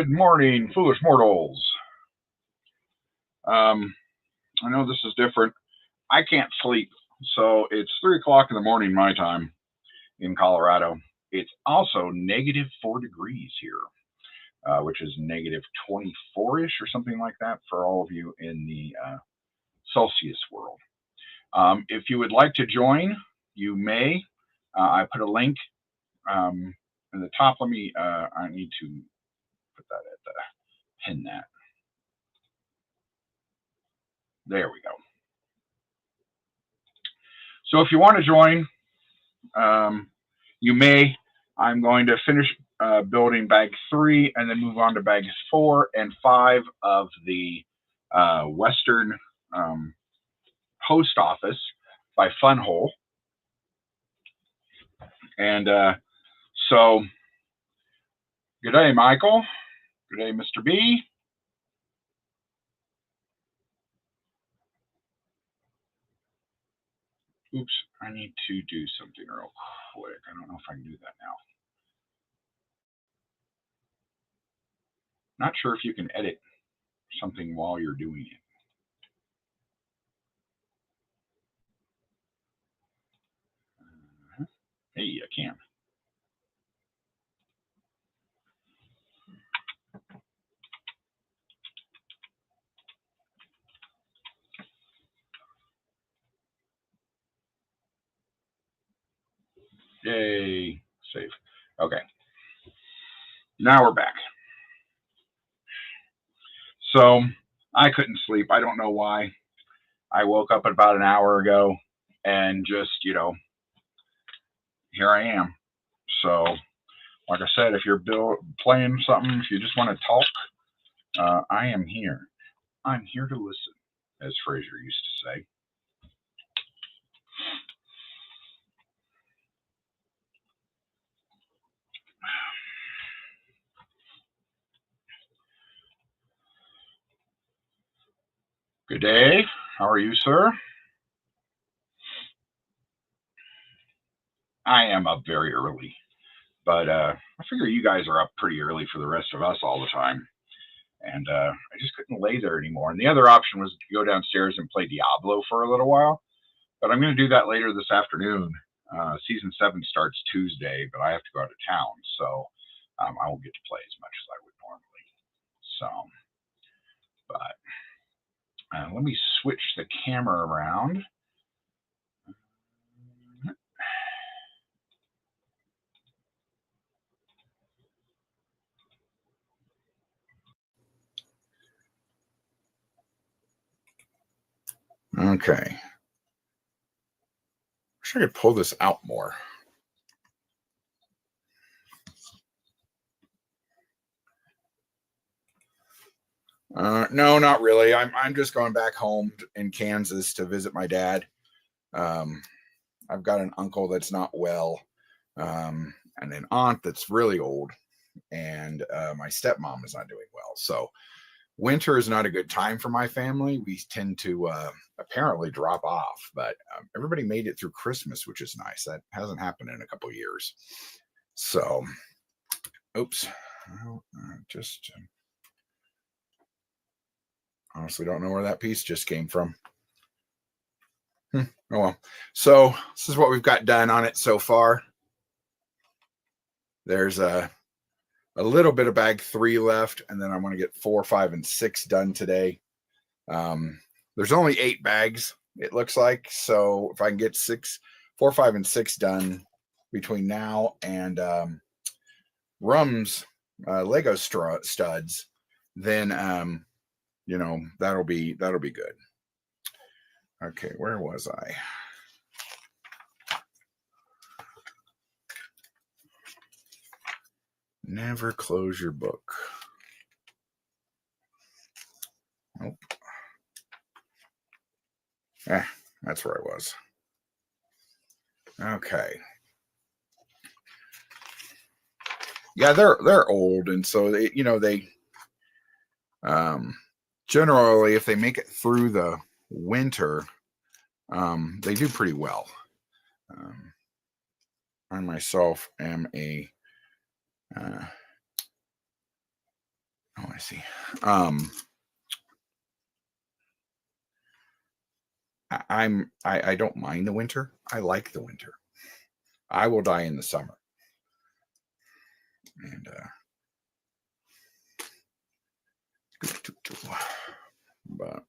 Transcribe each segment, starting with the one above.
Good morning, foolish mortals. I know this is different. I can't sleep, so it's 3 o'clock in the morning my time in Colorado. It's also -4 degrees here, which is -24-ish or something like that for all of you in the Celsius world. If you would like to join, you may. I put a link in the top. Let me, I need to put that at the pin that. There we go. So if you want to join, you may. I'm going to finish building bag 3 and then move on to bags 4 and 5 of the Western Post Office by Funwhole. And so, good day, Michael. Good day, Mr. B. Oops, I need to do something real quick. I don't know if I can do that now. Not sure if you can edit something while you're doing it. Hey, I can. Yay, save. Okay, now we're back. So I couldn't sleep. I don't know why. I woke up about an hour ago and just, here I am. So, like I said, if you're playing something, if you just want to talk, I am here. I'm here to listen, as Fraser used to say. Good day. How are you, sir? I am up very early, but I figure you guys are up pretty early for the rest of us all the time. And I just couldn't lay there anymore. And the other option was to go downstairs and play Diablo for a little while. But I'm going to do that later this afternoon. Season 7 starts Tuesday, but I have to go out of town, so I won't get to play as much as I would normally. So, but let me switch the camera around. Okay. Wish I could pull this out more. No, not really. I'm just going back home in Kansas to visit my dad. I've got an uncle that's not well, and an aunt that's really old, and my stepmom is not doing well. So winter is not a good time for my family. We tend to apparently drop off, but everybody made it through Christmas, which is nice. That hasn't happened in a couple of years. So, oops, well, just honestly don't know where that piece just came from. Oh well. So this is what we've got done on it so far. There's a little bit of bag 3 left, and then I want to get 4, 5, and 6 done today. There's only 8 bags, it looks like. So if I can get 4, 5, and 6 done between now and Rum's Lego studs, then that'll be good. Okay, where was I? Never close your book. Nope. That's where I was. Okay. Yeah, they're old, and so they generally, if they make it through the winter, they do pretty well. I myself am a Oh, I see. I don't mind the winter. I like the winter. I will die in the summer. And but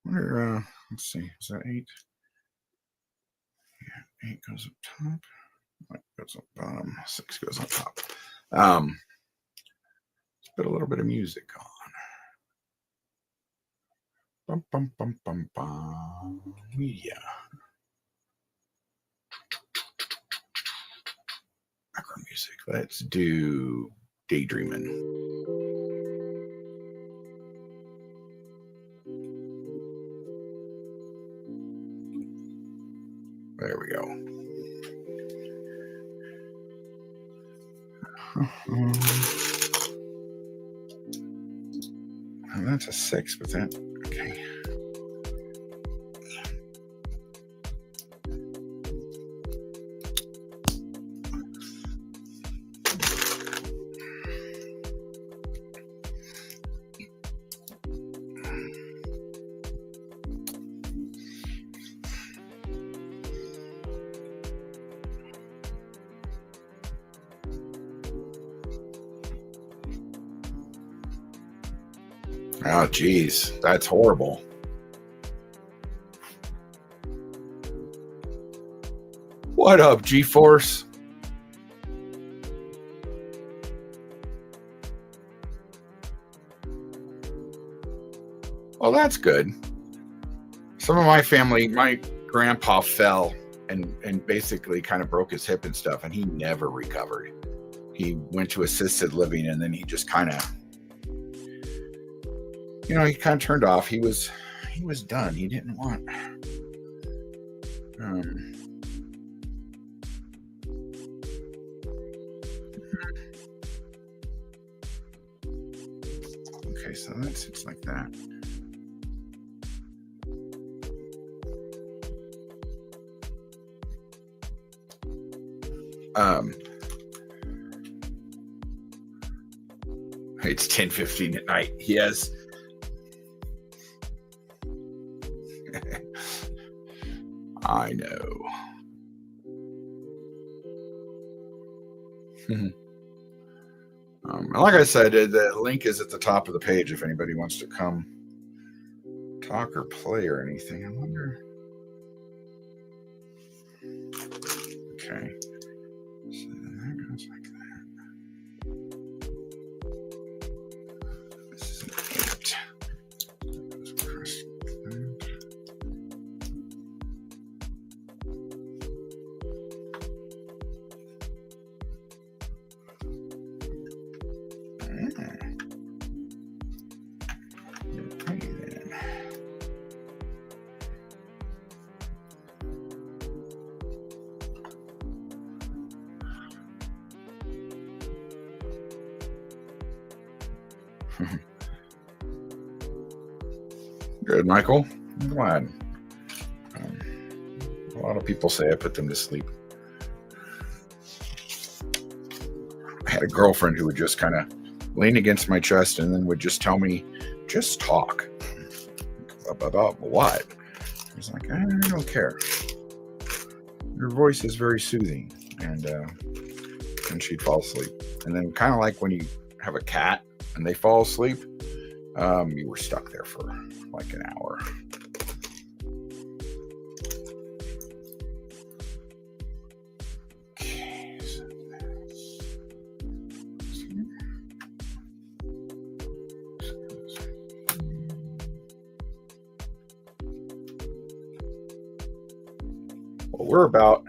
wonder, let's see, is that 8? Yeah, 8 goes up top. 8 goes up bottom. 6 goes up top. Let's put a little bit of music on. Bum, bum, bum, bum, bum. Media. Background music. Let's do Daydreaming. There we go. That's a 6, but that, okay. Oh, geez, that's horrible. What up, G-Force? Well, that's good. Some of my family, my grandpa fell and basically kind of broke his hip and stuff, and he never recovered. He went to assisted living, and then he just kind of, he kind of turned off. He was done. He didn't want. Okay, so that's it's like that. It's 10:15 at night. Yes. I know. Like I said, the link is at the top of the page if anybody wants to come talk or play or anything. I wonder. Okay. So that goes like that. This is an 8. That goes across like that. Okay, then. Good, Michael. I'm glad. A lot of people say I put them to sleep. I had a girlfriend who would just kind of lean against my chest and then would just tell me, just talk. About what? I was like, I don't care. Your voice is very soothing. And she'd fall asleep. And then kind of like when you have a cat and they fall asleep, you were stuck there for like an hour. Okay, so well, we're about,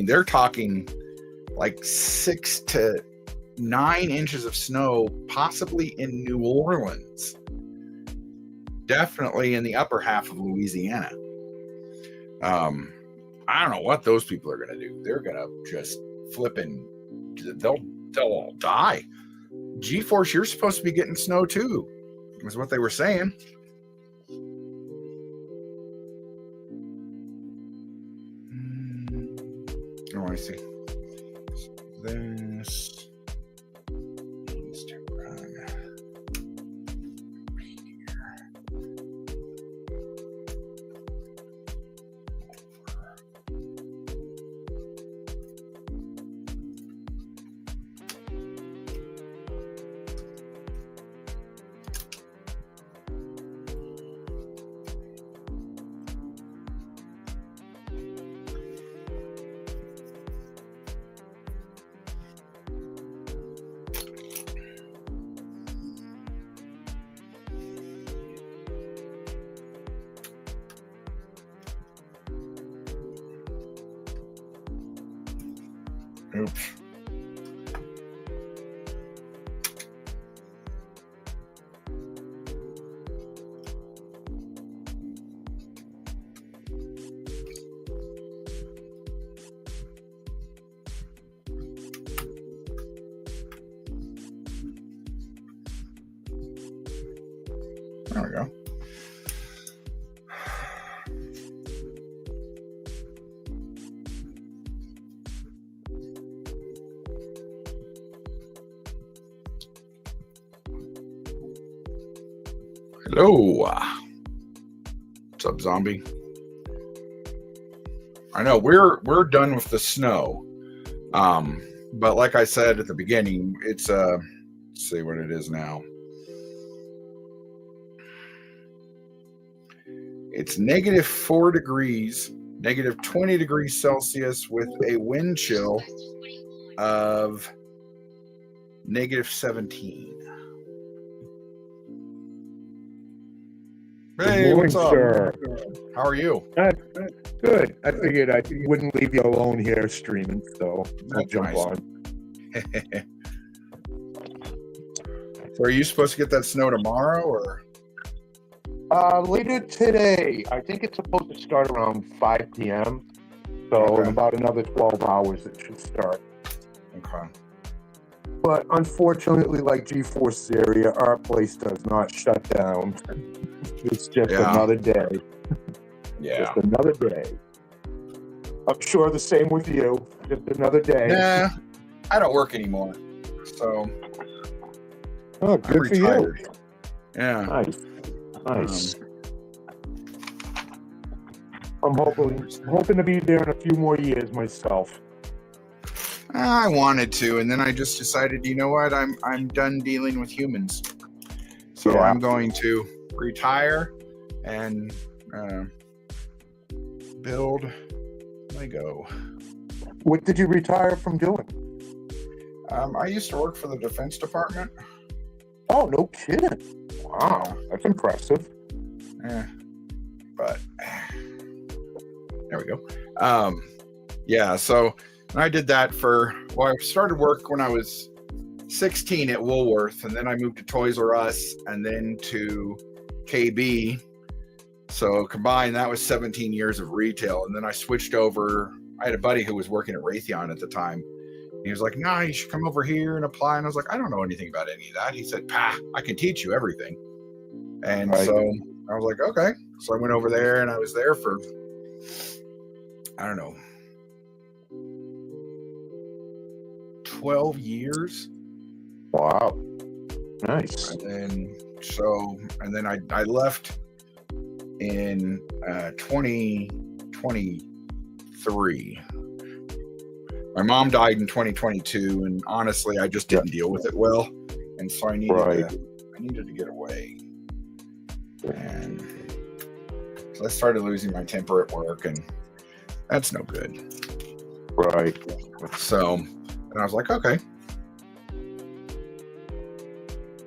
they're talking like 6 to 9 inches of snow, possibly in New Orleans. Definitely in the upper half of Louisiana. I don't know what those people are going to do. They're going to just flip and they'll all die. G-Force, you're supposed to be getting snow too, is what they were saying. Oh, I see. This needs to run here. Oops. There we go. Hello. What's up, zombie? I know we're done with the snow. But like I said at the beginning, it's let's see what it is now. It's -4 degrees, -20 degrees Celsius with a wind chill of -17. Hey, Good morning, what's up? sir. How are you? Good. I figured I wouldn't leave you alone here streaming, so I'll jump nice. on. So are you supposed to get that snow tomorrow, or? Later today. I think it's supposed to start around 5 p.m. So Okay. in about another 12 hours it should start. Okay. But unfortunately, like G-Force's area, our place does not shut down. It's just another day. Yeah. Just another day. I'm sure the same with you. Just another day. Nah, I don't work anymore. So Oh, I'm good for you. retired. Yeah. Nice. I'm hoping to be there in a few more years myself. I wanted to, and then I just decided, you know what? I'm done dealing with humans. So Yeah. I'm going to retire and build Lego. What did you retire from doing? I used to work for the Defense Department. Oh, no kidding. Wow, that's impressive. Yeah. But there we go. Yeah, so I did that I started work when I was 16 at Woolworth, and then I moved to Toys R Us and then to KB. So combined, that was 17 years of retail. And then I switched over. I had a buddy who was working at Raytheon at the time. He was like, "Nah, you should come over here and apply." And I was like, "I don't know anything about any of that." He said, "Pah, I can teach you everything." And Right. so I was like, "Okay." So I went over there, and I was there for, I don't know, 12 years. Wow. Nice. And then I left in 2023. My mom died in 2022, and honestly, I just didn't deal with it well, and so I needed to get away. And so I started losing my temper at work, and that's no good. Right. So, and I was like, okay.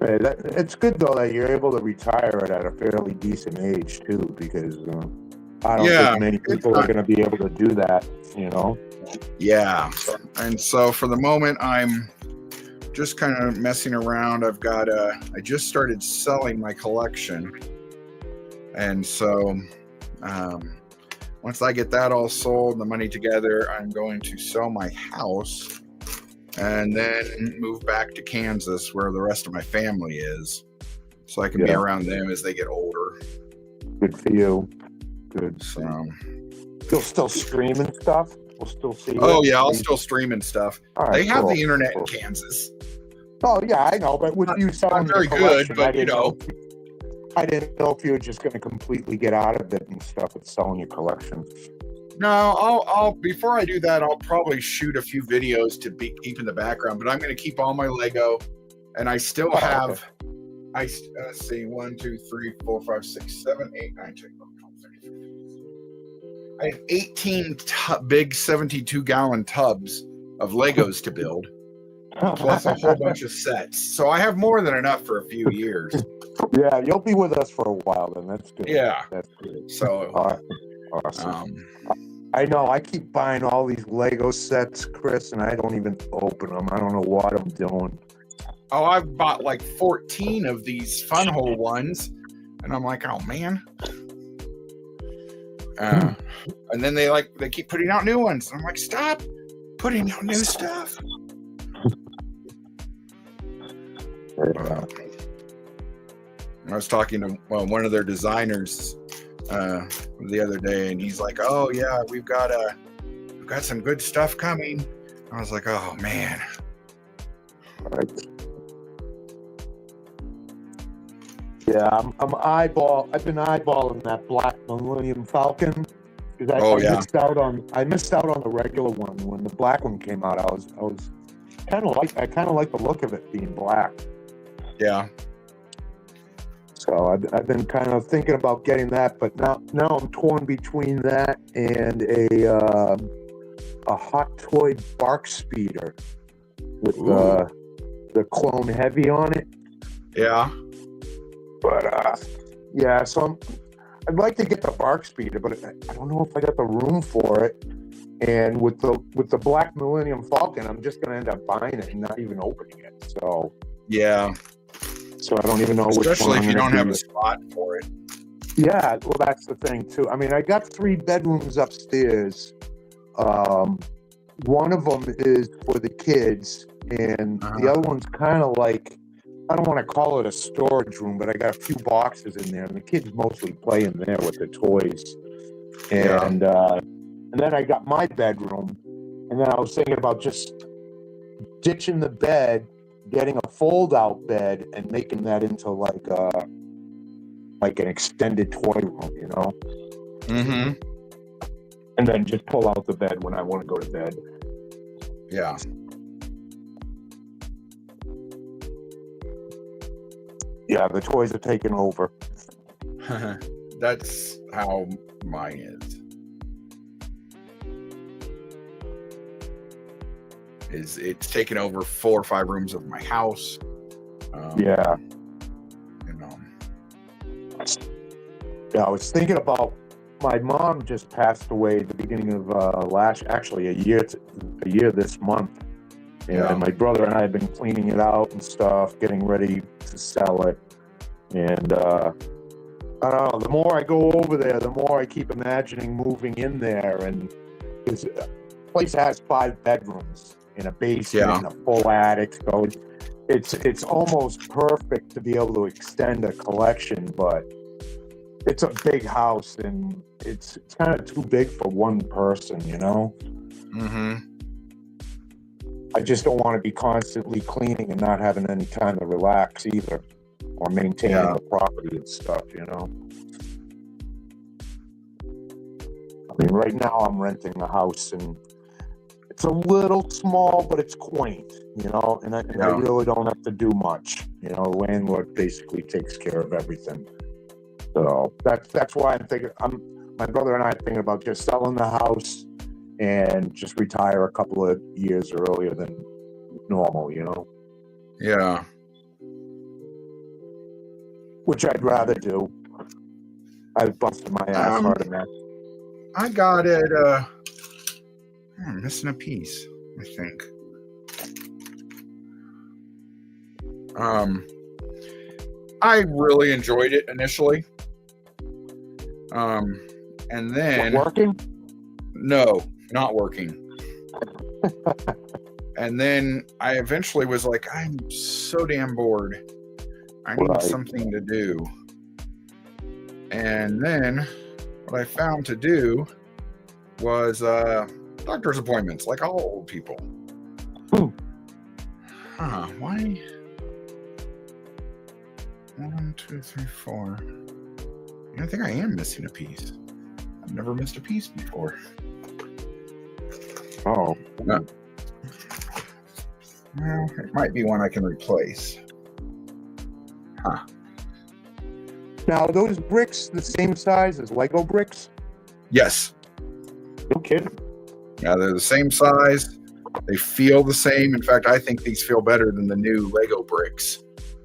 Hey, it's good though that you're able to retire at a fairly decent age too, because I don't think many people are going to be able to do that, you know? Yeah. And so for the moment, I'm just kind of messing around. I just started selling my collection. And so once I get that all sold and the money together, I'm going to sell my house and then move back to Kansas where the rest of my family is, so I can be around them as they get older. Good for you. Good. So you'll still stream and stuff? We'll still see it? Oh, yeah, I'll still stream and stuff. Right, they have the internet in Kansas. Oh, yeah, I know, but with you selling not very the collection, good, but, you know. I didn't know if you were just going to completely get out of it and stuff with selling your collection. No, I'll before I do that, I'll probably shoot a few videos to keep in the background, but I'm going to keep all my Lego, and I still have, let's see, 1, 2, 3, 4, 5, 6, 7, 8, 9, 10, 11, 12, 13, 14. I have 18 big 72-gallon tubs of Legos to build, plus a whole bunch of sets. So I have more than enough for a few years. Yeah, you'll be with us for a while then. That's good. Yeah. That's good. So awesome. I know. I keep buying all these Lego sets, Chris, and I don't even open them. I don't know what I'm doing. Oh, I've bought like 14 of these Funwhole ones, and I'm like, oh man. And then they keep putting out new ones. I'm like, stop putting out new stuff. I was talking to one of their designers the other day, and he's like, "Oh yeah, we've got some good stuff coming." I was like, "Oh man." Right. Yeah, I've been eyeballing that black Millennium Falcon because I missed out on the regular one when the black one came out. I was kind of like the look of it being black. Yeah. So I've been kind of thinking about getting that, but now I'm torn between that and a Hot Toy Bark Speeder with the Clone Heavy on it. Yeah. But yeah, so I'd like to get the Bark Speeder, but I don't know if I got the room for it. And with the Black Millennium Falcon, I'm just going to end up buying it and not even opening it. So yeah. So I don't even know especially which one if you don't have a spot for it. Yeah, well, that's the thing too. I mean, I got 3 bedrooms upstairs. One of them is for the kids, and the other one's kind of like, I don't want to call it a storage room, but I got a few boxes in there, and the kids mostly play in there with the toys. And then I got my bedroom, and then I was thinking about just ditching the bed, getting a fold-out bed, and making that into like an extended toy room, you know? Mm-hmm. And then just pull out the bed when I want to go to bed. Yeah. Yeah, the toys are taking over. That's how mine is. It's taken over 4 or 5 rooms of my house. Yeah. You know. Yeah, I was thinking about, my mom just passed away at the beginning of a year this month. And my brother and I have been cleaning it out and stuff, getting ready to sell it. And I don't know, the more I go over there, the more I keep imagining moving in there. And the place has 5 bedrooms and a basement and a full attic. So it's almost perfect to be able to extend a collection, but it's a big house and it's kind of too big for one person, you know? Mm-hmm. I just don't want to be constantly cleaning and not having any time to relax either, or maintaining the property and stuff, you know? I mean, right now I'm renting a house and it's a little small, but it's quaint, you know? And I really don't have to do much, you know? The landlord basically takes care of everything. So that's why I'm thinking, my brother and I are thinking about just selling the house and just retire a couple of years earlier than normal, you know? Yeah. Which I'd rather do. I've busted my ass hard enough. I got it, I'm missing a piece, I think. I really enjoyed it initially. And then working? No, not working. And then I eventually was like, I'm so damn bored. I need something to do. And then what I found to do was doctor's appointments, like all old people. Why? 1, 2, 3, 4. I think I am missing a piece. I've never missed a piece before. Oh. Well, it might be one I can replace. Now, are those bricks the same size as Lego bricks? Yes. No kidding. Yeah, they're the same size. They feel the same. In fact, I think these feel better than the new Lego bricks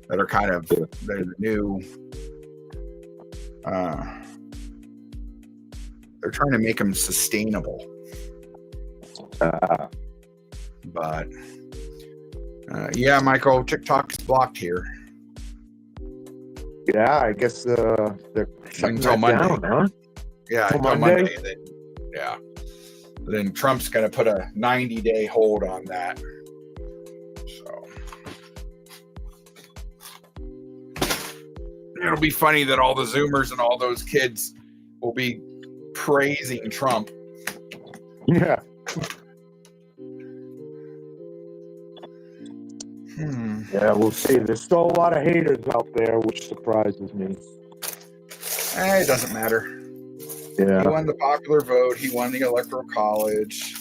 that are kind of, they're the new, they're trying to make them sustainable. But, yeah, Michael, TikTok's blocked here. Yeah, I guess they're shutting until that Monday. down, huh? Yeah, until Monday. And then, yeah. Then Trump's going to put a 90-day hold on that. So it'll be funny that all the Zoomers and all those kids will be praising Trump. Yeah. Yeah, we'll see. There's still a lot of haters out there, which surprises me. It doesn't matter. Yeah. He won the popular vote. He won the electoral college.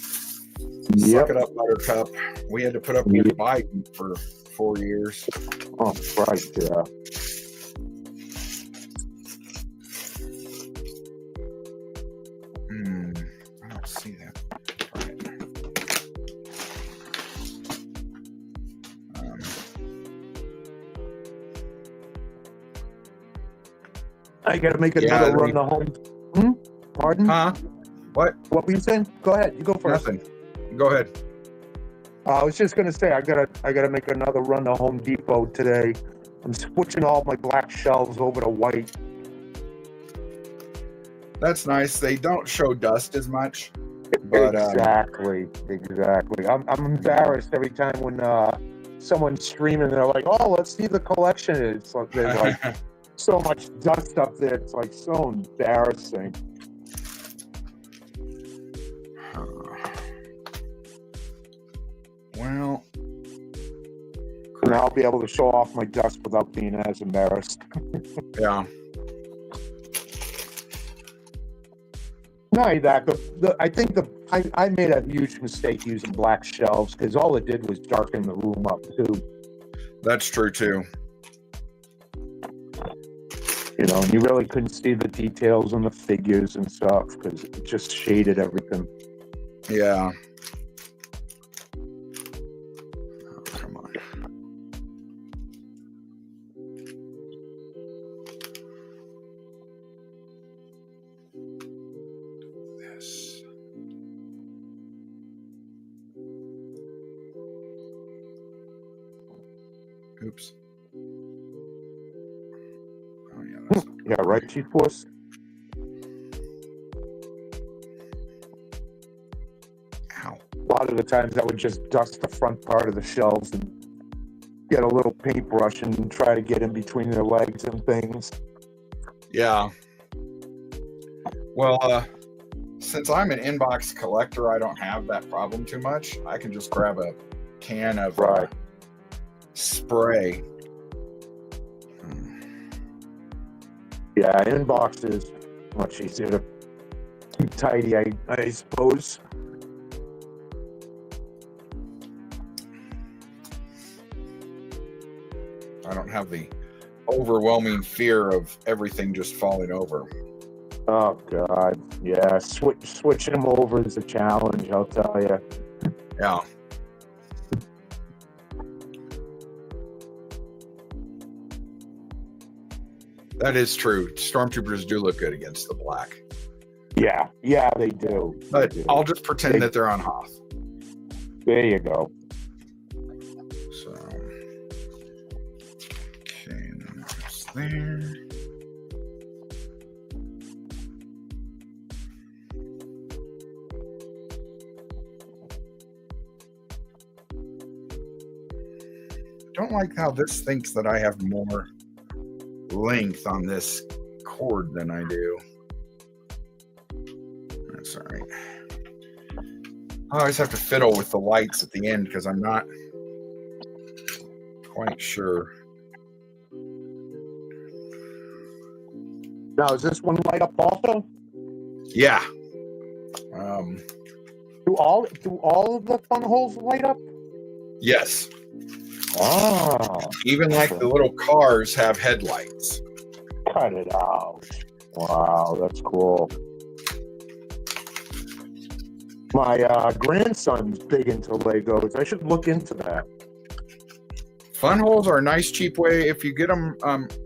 Yep. Suck it up, Buttercup. We had to put up with Biden for 4 years. Oh, right, yeah. I don't see that. I gotta make another run to home. Pardon? What? What were you saying? Go ahead. You go first. Nothing. Go ahead. I was just gonna say I gotta make another run to Home Depot today. I'm switching all my black shelves over to white. That's nice. They don't show dust as much. But, exactly. I'm embarrassed every time when someone's streaming. They're like, "Oh, let's see the collection." It's like there's like so much dust up there. It's like so embarrassing. Well, and I'll be able to show off my dust without being as embarrassed. Yeah. Not only that, I think I made a huge mistake using black shelves because all it did was darken the room up too. That's true too. You know, and you really couldn't see the details on the figures and stuff because it just shaded everything. Yeah. Oh, come on. This. Oops. Oh, yeah. That's yeah, right, Chief Boss? Ow. A lot of the times I would just dust the front part of the shelves and get a little paintbrush and try to get in between their legs and things. Yeah. Well, since I'm an inbox collector, I don't have that problem too much. I can just grab a can of spray. Yeah, inbox is much easier to keep tidy, I suppose. I don't have the overwhelming fear of everything just falling over. Oh God, yeah. Switching them over is a challenge, I'll tell you. Yeah. That is true. Stormtroopers do look good against the black. Yeah, they do. But I'll just pretend that they're on Hoth. There you go. So, okay, and that's there. don't like how this thinks that I have more length on this cord than I do. That's all right. I always have to fiddle with the lights at the end because I'm not quite sure. Now, is this one light up also? Yeah. Do all of the fun holes light up? Yes. Ah, Even like the little cars have headlights. cut it out. Wow, that's cool. My grandson's big into Legos. I should look into that. Fun holes are a nice, cheap way. If you get them,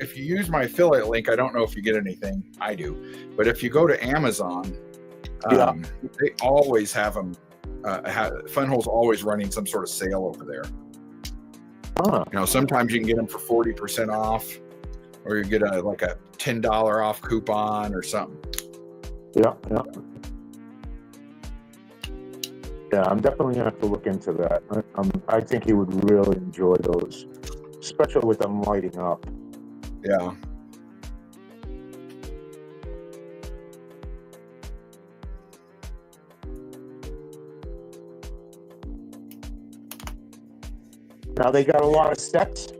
if you use my affiliate link, I don't know if you get anything. I do. But if you go to Amazon, they always have them. Fun holes always running some sort of sale over there. Huh. You know, sometimes you can get them for 40% off, or you get a $10 off coupon or something. Yeah. Yeah, I'm definitely gonna have to look into that. I think he would really enjoy those, especially with them lighting up. Yeah. Now they got a lot of sets.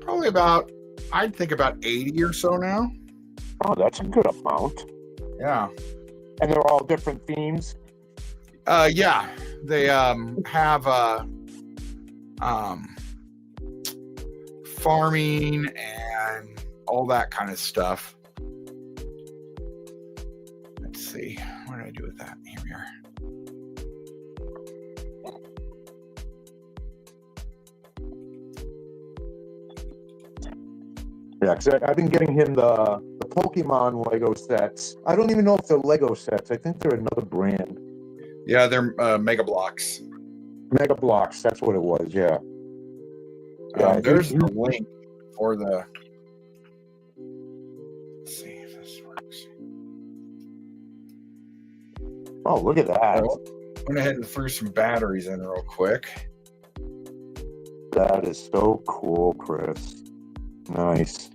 Probably about, I'd think about 80 or so now. Oh, that's a good amount. Yeah. And they're all different themes. Yeah, they have farming and all that kind of stuff. Let's see, what did I do with that? Here we are. Yeah, because I've been getting him the Pokemon Lego sets. I don't even know if they're Lego sets. I think they're another brand. Yeah, they're Mega Blocks. Mega Blocks, that's what it was, yeah. Yeah, there's the link for the... Let's see if this works. Oh, look at that. I went ahead and threw some batteries in real quick. That is so cool, Chris. Nice.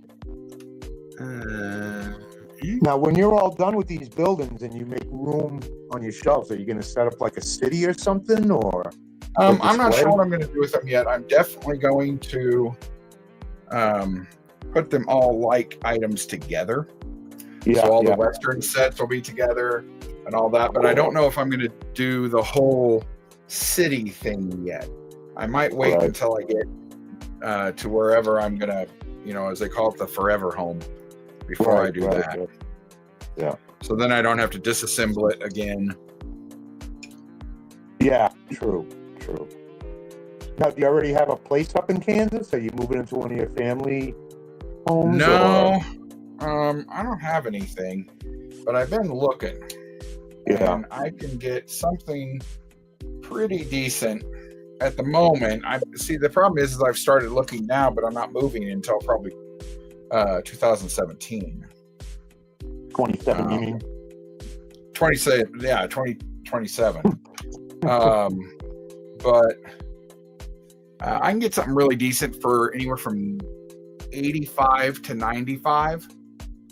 Now, when you're all done with these buildings and you make room on your shelves, are you going to set up like a city or something, or? I'm not sure what I'm going to do with them yet. I'm definitely going to put them all like items together. Yeah, so all the Western sets will be together and all that. But I don't know if I'm going to do the whole city thing yet. I might wait until I get to wherever I'm going to, as they call it, the forever home, before I do that. Yeah. So then I don't have to disassemble it again. Yeah, true. Now, do you already have a place up in Kansas? Are you moving into one of your family homes? No, I don't have anything, but I've been looking. Yeah. And I can get something pretty decent at the moment. The problem is I've started looking now, but I'm not moving until probably 2017. 27, you mean? 27, yeah, 2027. But I can get something really decent for anywhere from 85 to 95.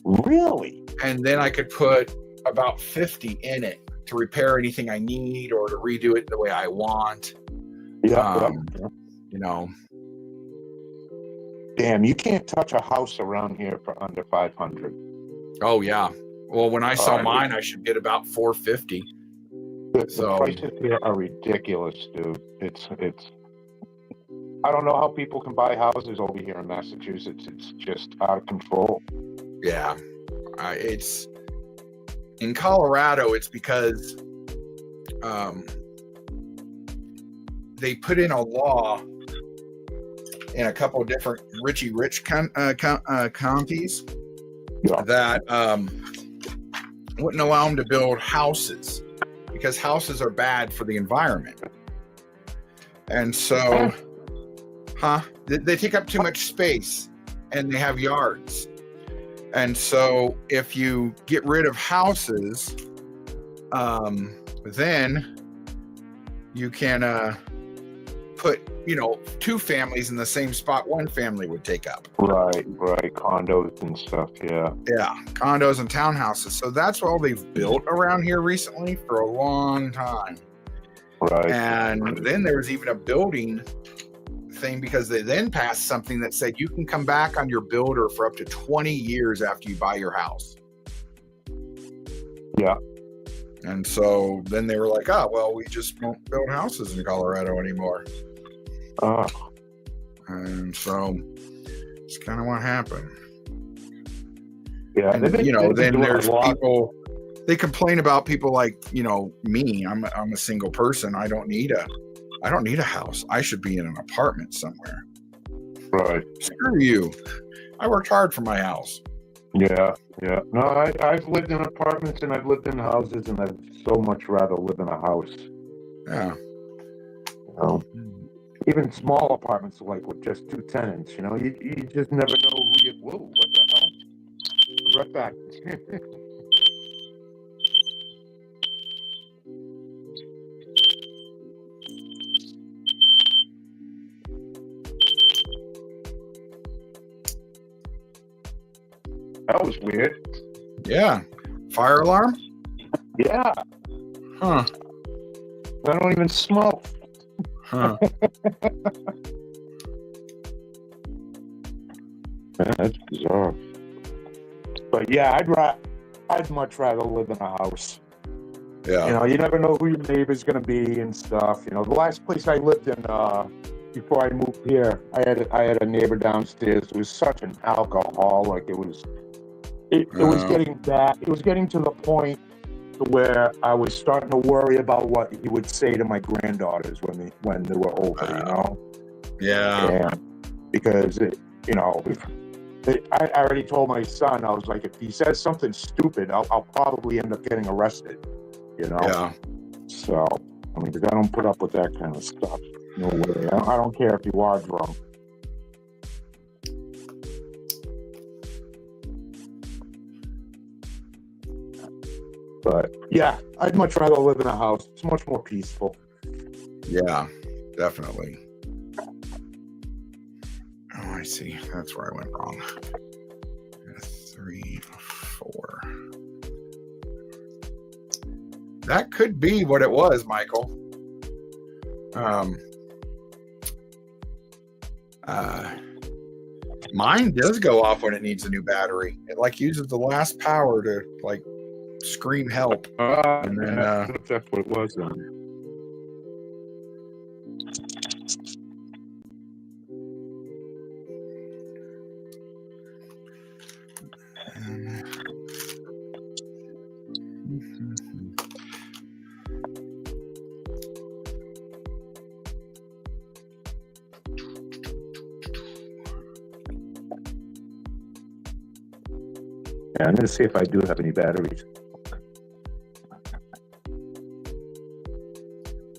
Really? And then I could put about 50 in it to repair anything I need or to redo it the way I want. Yeah. Damn, you can't touch a house around here for under 500. Oh yeah. Well, when I saw mine, I should get about 450. The prices here are ridiculous, dude. It's. I don't know how people can buy houses over here in Massachusetts. It's just out of control. Yeah, it's in Colorado. It's because they put in a law in a couple of different rich counties that wouldn't allow them to build houses because houses are bad for the environment. And so, they take up too much space and they have yards. And so if you get rid of houses, then you can put, two families in the same spot one family would take up. Right. Condos and stuff. Yeah. Yeah, condos and townhouses. So that's all they've built around here recently for a long time. Right. And then there was even a building thing because they then passed something that said you can come back on your builder for up to 20 years after you buy your house. Yeah. And so then they were like, oh, well, we just won't build houses in Colorado anymore. And so it's kind of what happened. Yeah. And, then there's people, they complain about people like, me. I'm a single person. I don't need a house. I should be in an apartment somewhere. Right. Screw you. I worked hard for my house. Yeah. No, I've lived in apartments and I've lived in houses, and I'd so much rather live in a house. Yeah. Even small apartments, like with just 2 tenants, you just never know who you. Whoa, what the hell? Right back. That was weird. Yeah. Fire alarm? Yeah. Huh. I don't even smoke. Huh. Man, that's bizarre. But yeah, I'd much rather live in a house. Yeah. You never know who your neighbor's gonna be and stuff. The last place I lived in before I moved here, I had a neighbor downstairs who was such an alcoholic. It was getting bad. It was getting to the point where I was starting to worry about what he would say to my granddaughters when they were older. Yeah. And because I already told my son, I was like, if he says something stupid, I'll probably end up getting arrested. Yeah. So because I don't put up with that kind of stuff. No way. I don't care if you are drunk. But yeah, I'd much rather live in a house. It's much more peaceful. Yeah, definitely. Oh, I see. That's where I went wrong. 3, 4. That could be what it was, Michael. Mine does go off when it needs a new battery. It uses the last power to scream help. And then that's what it was then. Yeah, I'm going to see if I do have any batteries.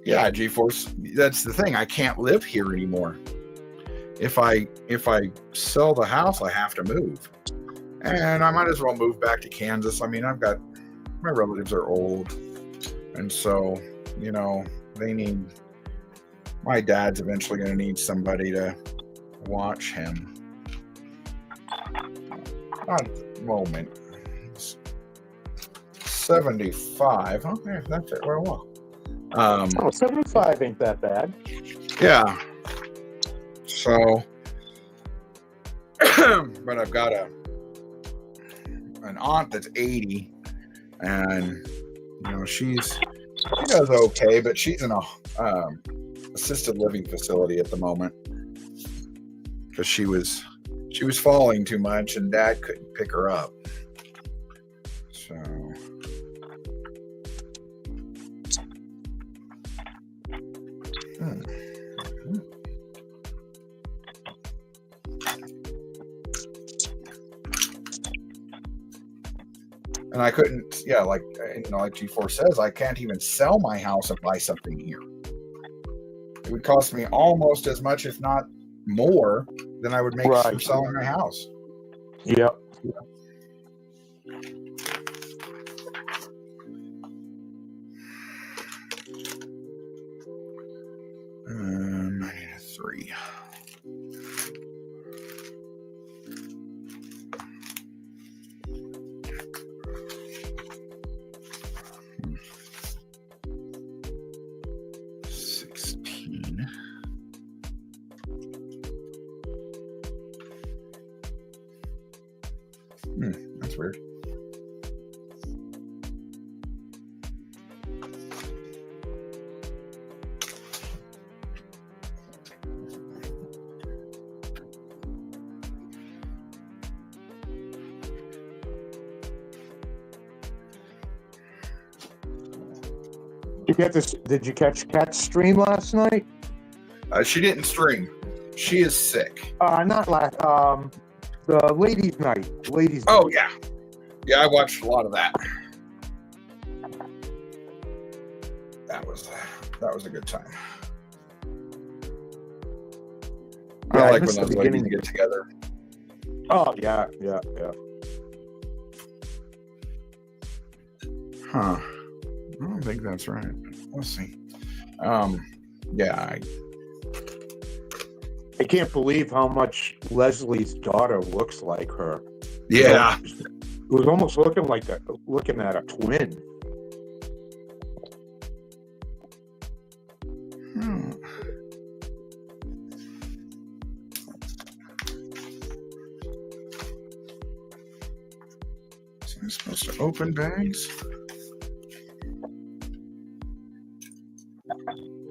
Yeah, GeForce. That's the thing. I can't live here anymore. If I sell the house, I have to move, and I might as well move back to Kansas. I mean, my relatives are old, and so they need. My dad's eventually going to need somebody to watch him. Moment. 75. Okay, that's it. Well. 75 ain't that bad. Yeah. So, but I've got an aunt that's 80, and she does okay, but she's in a assisted living facility at the moment because she was falling too much, and Dad couldn't pick her up. So. And I couldn't, like G4 says, I can't even sell my house and buy something here. It would cost me almost as much, if not more, than I would make from selling my house. Yep. I need a 3. That's weird. You get this? Did you catch Kat's stream last night? She didn't stream. She is sick. Not last. The ladies' night. Ladies. Oh yeah, yeah. I watched a lot of that. That was a good time. Yeah, I like when those ladies get together. Oh yeah. Huh. I don't think that's right. We'll see. Yeah. I can't believe how much Leslie's daughter looks like her. Yeah. It was almost looking at a twin. So I'm supposed to open bags.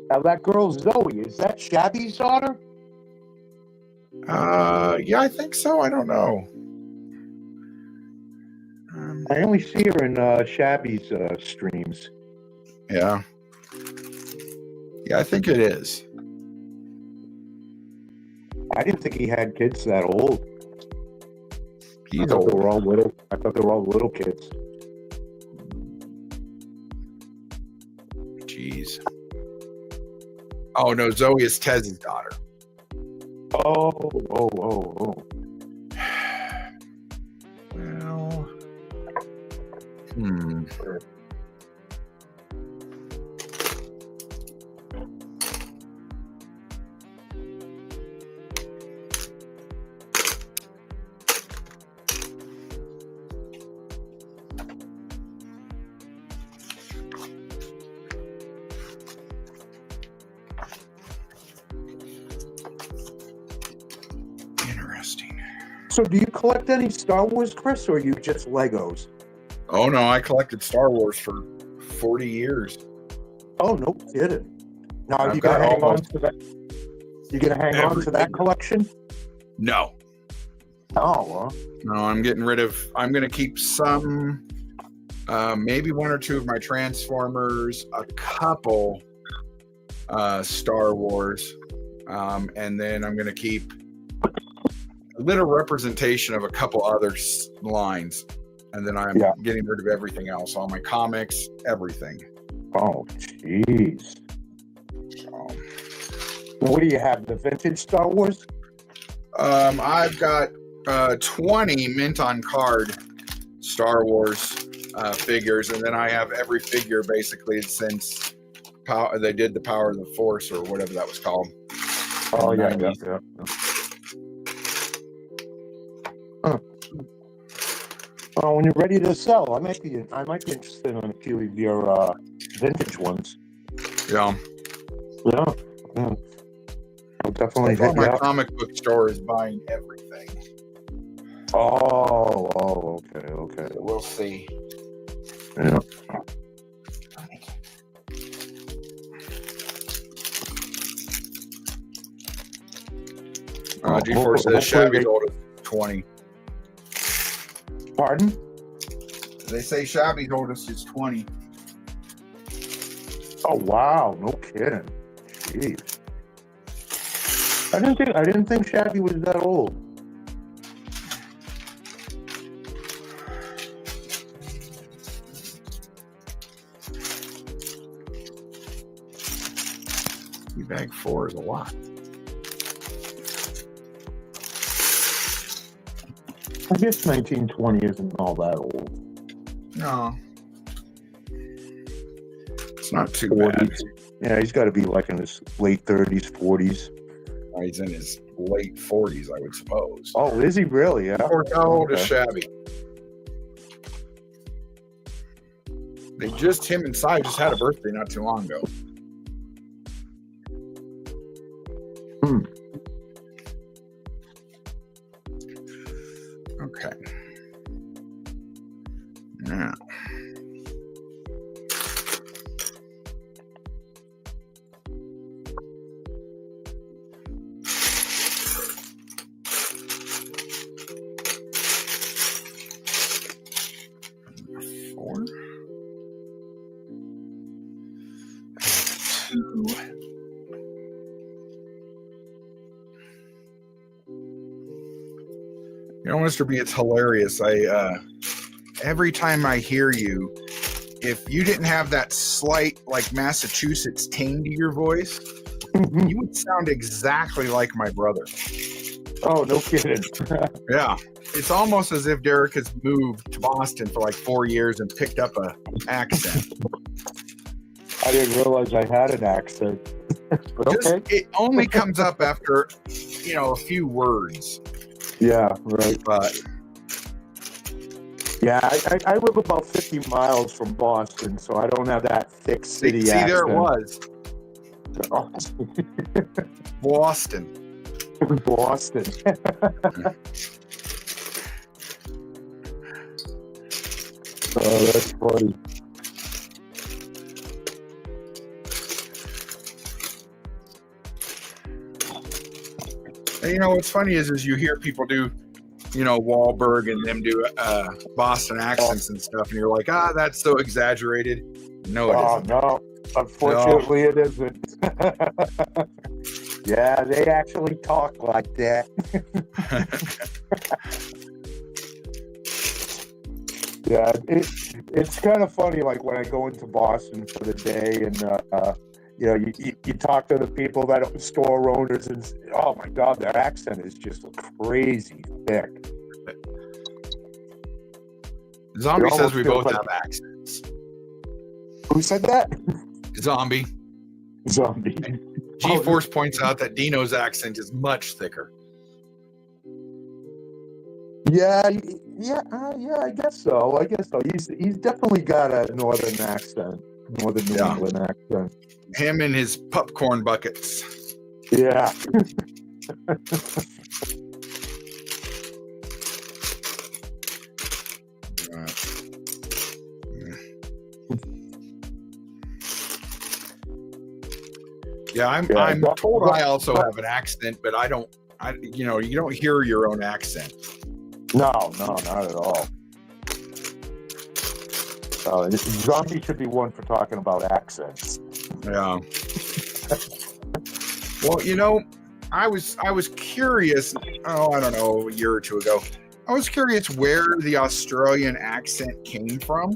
Now that girl Zoe, is that Shabby's daughter? Yeah, I think so. I don't know. I only see her in Shabby's streams. Yeah. Yeah, I think it is. I didn't think he had kids that old. He's old. They were all little. I thought they were all little kids. Jeez. Oh no, Zoe is Tez's daughter. Oh. Well. Interesting. So do you collect any Star Wars, Chris, or are you just Legos? Oh no, I collected Star Wars for 40 years. Oh, no kidding. Now, I've you gonna got hang on almost to that? You gonna hang on to that everything. collection? No. Oh, well. No, I'm gonna keep some, maybe 1 or 2 of my Transformers, a couple Star Wars, and then I'm gonna keep a little representation of a couple other lines, and then I'm getting rid of everything else, all my comics, everything. Oh, jeez. So, What do you have? The vintage Star Wars? I've got 20 mint on card Star Wars figures, and then I have every figure basically since they did the Power of the Force or whatever that was called. Oh yeah. Huh. Well, when you're ready to sell, I might be interested in a few of your vintage ones. Yeah. Yeah. I'll definitely That's why hit you my up. comic book store is buying everything. Oh, okay. So we'll see. Yeah. G4 says Shabby's oldest 20. Pardon? They say Shabby's oldest is 20. Oh wow, no kidding. Jeez. I didn't think Shabby was that old. Bag 4 is a lot. I guess 1920 isn't all that old. No. It's not too 40s. bad. Yeah, he's got to be like in his late 30s, 40s. He's in his late 40s, I would suppose. Oh, is he really? Yeah. Or how old is Okay. Shabby? Him and Cy just had a birthday not too long ago. Okay. Now. Four. Two. You know, Mr. B, it's hilarious. Every time I hear you, if you didn't have that slight, like, Massachusetts ting to your voice, you would sound exactly like my brother. Oh, no kidding. Yeah. It's almost as if Derek has moved to Boston for like 4 years and picked up a accent. I didn't realize I had an accent. But okay. It only comes up after, a few words. Yeah, right. But yeah, I live about 50 miles from Boston, so I don't have that thick city accent. there it was. Oh. Boston. Boston. Oh, that's funny. And what's funny is you hear people do, Wahlberg and them do Boston accents and stuff, and you're like, that's so exaggerated. No, it isn't. No, unfortunately, it isn't. Yeah, they actually talk like that. Yeah, it's kind of funny. Like when I go into Boston for the day, and you talk to the people that are store owners, and oh my God, their accent is just crazy thick. Zombie says we both have accents. Who said that? Zombie. G-Force points out that Dino's accent is much thicker. Yeah, I guess so. He's definitely got a northern accent, northern New England accent. Him and his popcorn buckets. Yeah. Yeah, I'm told I also have an accent, but you don't hear your own accent. No, not at all. Zombie should be one for talking about accents. Yeah. Well, I was curious. Oh, I don't know, a year or two ago. I was curious where the Australian accent came from,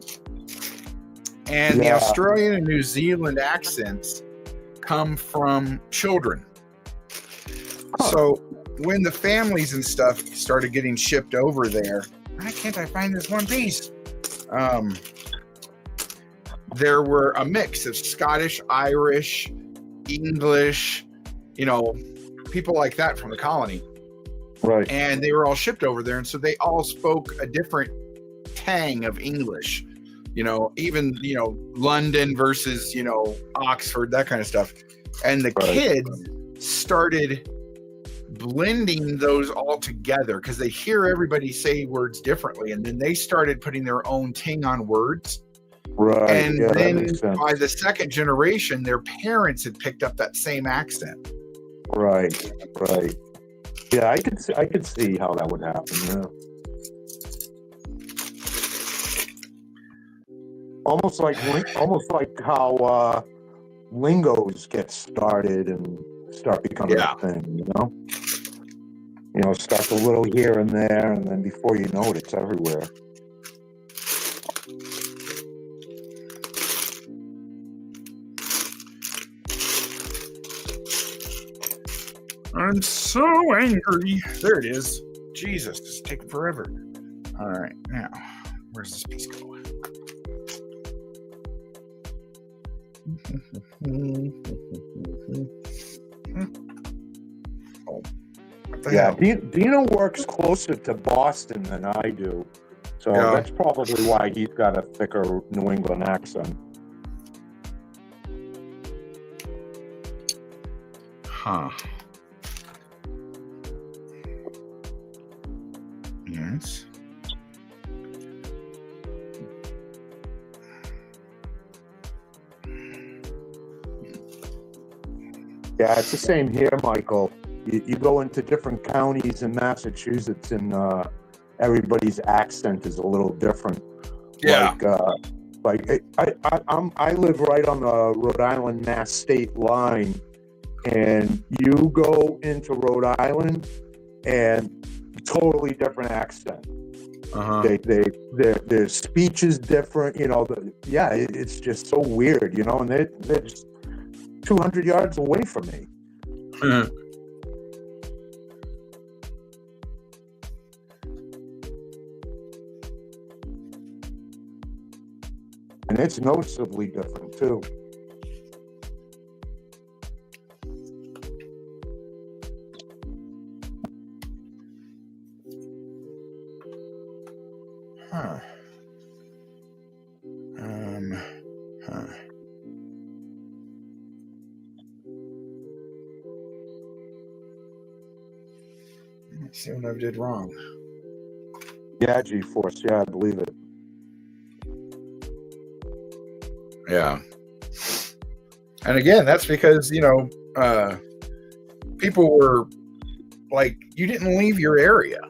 and the Australian and New Zealand accents come from children. So when the families and stuff started getting shipped over there, why can't I find this one piece? There were a mix of Scottish, Irish, English, people like that from the colony. Right. And they were all shipped over there. And so they all spoke a different tang of English, even, London versus, Oxford, that kind of stuff. And the kids started blending those all together because they hear everybody say words differently. And then they started putting their own ting on words. Right. And then by the second generation, their parents had picked up that same accent. Right. Yeah, I could see how that would happen. Yeah. Almost like how lingos get started and start becoming a thing. Starts a little here and there, and then before you know it, it's everywhere. I'm so angry. There it is. Jesus, it's taking forever. All right, now, where's this piece going? Oh, what the Yeah, hell? Dino works closer to Boston than I do. So Yeah. that's probably why he's got a thicker New England accent. Huh. Yes. Yeah, it's the same here, Michael. You go into different counties in Massachusetts, and everybody's accent is a little different. Yeah. I live right on the Rhode Island Mass state line, and you go into Rhode Island, and totally different accent. Uh-huh. Their speech is different. It's just so weird. And they're just 200 yards away from me. And it's noticeably different too. Huh. Huh. Let's see what I did wrong. Yeah, G-Force. Yeah, I believe it. Yeah. And again, that's because, people were like, you didn't leave your area.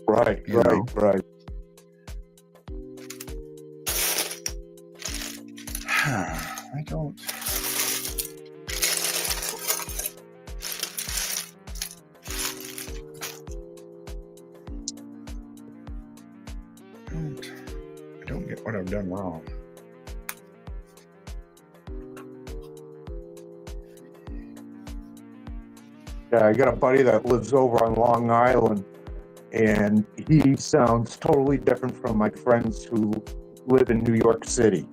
Right. I don't. I don't get what I've done wrong. Yeah, I got a buddy that lives over on Long Island, and he sounds totally different from my friends who live in New York City.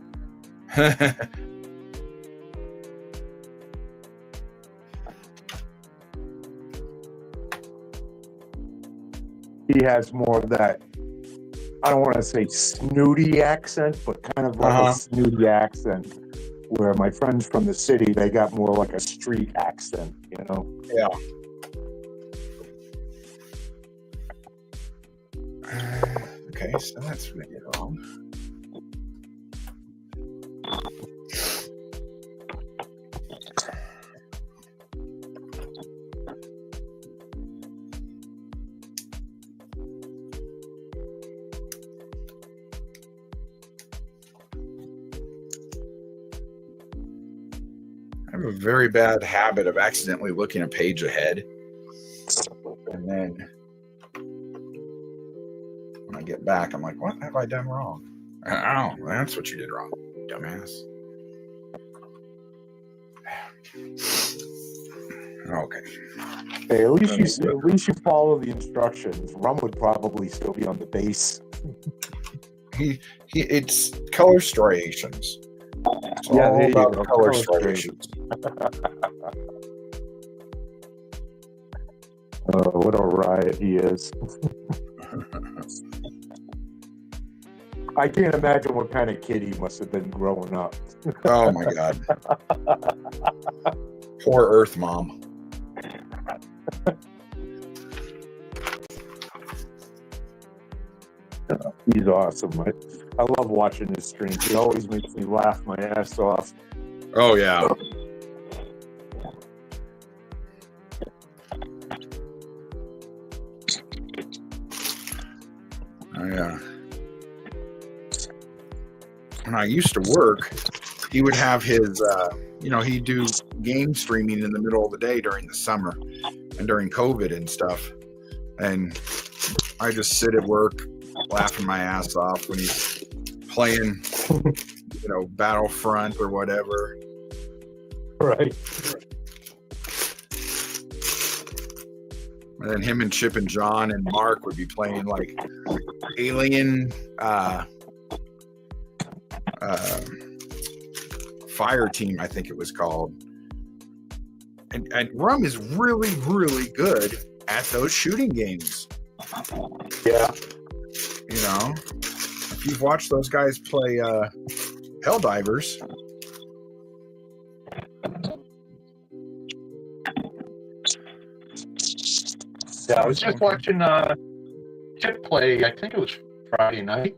He has more of that, I don't want to say snooty accent, but kind of like a snooty accent, where my friends from the city, they got more like a street accent, Yeah. Okay, so that's what I did wrong. I have a very bad habit of accidentally looking a page ahead. And then when I get back, I'm like, what have I done wrong? Oh, that's what you did wrong, dumbass. Okay. Hey, at least you follow the instructions. Rum would probably still be on the base. It's color striations. It's Yeah, all there you about go. color Color striations. What a riot he is. I can't imagine what kind of kid he must have been growing up. Oh my God. Poor Earth Mom. He's awesome. I love watching his streams. He always makes me laugh my ass off. Oh yeah. When I used to work, he would have his, he'd do game streaming in the middle of the day during the summer and during COVID and stuff. And I just sit at work laughing my ass off when he's playing, Battlefront or whatever. Right. And then him and Chip and John and Mark would be playing like Alien Fire Team, I think it was called. And Rum is really, really good at those shooting games. Yeah. You know, if you've watched those guys play Helldivers. Yeah, I was just watching Chip play. I think it was Friday night.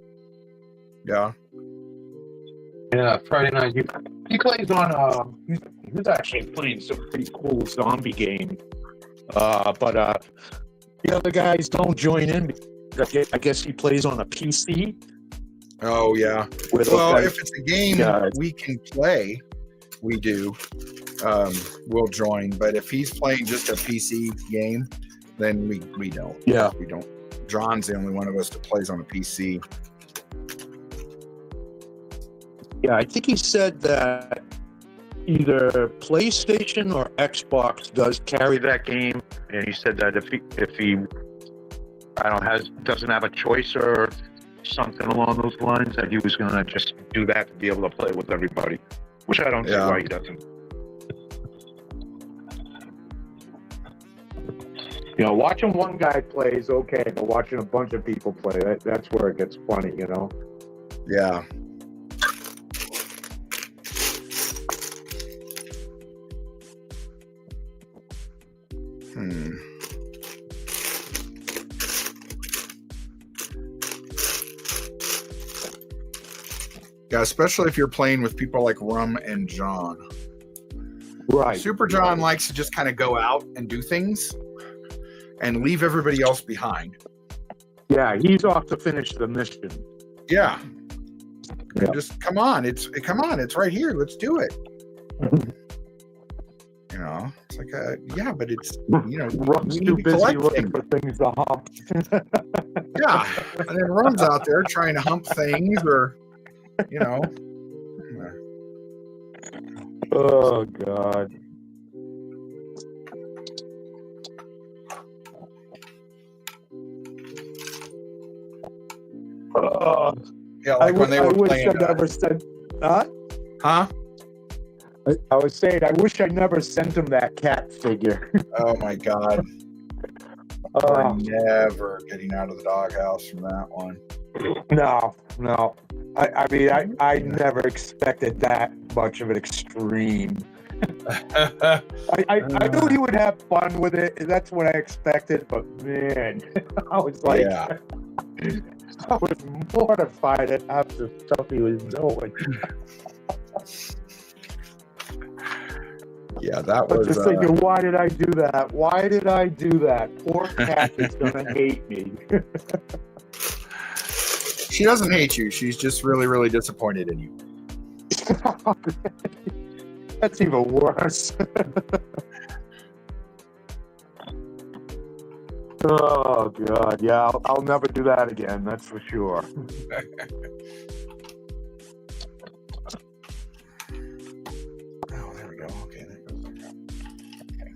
Yeah. Yeah, Friday night. He plays on. He was actually playing some pretty cool zombie game. But the other guys don't join in. I guess he plays on a PC. Oh yeah. Well, if it's a game we can play, we do. We'll join. But if he's playing just a PC game, then we don't. Yeah. We don't. John's the only one of us that plays on a PC. Yeah, I think he said that either PlayStation or Xbox does carry that game, and he said that if he doesn't have a choice or something along those lines, that he was going to just do that to be able to play with everybody, which I don't see why he doesn't. You know, watching one guy play is okay, but watching a bunch of people play, that's where it gets funny, you know? Yeah. Yeah, especially if you're playing with people like Rum and John. Right. Super John likes to just kind of go out and do things and leave everybody else behind. Yeah, he's off to finish the mission. Yeah. Just come on, it's right here. Let's do it. You know, it's like but it's Rum's too busy looking for things to hump. Yeah, and then Rum's out there trying to hump things, or Oh God. Yeah, like when they were playing. I never sent. Huh? I was saying, I wish I never sent him that cat figure. Oh my God. We're never getting out of the doghouse from that one. No. I mean, I never expected that much of an extreme. I knew he would have fun with it. That's what I expected, but man, I was like, I was mortified at half the stuff he was doing. Yeah, that was. Just thinking, why did I do that? Why did I do that? Poor cat is gonna hate me. She doesn't hate you. She's just really, really disappointed in you. That's even worse. Oh God, yeah, I'll never do that again. That's for sure. Oh, there we go. Okay, there goes. Okay.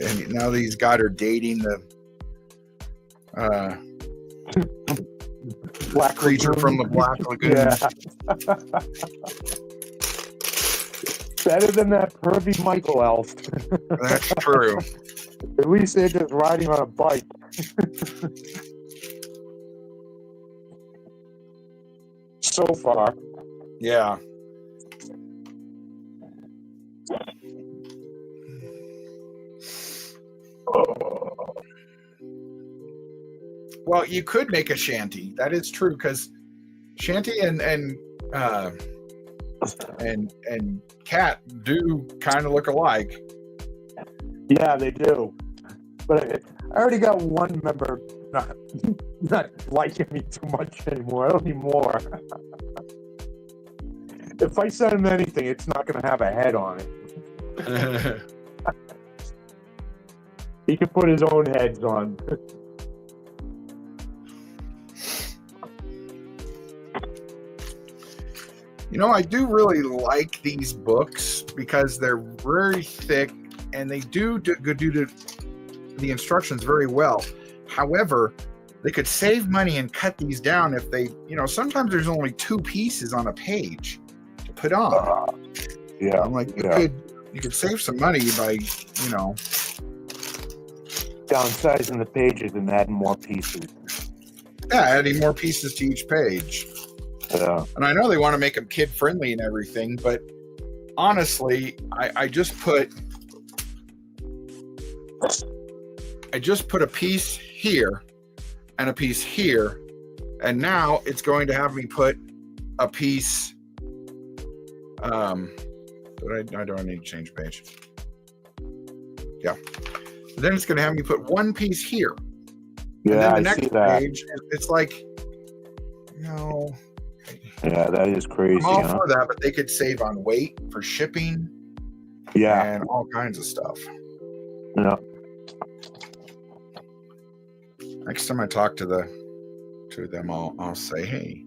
And now these guys are dating the Black creature Lagoon. from the Black Lagoon. Yeah. Better than that pervy Michael elf. That's true. At least they're just riding on a bike. So far. Yeah. Well, you could make a shanty. That is true, because Shanty and Cat do kind of look alike. Yeah, they do. But I already got one member not liking me too much anymore. I don't need more. If I send him anything, it's not going to have a head on it. He can put his own heads on. You know, I do really like these books because they're very thick and they do the instructions very well. However, they could save money and cut these down if they, sometimes there's only 2 pieces on a page to put on. Yeah. I'm like, you could save some money by, downsizing the pages and adding more pieces. Yeah, adding more pieces to each page. Yeah. And I know they want to make them kid friendly and everything, but honestly, I just put a piece here and a piece here, and now it's going to have me put a piece. I don't need to change page. Yeah. Then it's going to have me put one piece here. Yeah, and then the I next see that. page, it's like, no. Yeah, that is crazy. I'm all for that, but they could save on weight for shipping. Yeah. And all kinds of stuff. Yeah. Next time I talk to them, I'll say, hey,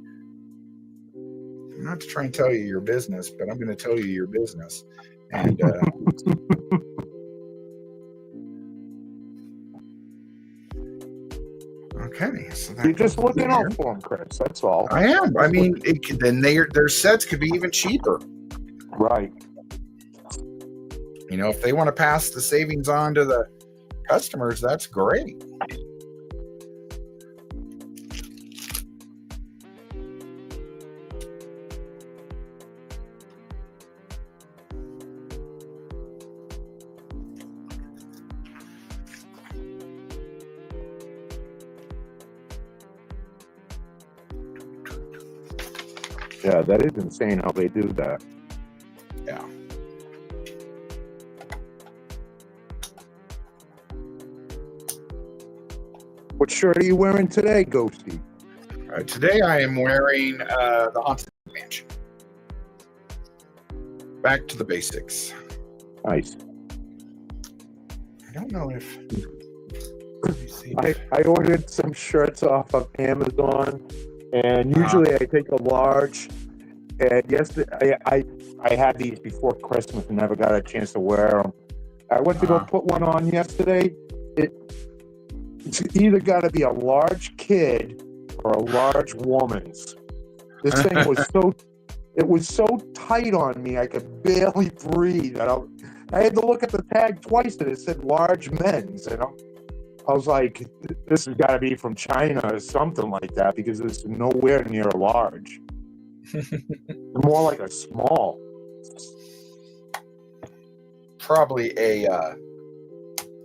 not to try and tell you your business, but I'm going to tell you your business. And okay, so you're just looking out for them, Chris. That's all. I am. I mean, then their sets could be even cheaper. Right. If they want to pass the savings on to the customers, that's great. Yeah, that is insane how they do that. Yeah. What shirt are you wearing today, Ghosty? Today I am wearing the Haunted Mansion. Back to the basics. Nice. I don't know if... I ordered some shirts off of Amazon, and usually I take a large. And yesterday, I had these before Christmas and never got a chance to wear them. I went to go put one on yesterday. It's either got to be a large kid or a large woman's. This thing was so tight on me I could barely breathe. And I had to look at the tag twice and it said large men's, and I was like, this has got to be from China or something like that, because it's nowhere near a large. More like a small. Probably a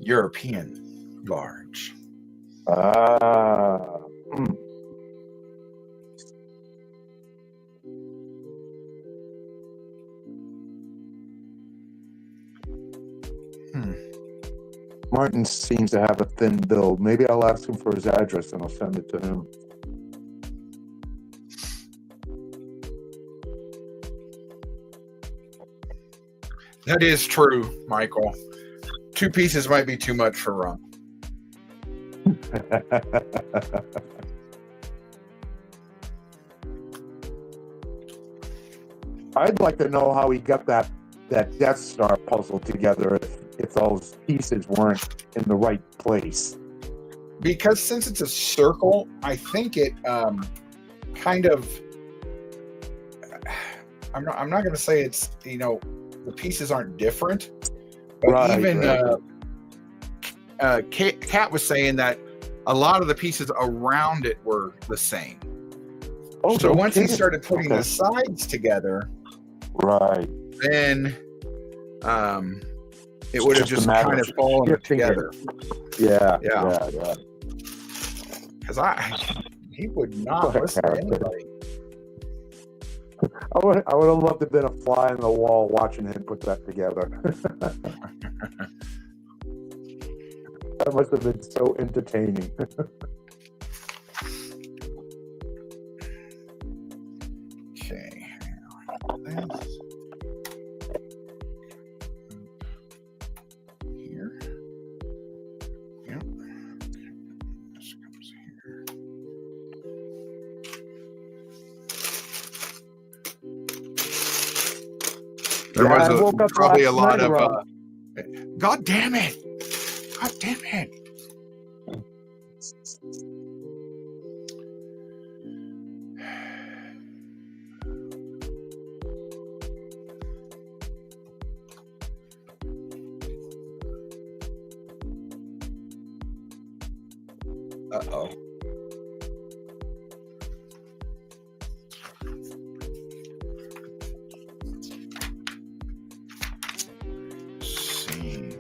European large. Martin seems to have a thin build. Maybe I'll ask him for his address and I'll send it to him. That is true, Michael. 2 pieces might be too much for Ron. I'd like to know how he got that Death Star puzzle together if those pieces weren't in the right place. Because since it's a circle, I think it kind of... I'm not going to say it's, the pieces aren't different. But Right. Kat was saying that a lot of the pieces around it were the same. Oh, so no once he kidding. started putting Okay. the sides together, Right. then it would have just kind of fallen shifting it. together. Yeah. Because he would not What a listen to character. anybody. I would have loved to have been a fly on the wall watching him put that together. That must have been so entertaining. Okay. This. Here. Yep. This comes here. There Yeah, I was woke up probably a last lot night of around God damn it! God damn it! Uh-oh. See.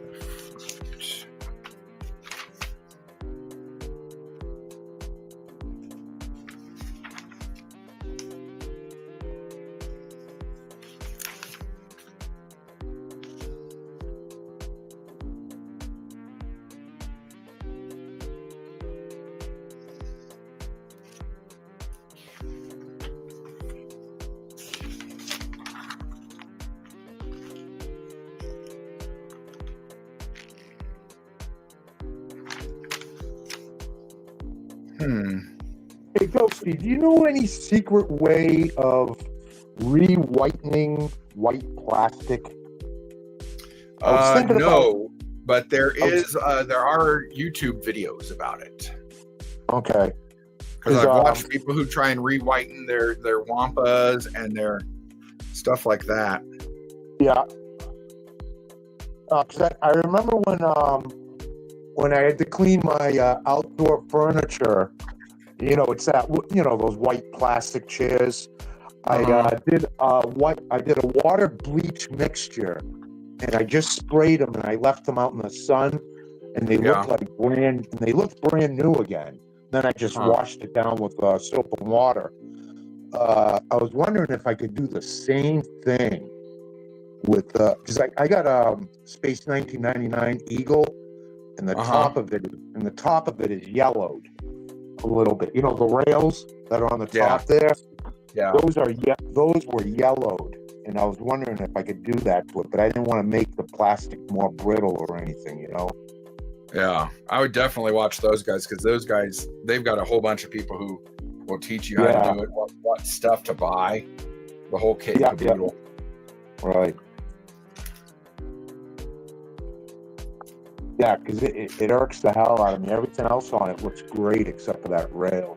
Hey, Ghosty, do you know any secret way of re-whitening white plastic? No, but there are YouTube videos about it. Okay. Because I've watched people who try and re-whiten their wampas and their stuff like that. Yeah. Because I remember when I had to clean my outdoor furniture, it's that, those white plastic chairs. I did a water bleach mixture, and I just sprayed them and I left them out in the sun, and they looked brand new again. Then I just washed it down with soap and water. I was wondering if I could do the same thing with because I got a Space 1999 Eagle, and the top of it is yellowed a little bit. The rails that are on the top there. Yeah. Those were yellowed, and I was wondering if I could do that to it, but I didn't want to make the plastic more brittle or anything. Yeah, I would definitely watch those guys, because those guys, they've got a whole bunch of people who will teach you how to do it, what stuff to buy, the whole kit and caboodle. Right. Yeah, because it irks the hell out of me. Everything else on it looks great except for that rail.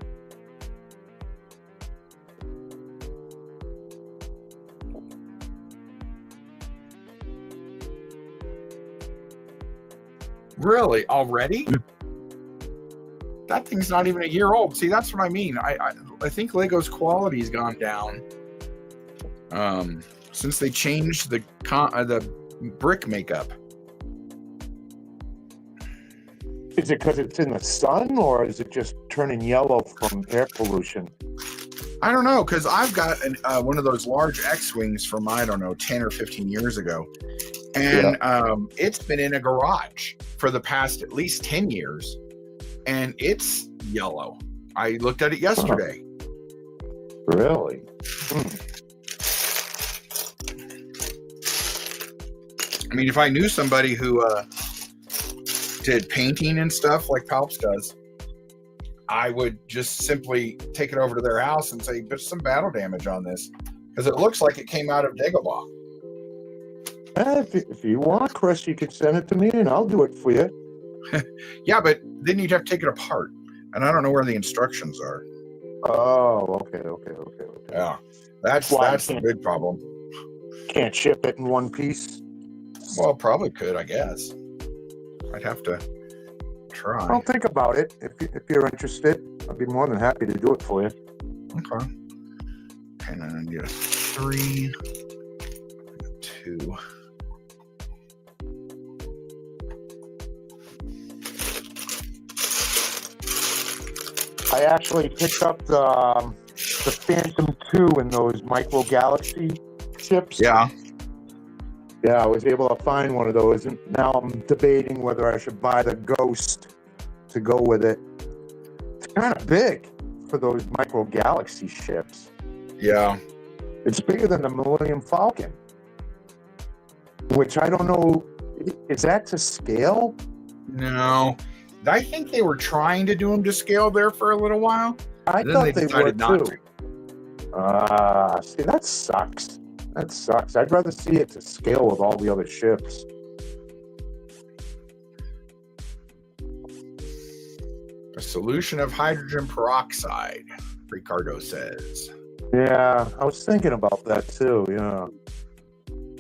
Really? Already? That thing's not even a year old. See, that's what I mean. I think Lego's quality's gone down since they changed the brick makeup. Is it because it's in the sun, or is it just turning yellow from air pollution? I don't know, because I've got one of those large X-Wings from, 10 or 15 years ago. And it's been in a garage for the past at least 10 years. And it's yellow. I looked at it yesterday. Really? I mean, if I knew somebody who did painting and stuff like Palps does, I would just simply take it over to their house and say, there's some battle damage on this, because it looks like it came out of Dagobah. If you want, Chris, you can send it to me and I'll do it for you. Yeah, but then you'd have to take it apart, and I don't know where the instructions are. Oh, okay. Yeah, that's the big problem. Can't ship it in one piece? Well, probably could, I guess. I'd have to try. I'll think about it. If you're interested, I'd be more than happy to do it for you. Okay. And then I get a 3, a 2. I actually picked up the Phantom 2 in those Micro Galaxy chips. Yeah. Yeah, I was able to find one of those, and now I'm debating whether I should buy the Ghost to go with it. It's kind of big for those Micro Galaxy ships. Yeah. It's bigger than the Millennium Falcon, which I don't know, is that to scale? No. I think they were trying to do them to scale there for a little while. I thought they were too. See, that sucks. I'd rather see it to scale with all the other ships. Solution of hydrogen peroxide, Ricardo says. Yeah, I was thinking about that too. Yeah.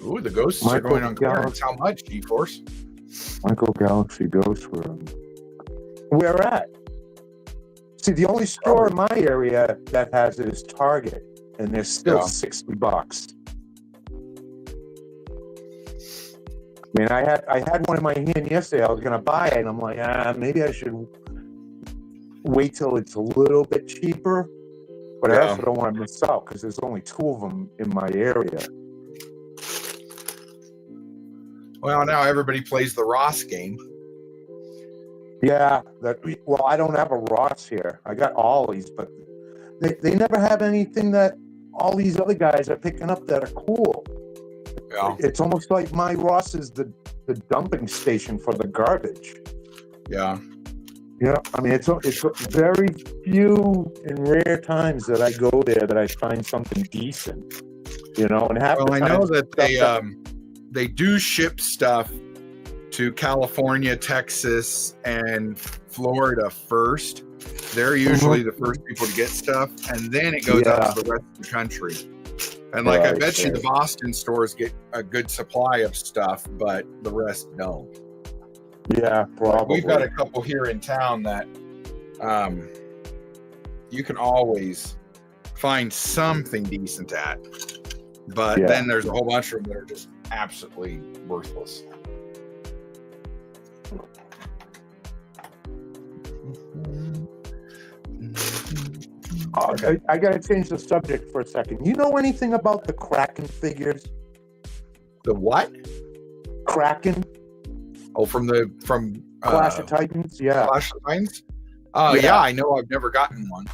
Ooh, the ghosts are going on clearance. How much, G-Force? Michael Galaxy Ghost. Where at? See, the only store in my area that has it is Target, and they're still $60. I mean, I had one in my hand yesterday. I was going to buy it, and I'm like, maybe I should wait till it's a little bit cheaper. But I also don't want to miss out because there's only 2 of them in my area. Well, now everybody plays the Ross game. Yeah. Well, I don't have a Ross here. I got Ollie's, but they never have anything that all these other guys are picking up that are cool. Yeah. It's almost like my Ross is the dumping station for the garbage. Yeah. Yeah, I mean, it's very few and rare times that I go there that I find something decent, and I know that they do ship stuff to California, Texas, and Florida first. They're usually the first people to get stuff, and then it goes out to the rest of the country. And I bet you the Boston stores get a good supply of stuff, but the rest don't. Yeah, probably. We've got a couple here in town that you can always find something decent at, but then there's a whole bunch of them that are just absolutely worthless. I got to change the subject for a second. You know anything about the Kraken figures? The what? Kraken. Oh, from Clash of Titans, Clash of Titans. Yeah, I know. I've never gotten one.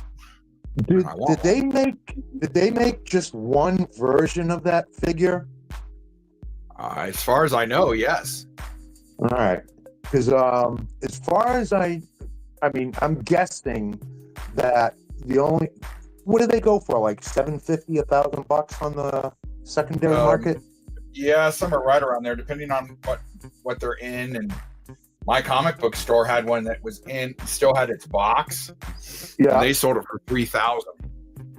Did they make just one version of that figure? As far as I know, yes. All right, because as far as I'm guessing that what do they go for? Like $750, $1,000 on the secondary market? Yeah, some are right around there, depending on what they're in. And my comic book store had one that was still had its box. Yeah, and they sold it for $3,000.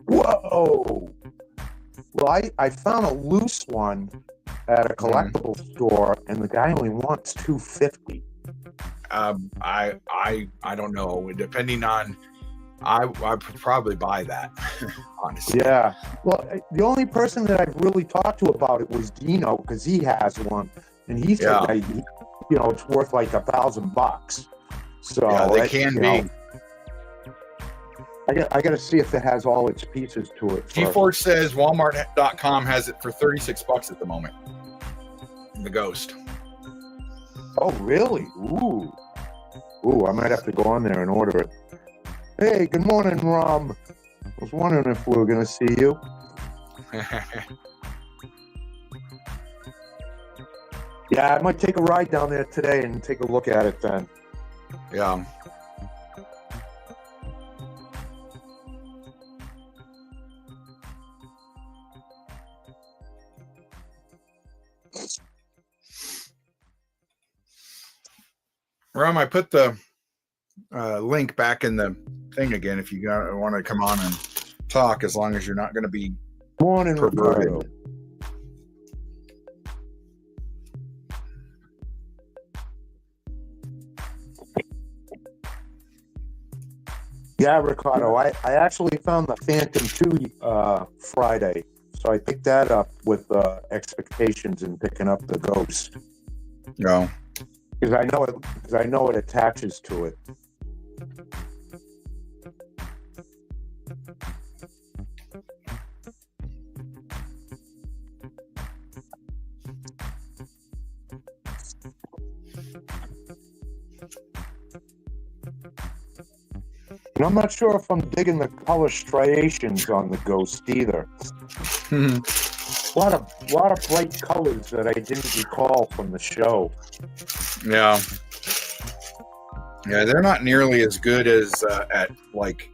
Whoa! Well, I found a loose one at a collectible store, and the guy only wants $250. I don't know. Depending on, I would probably buy that. Honestly. Yeah. Well, the only person that I've really talked to about it was Dino, because he has one, and he said that it's worth like $1,000. So yeah, they can be. I got to see if it has all its pieces to it. G-Force says Walmart.com has it for $36 at the moment. The Ghost. Oh, really? Ooh, I might have to go on there and order it. Hey, good morning, Rom. I was wondering if we were going to see you. Yeah, I might take a ride down there today and take a look at it then. Yeah. Rom, I put the link back in the thing again if you want to come on and talk, as long as you're not going to be perverted. Yeah, Ricardo, I actually found the Phantom 2 Friday, so I picked that up with expectations in picking up the Ghost. No. Because I know it attaches to it. And I'm not sure if I'm digging the color striations on the Ghost either. A lot of bright colors that I didn't recall from the show. Yeah, they're not nearly as good as at like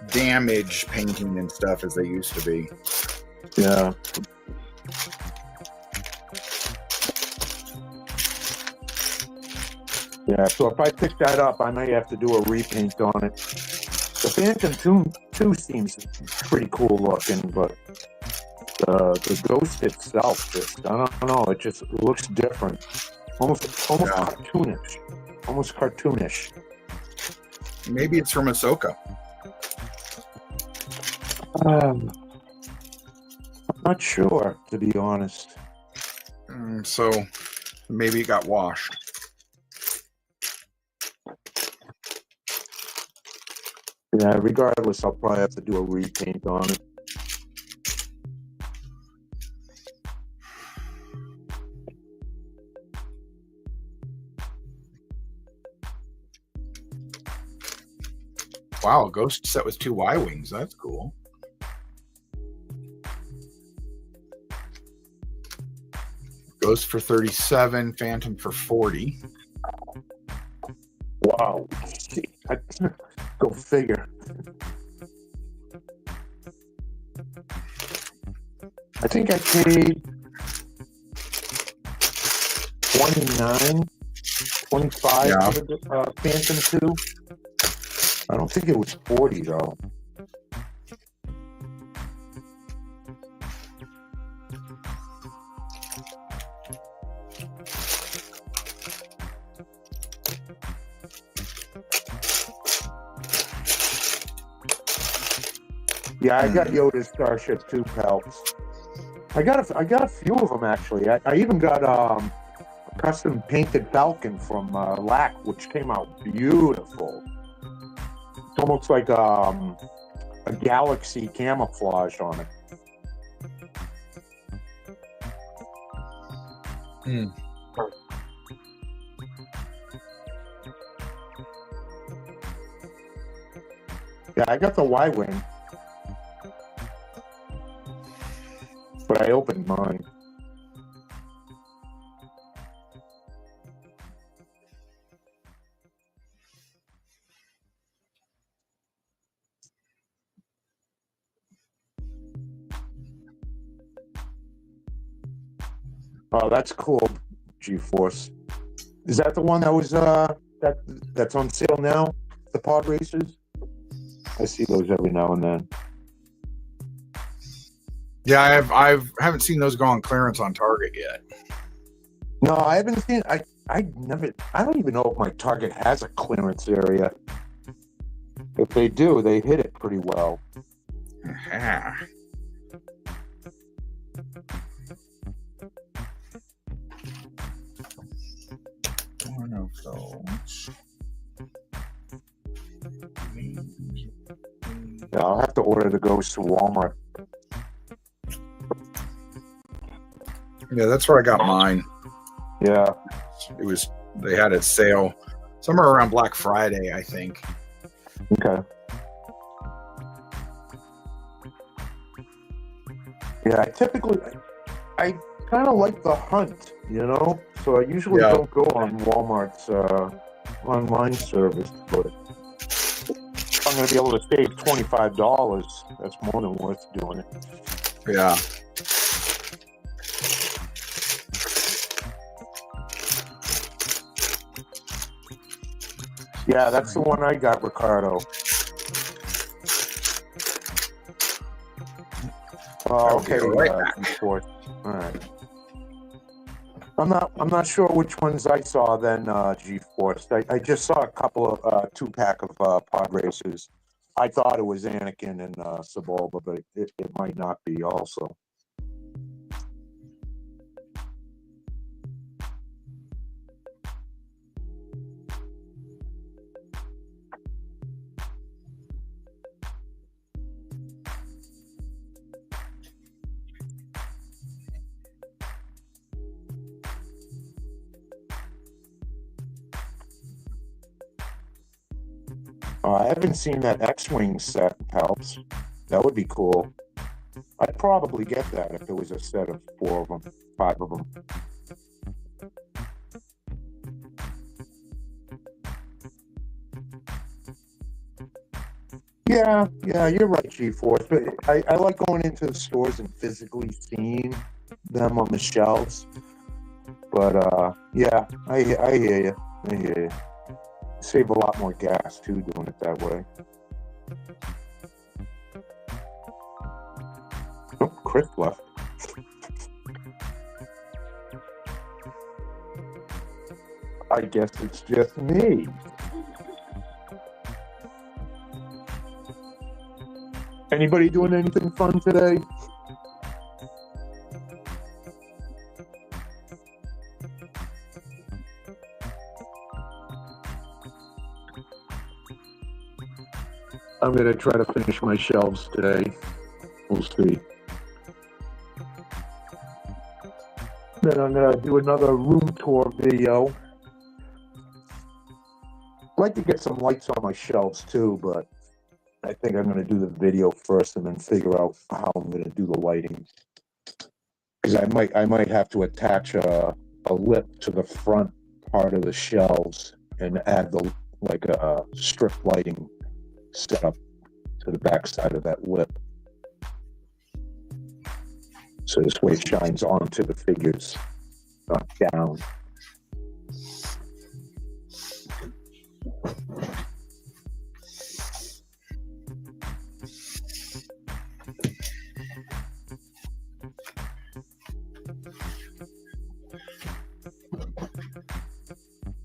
damage painting and stuff as they used to be. Yeah. Yeah, so if I pick that up, I may have to do a repaint on it. The Phantom 2 seems pretty cool looking, but the Ghost itself, I don't know, it just looks different. Almost Yeah. cartoonish. Almost cartoonish. Maybe it's from Ahsoka. I'm not sure, to be honest. So maybe it got washed. Yeah, regardless, I'll probably have to do a repaint on it. Wow, Ghost set with 2 Y-wings. That's cool. Ghost for 37, Phantom for 40. Wow. Go figure. I think I paid 25 Yeah. for the Phantom 2. I don't think it was 40 though. Yeah, I got Yoda's Starship 2 pelts. I got a few of them actually. I even got a custom painted Falcon from LAC, which came out beautiful. It's almost like a galaxy camouflage on it. Yeah, I got the Y-wing, but I opened mine. Oh, that's cool, G-Force. Is that the one that was that's on sale now? The pod racers? I see those every now and then. Yeah, I haven't seen those go on clearance on Target yet. No, I haven't seen. I don't even know if my Target has a clearance area. If they do, they hit it pretty well. Yeah. One of those. Yeah, I'll have to order the Ghost to Walmart. Yeah, that's where I got mine. Yeah. They had a sale somewhere around Black Friday, I think. Okay. Yeah, I kind of like the hunt, you know? So I usually don't go on Walmart's online service, but if I'm going to be able to save $25, that's more than worth doing it. Yeah. Yeah, that's the one I got, Ricardo. Oh, okay. Right back. All right. I'm not sure which ones I saw then, G-Force. I just saw a couple of 2-pack of pod racers. I thought it was Anakin and Sebulba, but it might not be also. I haven't seen that X-Wing set, Palps. That would be cool. I'd probably get that if there was a set of 4 of them, 5 of them. Yeah, you're right, G-Force. But I like going into the stores and physically seeing them on the shelves. But yeah, I hear you. Yeah. Save a lot more gas too doing it that way. Oh, Chris left. I guess it's just me. Anybody doing anything fun today? I'm going to try to finish my shelves today. We'll see. Then I'm going to do another room tour video. I'd like to get some lights on my shelves too, but I think I'm going to do the video first and then figure out how I'm going to do the lighting. Because I might have to attach a lip to the front part of the shelves and add like a strip lighting setup to the back side of that lip. So this way it shines onto the figures, not down.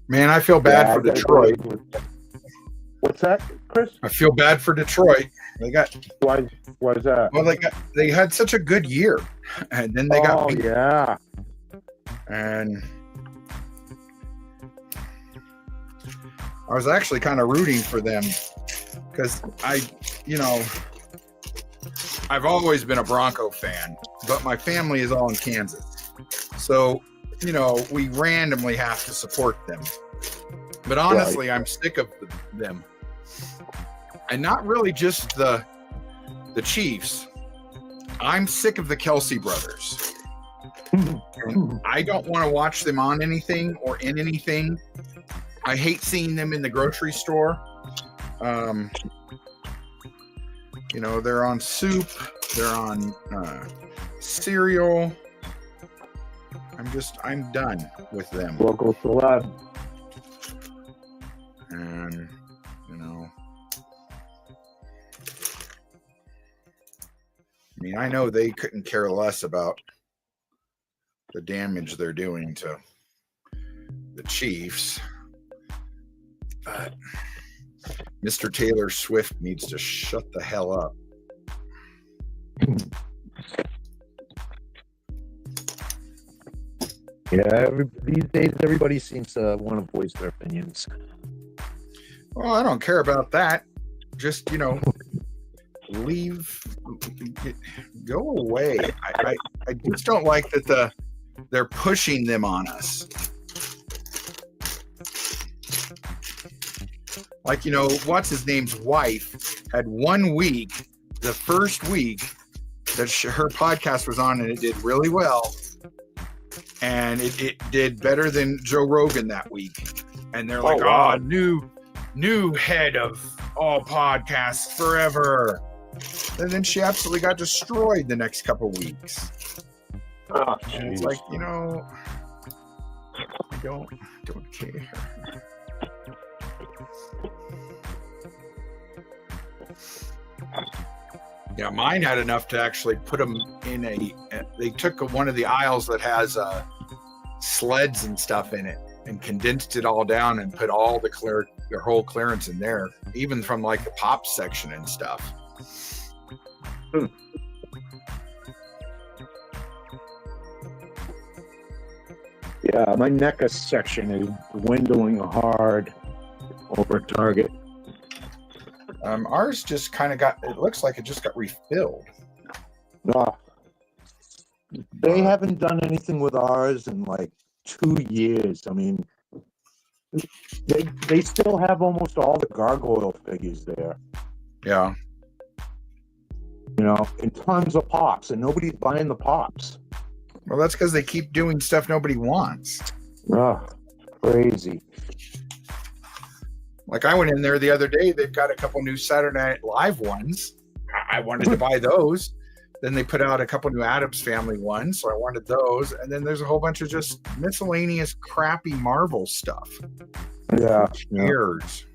Man, I feel bad for Detroit. What's that, Chris? I feel bad for Detroit. They got why is that? Well, they had such a good year, and then they got beat. Yeah. And I was actually kind of rooting for them because I've always been a Bronco fan, but my family is all in Kansas, so we randomly have to support them. But honestly, right. I'm sick of them. And not really just the Chiefs. I'm sick of the Kelsey brothers. And I don't want to watch them on anything or in anything. I hate seeing them in the grocery store. They're on soup. They're on cereal. I'm done with them. Local celeb. And, I know they couldn't care less about the damage they're doing to the Chiefs. But Mr. Taylor Swift needs to shut the hell up. Yeah, these days everybody seems to want to voice their opinions. Well, I don't care about that. Just, leave, go away. I just don't like that they're pushing them on us. Like, what's his name's wife had 1 week, the first week that her podcast was on, and it did really well. And it did better than Joe Rogan that week. And they're like, wow. New head of all podcasts forever. And then she absolutely got destroyed the next couple weeks. Oh, and it's like, I don't care. Yeah, mine had enough to actually put them in they took one of the aisles that has sleds and stuff in it and condensed it all down and put all their whole clearance in there, even from like the pop section and stuff. Yeah, my NECA section is dwindling hard over at Target. Ours just kind of it looks like it just got refilled. No. They haven't done anything with ours in like 2 years. I mean, they still have almost all the gargoyle figures there. Yeah. And tons of pops, and nobody's buying the pops. Well, that's because they keep doing stuff nobody wants. Oh, crazy. Like I went in there the other day, they've got a couple new Saturday Night Live ones. I wanted to buy those. Then they put out a couple new Addams Family ones, so I wanted those. And then there's a whole bunch of just miscellaneous crappy Marvel stuff. Yeah. Who cares?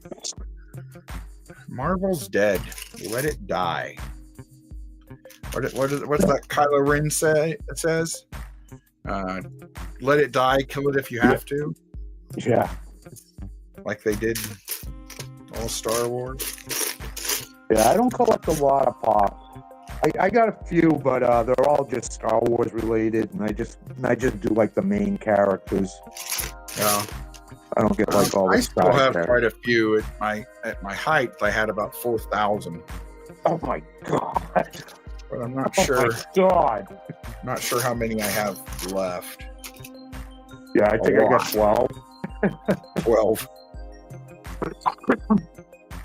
Marvel's dead. Let it die. What's that Kylo Ren says? Let it die, kill it if you have to. Yeah. Like they did all Star Wars. Yeah, I don't collect a lot of pop. I got a few, but they're all just Star Wars related, and I just do like the main characters. Yeah. I don't get like all the I still have characters. quite a few at my height. I had about 4,000. Oh my god! But I'm not Oh sure. my god! Not sure how many I have left. Yeah, I think I got 12. 12.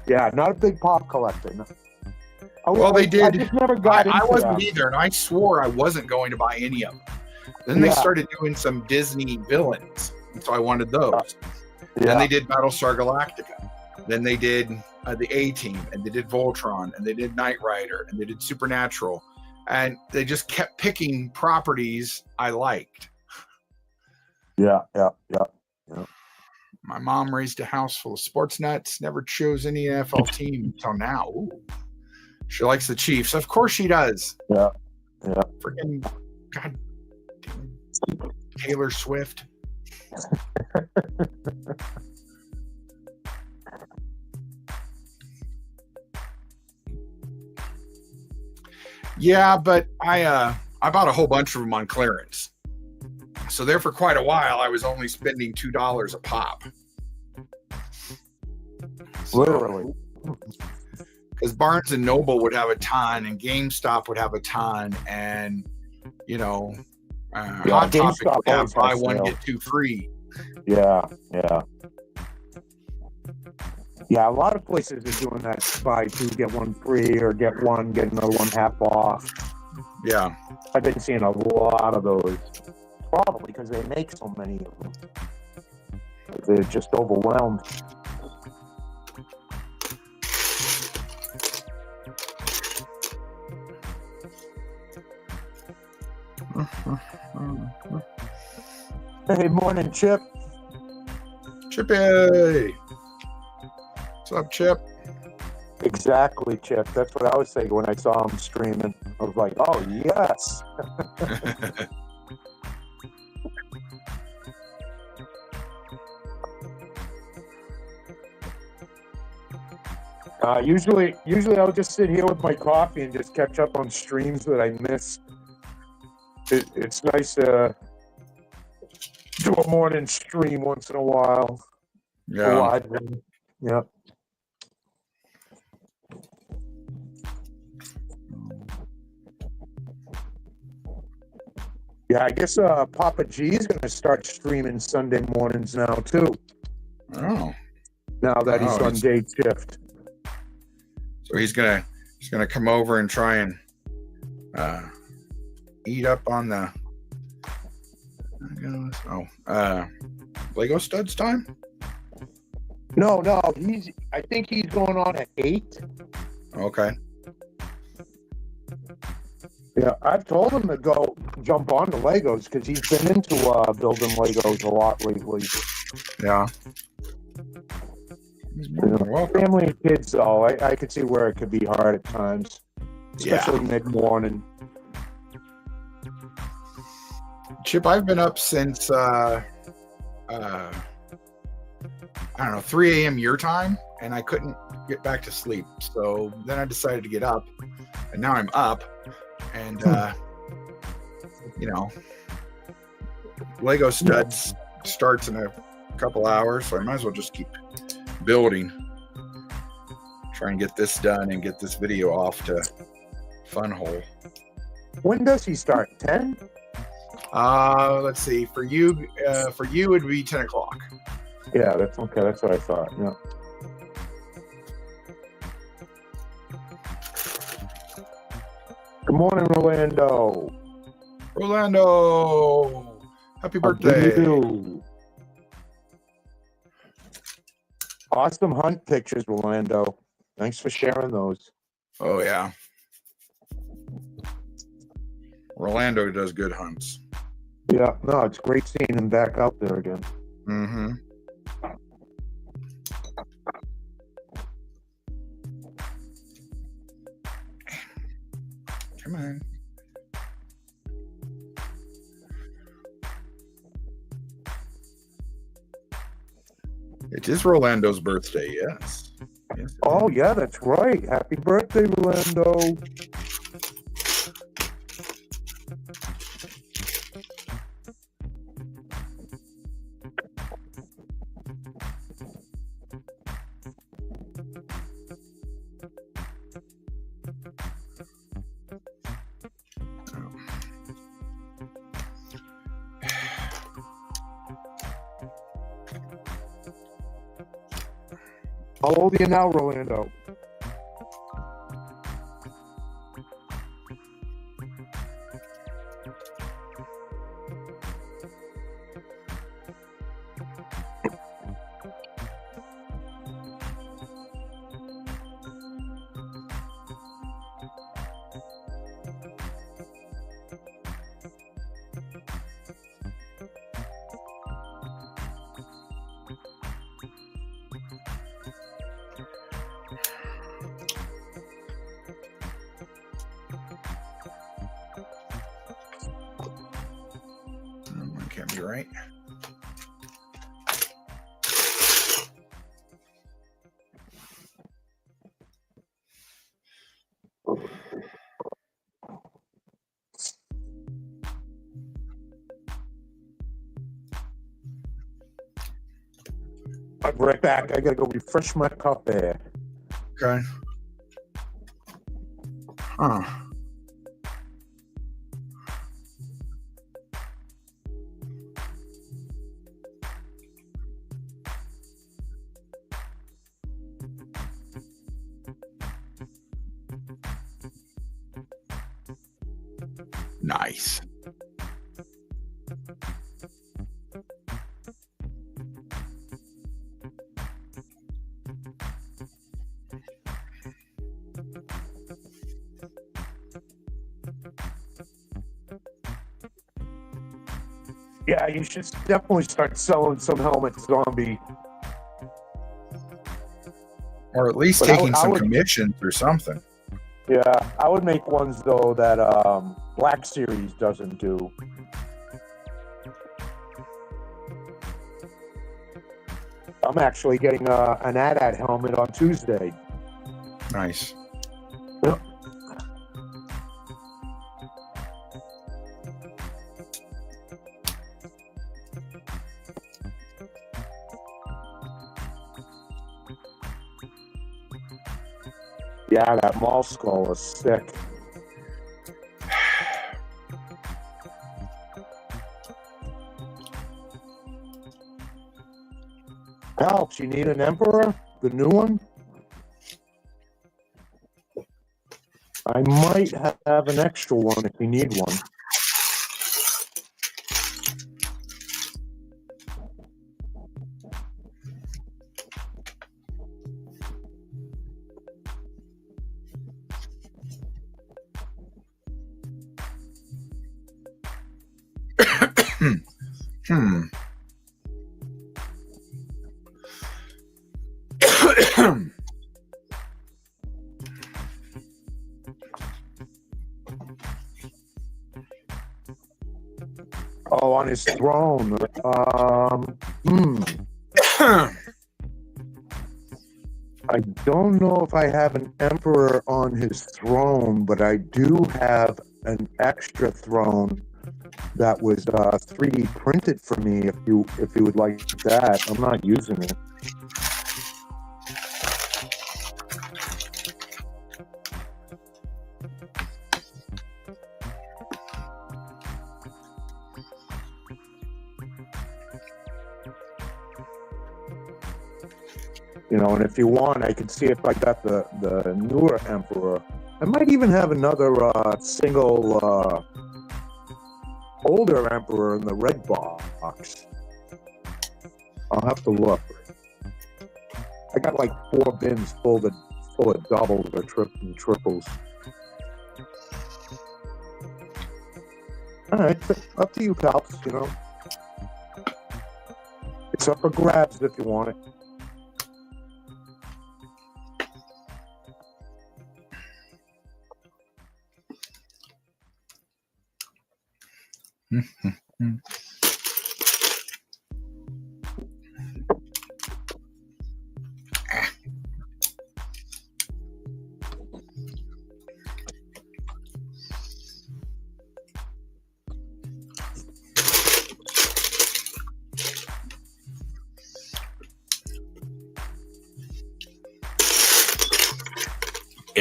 Yeah, not a big pop collector. No. Well, they did. I just never got into I wasn't that. either, and I swore I wasn't going to buy any of them. Then they started doing some Disney villains, and so I wanted those. Then they did Battlestar Galactica. Then they did the A-Team, and they did Voltron, and they did Knight Rider, and they did Supernatural, and they just kept picking properties I liked. Yeah. My mom raised a house full of sports nuts, never chose any NFL team until now. Ooh. She likes the Chiefs. Of course she does. Yeah. Freaking God damn Taylor Swift. Yeah, but I bought a whole bunch of them on clearance. So there for quite a while, I was only spending $2 a pop. Literally. Because Barnes and Noble would have a ton, and GameStop would have a ton, and Hot Topic would have buy one get two free. Yeah. A lot of places are doing that: buy two get one free, or get one get another one half off. Yeah, I've been seeing a lot of those. Probably because they make so many of them. They're just overwhelmed. Hey, morning, Chip. Chippy. What's up, Chip? Exactly, Chip. That's what I was saying when I saw him streaming. I was like, oh, yes. Usually I'll just sit here with my coffee and just catch up on streams that I missed. It's nice to do a morning stream once in a while. Yeah. Yeah. Yeah, I guess Papa G is going to start streaming Sunday mornings now too. Oh. Now that he's on day shift. So he's gonna come over and try and eat up on the Lego studs time? No, I think he's going on at 8. Okay. Yeah, I've told him to go jump on the Legos because he's been into building Legos a lot lately. Yeah. Family and kids, though, I could see where it could be hard at times, especially mid-morning. Chip, I've been up since 3 a.m. your time, and I couldn't get back to sleep. So then I decided to get up, and now I'm up, and Lego studs starts in a couple hours, so I might as well just keep building. Try and get this done and get this video off to Funwhole. When does he start? 10? Let's see. For you it'd be 10 o'clock. Yeah, that's okay. That's what I thought. Yeah. Good morning, Rolando. Happy birthday. Awesome hunt pictures, Rolando. Thanks for sharing those. Oh, yeah. Rolando does good hunts. Yeah, no, it's great seeing him back out there again. Mm-hmm. Come on. It is Rolando's birthday, yes. Yes. Oh, yeah, that's right. Happy birthday, Rolando. How old are you now, Rolando? Can't be right. I'll be right back. I gotta go refresh my cup there. Okay. Huh. Nice. Yeah, you should definitely start selling some helmets, Zombie. Or at least But taking I some would- commissions or something. Yeah, I would make ones, though, that Black Series doesn't do. I'm actually getting an AT-AT helmet on Tuesday. Nice. Yeah, that mall skull is sick. Helps, you need an Emperor? The new one? I might have an extra one if you need one. Hmm. Oh, on his throne. I don't know if I have an Emperor on his throne, but I do have an extra throne that was 3D printed for me. If you would like that, I'm not using it. You know, and if you want, I can see if I got the newer Emperor. I might even have another single older Emperor in the red box. I'll have to look. I got like 4 bins full of doubles or triples. All right, up to you, pals. You know, it's up for grabs if you want it. Yeah,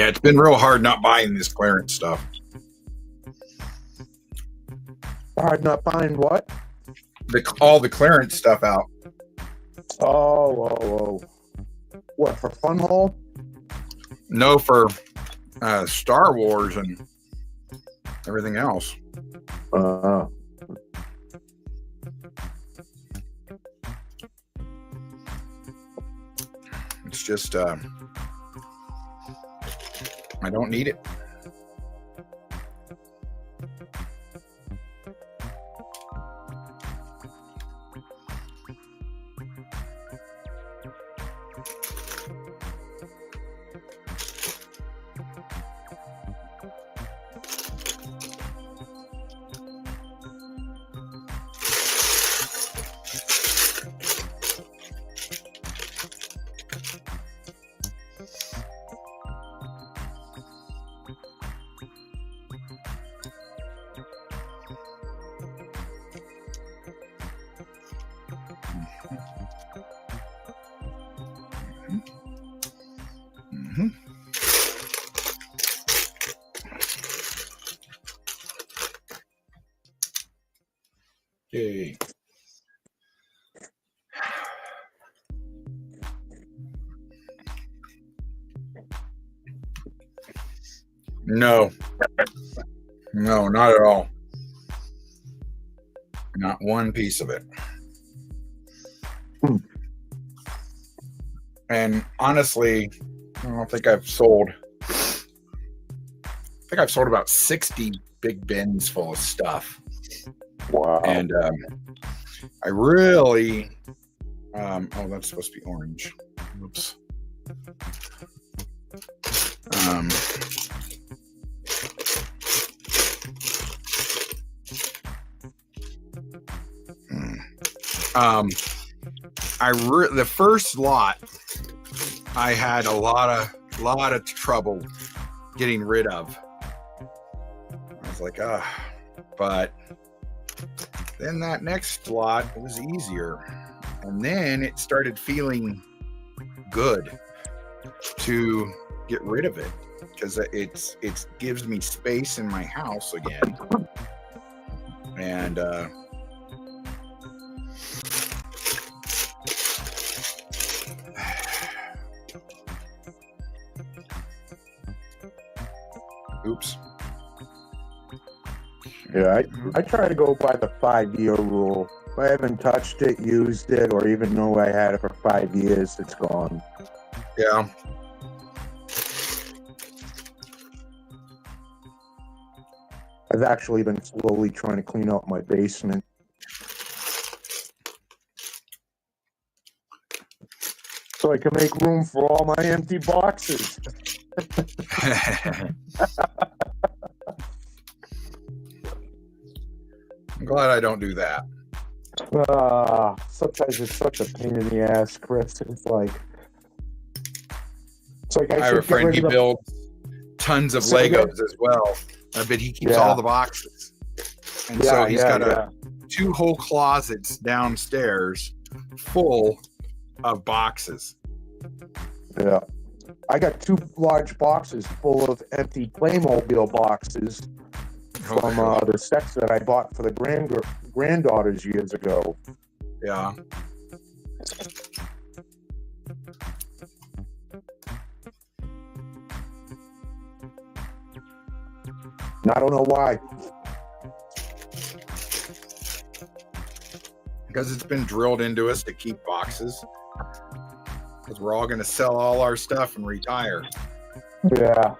it's been real hard not buying this clearance stuff. Hard not buying what? All the clearance stuff out. Oh. What, for Funwhole? No, for Star Wars and everything else. It's just I don't need it. Okay. No, not at all. Not one piece of it. And honestly, I don't think I've sold. I think I've sold about 60 big bins full of stuff. Wow. And I really, oh, that's supposed to be orange. Oops. The first lot, I had a lot of trouble getting rid of. I was like, but then that next lot, it was easier. And then it started feeling good to get rid of it because it gives me space in my house again. And oops. Yeah, I try to go by the 5-year rule. If I haven't touched it, used it, or even know I had it for 5 years, it's gone. Yeah. I've actually been slowly trying to clean out my basement. So I can make room for all my empty boxes. I'm glad I don't do that. Sometimes it's such a pain in the ass, Chris. It's like I have a friend, he builds tons of Legos as well. I bet he keeps all the boxes. And so he's got 2 whole closets downstairs full of boxes. Yeah. I got 2 large boxes full of empty Playmobil boxes from the sets that I bought for the granddaughters years ago. Yeah. And I don't know why. Because it's been drilled into us to keep boxes. Because we're all going to sell all our stuff and retire. Yeah.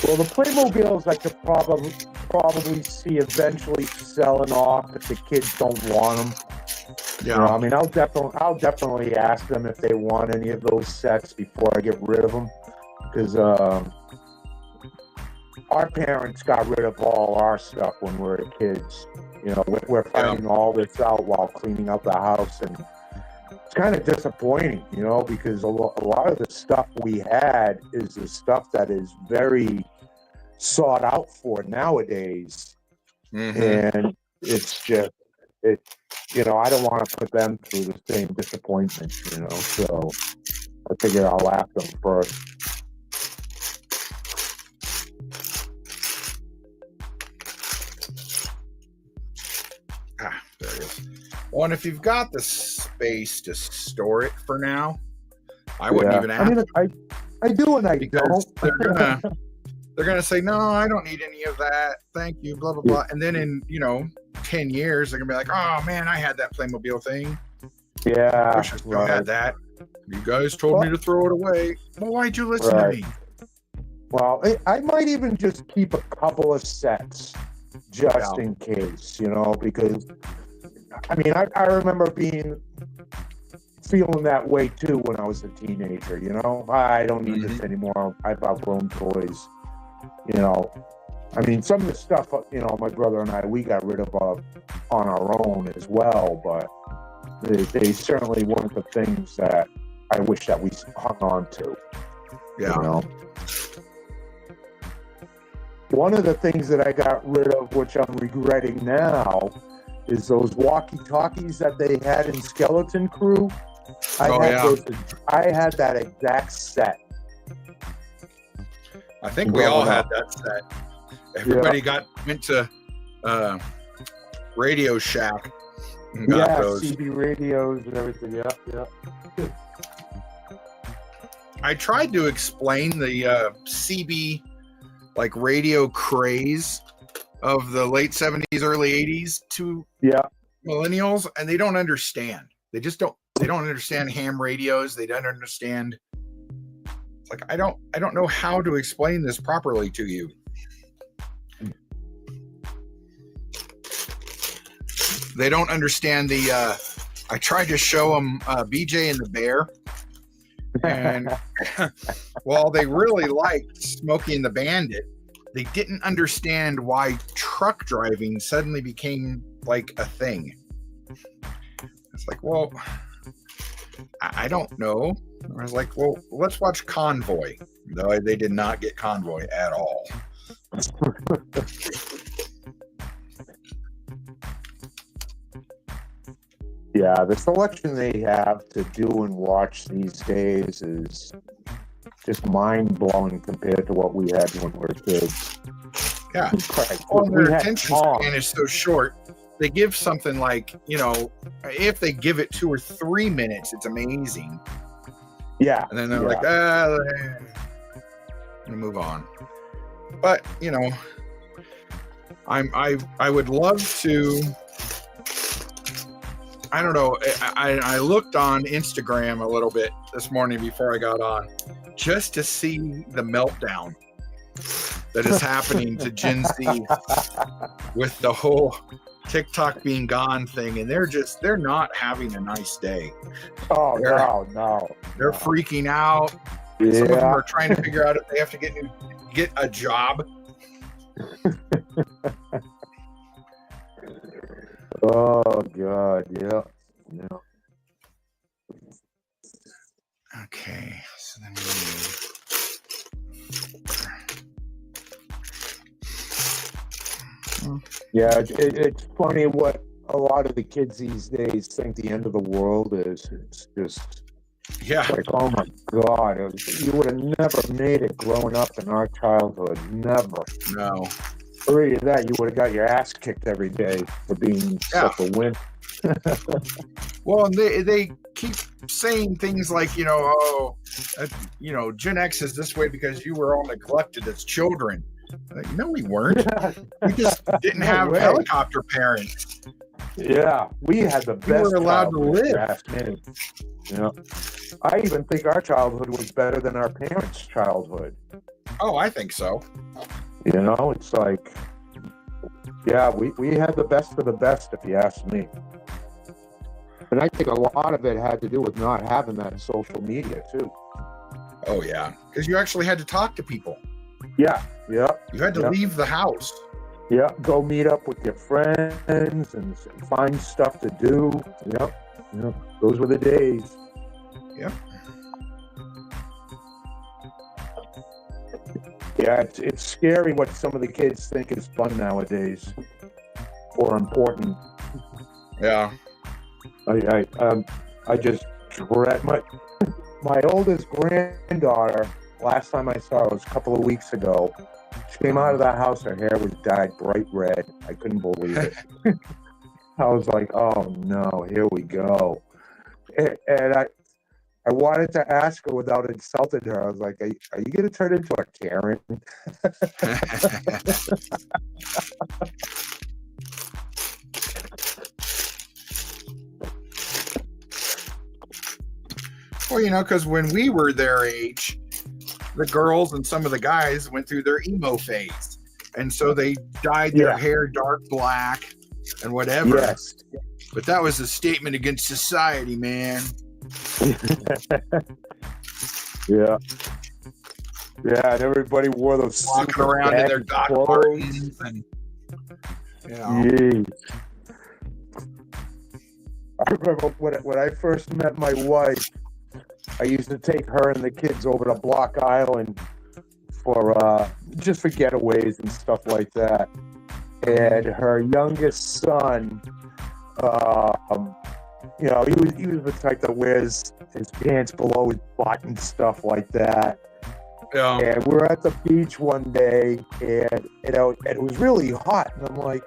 Well, the Playmobiles I could probably see eventually selling off if the kids don't want them. Yeah. You know, I mean, I'll definitely ask them if they want any of those sets before I get rid of them, because our parents got rid of all our stuff when we were kids. You know, we're finding all this out while cleaning out the house, and it's kind of disappointing, you know, because a lot of the stuff we had is the stuff that is very sought out for nowadays. And it's just, you know, I don't want to put them through the same disappointment, you know, so I figure I'll ask them first. There it is. Well, and if you've got the space to store it for now, I wouldn't even ask. I mean, I do and I don't. They're gonna say, no, I don't need any of that. Thank you, blah blah blah. And then in 10 years, they're gonna be like, oh man, I had that Playmobil thing. Yeah, I still had that. You guys told me to throw it away. Well, why'd you listen to me? Well, I might even just keep a couple of sets just in case, you know, because I mean, I remember feeling that way too when I was a teenager, you know. I don't need this anymore. I've outgrown toys, you know. I mean, some of the stuff, you know, my brother and we got rid of on our own as well, but they certainly weren't the things that I wish that we hung on to. Yeah. You know? One of the things that I got rid of, which I'm regretting now, is those walkie-talkies that they had in Skeleton Crew. I had that exact set. I think we all had that set. Everybody went to Radio Shack and got those. CB radios and everything. Yeah. I tried to explain the CB radio craze of the late 70s, early 80s to millennials, and they don't understand. They don't understand ham radios. They don't understand. It's like I don't know how to explain this properly to you. They don't understand the I tried to show them BJ and the Bear, and while they really liked Smokey and the Bandit, they didn't understand why truck driving suddenly became like a thing. It's like, well, I don't know. I was like, well, let's watch Convoy. No, they did not get Convoy at all. Yeah, the selection they have to do and watch these days is just mind-blowing compared to what we had when we were kids. Yeah. Well, their attention span is so short. They give something like, if they give it 2 or 3 minutes, it's amazing. Yeah. And then they're like, let me move on. But, I would love to, I don't know. I looked on Instagram a little bit this morning before I got on, just to see the meltdown that is happening to Gen Z with the whole TikTok being gone thing, and they're not having a nice day. Oh, no. They're freaking out. Yeah. Some of them are trying to figure out if they have to get a job. Oh God, yeah. Okay, so then it's funny what a lot of the kids these days think the end of the world is. It's just like, oh my God, you would have never made it growing up in our childhood. Never. No. Or either that, you would have got your ass kicked every day for being such a wimp. Well, and they keep saying things like, Gen X is this way because you were all neglected as children. Like, no, we weren't. We just didn't have helicopter parents. Yeah, we had the best. We were allowed to live. I even think our childhood was better than our parents' childhood. Oh, I think so. It's like, we had the best of the best, if you ask me. And I think a lot of it had to do with not having that social media, too. Oh, yeah. Because you actually had to talk to people. Yeah. Yeah. You had to leave the house. Yeah. Go meet up with your friends and find stuff to do. Yep. Yep. Those were the days. Yep. Yeah, it's scary what some of the kids think is fun nowadays or important. Yeah. I just dread my oldest granddaughter. Last time I saw her was a couple of weeks ago. She came out of the house. Her hair was dyed bright red. I couldn't believe it. I was like, "Oh no, here we go." And I wanted to ask her without insulting her. I was like, "Are you going to turn into a Karen?" Well, because when we were their age, the girls and some of the guys went through their emo phase. And so they dyed their hair dark black and whatever. Yes. But that was a statement against society, man. Yeah. Yeah, and everybody wore those walking around in their Doc Martens and Jeez. I remember when I first met my wife, I used to take her and the kids over to Block Island for just for getaways and stuff like that. And her youngest son, he was the type that wears his pants below his butt and stuff like that. Yeah. And we were at the beach one day, and it was really hot. And I'm like,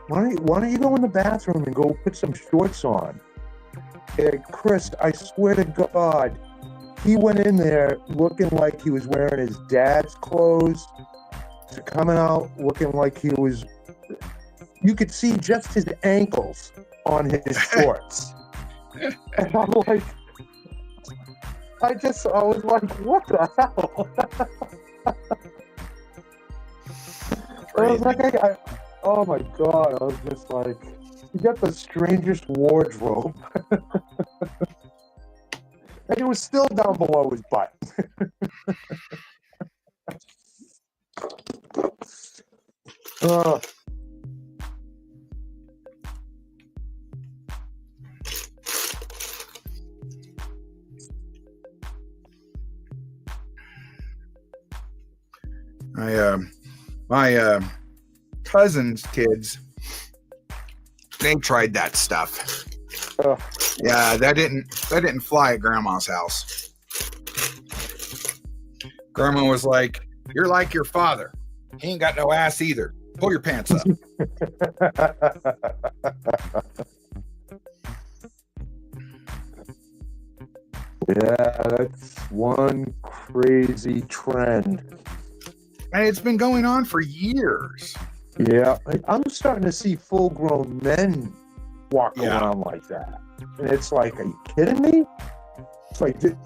why don't you go in the bathroom and go put some shorts on? And Chris, I swear to God, he went in there looking like he was wearing his dad's clothes, coming out looking like he was. You could see just his ankles on his shorts. And I'm like, I was like, what the hell? I was like, oh my God, I was just like, you got the strangest wardrobe. And it was still down below his butt. My cousin's kids, they tried that stuff. Yeah, that didn't fly at Grandma's house. Grandma was like, "You're like your father. He ain't got no ass either. Pull your pants up." Yeah, that's one crazy trend. And it's been going on for years. Yeah, I'm starting to see full-grown men walk around like that. And it's like, are you kidding me? It's like, do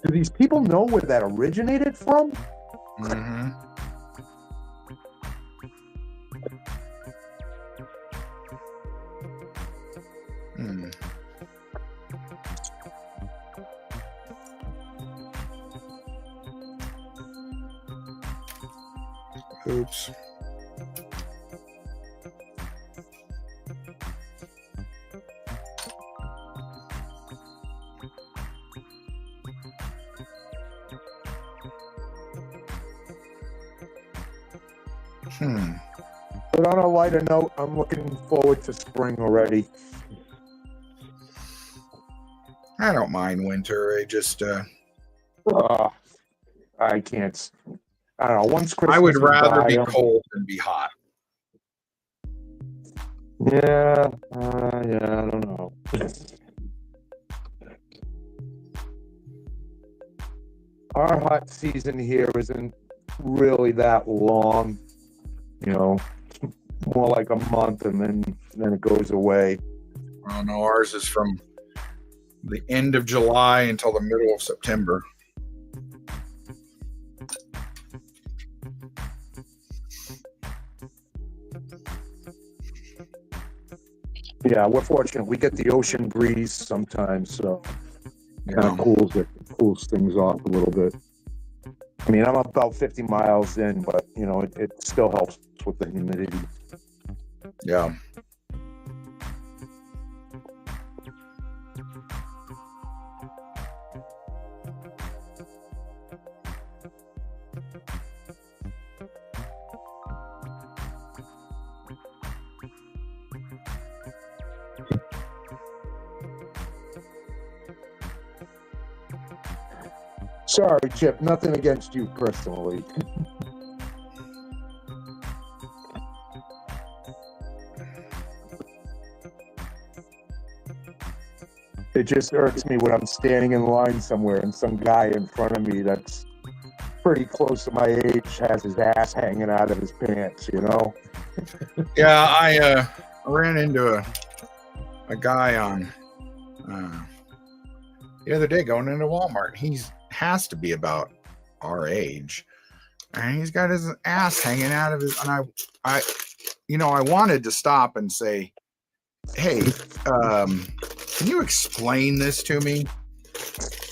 these people know where that originated from? Mm-hmm. Oops. But on a lighter note, I'm looking forward to spring already. I don't mind winter. I just I can't. I don't know. Once Christmas, I would rather be by, cold than be hot. Yeah, I don't know. Our hot season here isn't really that long, more like a month, and then it goes away. Well, no, ours is from the end of July until the middle of September. Yeah, we're fortunate. We get the ocean breeze sometimes, so kind of cools things off a little bit. I mean, I'm about 50 miles in, but you know, it still helps with the humidity. Yeah. Sorry, Chip. Nothing against you personally. It just irks me when I'm standing in line somewhere and some guy in front of me that's pretty close to my age has his ass hanging out of his pants, you know? Yeah, I ran into a guy on the other day going into Walmart. He's has to be about our age, and he's got his ass hanging out of his. And I wanted to stop and say, "Hey, can you explain this to me?"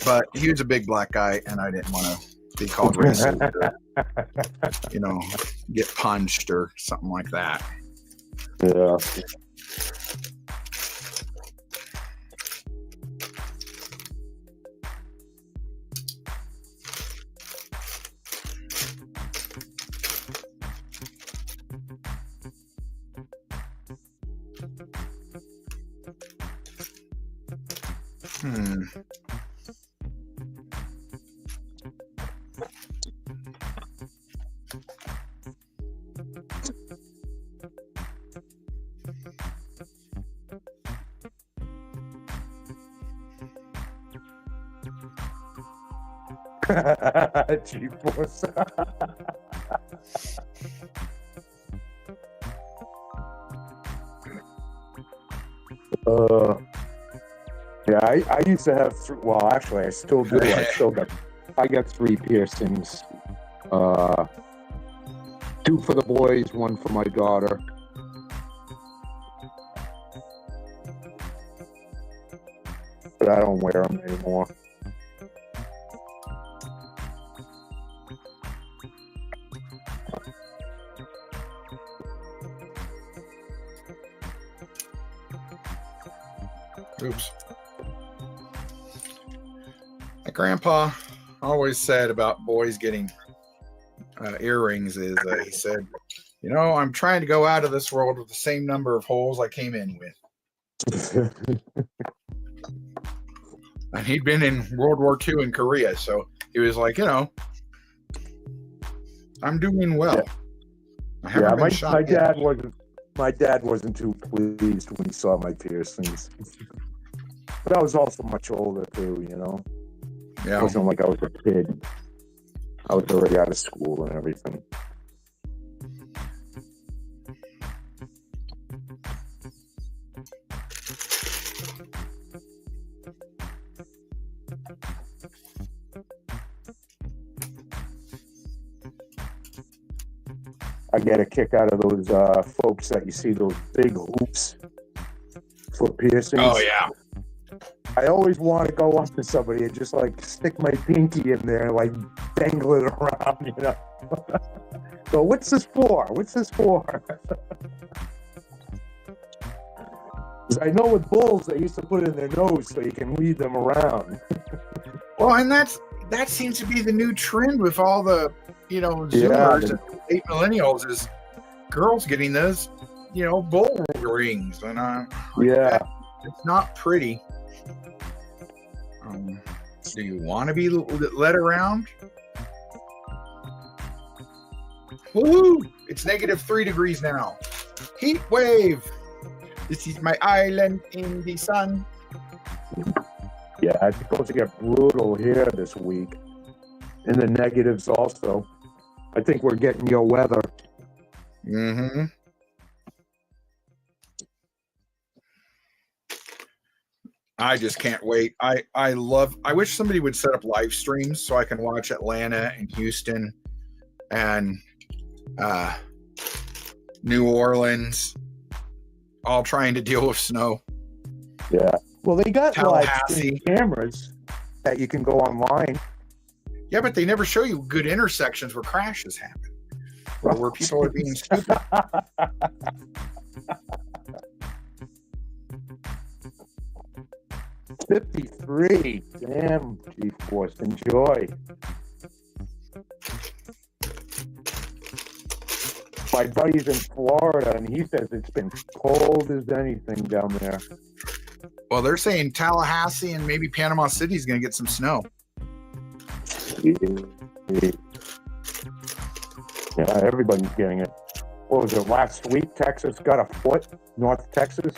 But he was a big black guy, and I didn't want to be called racist or, get punched or something like that. Yeah. G-force. Yeah, I used to have well, actually I still do. I got 3 piercings. 2 for the boys, 1 for my daughter. But I don't wear them anymore. Oops. My grandpa always said about boys getting earrings is he said, I'm trying to go out of this world with the same number of holes I came in with. And he'd been in World War II in Korea, so he was like, I'm doing well. I haven't been shot yet. My dad wasn't too pleased when he saw my piercings. But I was also much older too, Yeah. It wasn't like I was a kid. I was already out of school and everything. I get a kick out of those folks that you see those big hoops for piercings. Oh, yeah. I always want to go up to somebody and just like stick my pinky in there and like dangle it around, So what's this for? Because I know with bulls they used to put it in their nose so you can lead them around. Well, and that seems to be the new trend with all the Zoomers and late millennials is girls getting those bull rings, and it's not pretty. Do you want to be led around? Woohoo! It's -3 degrees now. Heat wave. This is my island in the sun. Yeah, it's supposed to get brutal here this week. In the negatives also. I think we're getting your weather. Mm-hmm. I just can't wait. I wish somebody would set up live streams so I can watch Atlanta and Houston and New Orleans all trying to deal with snow. Yeah. Well, they got live Tallahassee stream cameras that you can go online. Yeah, but they never show you good intersections where crashes happen, or where people are being stupid. 53. Damn, G-Force. Enjoy. My buddy's in Florida, and he says it's been cold as anything down there. Well, they're saying Tallahassee and maybe Panama City is going to get some snow. Yeah, everybody's getting it. What was it, last week? Texas got a foot? North Texas?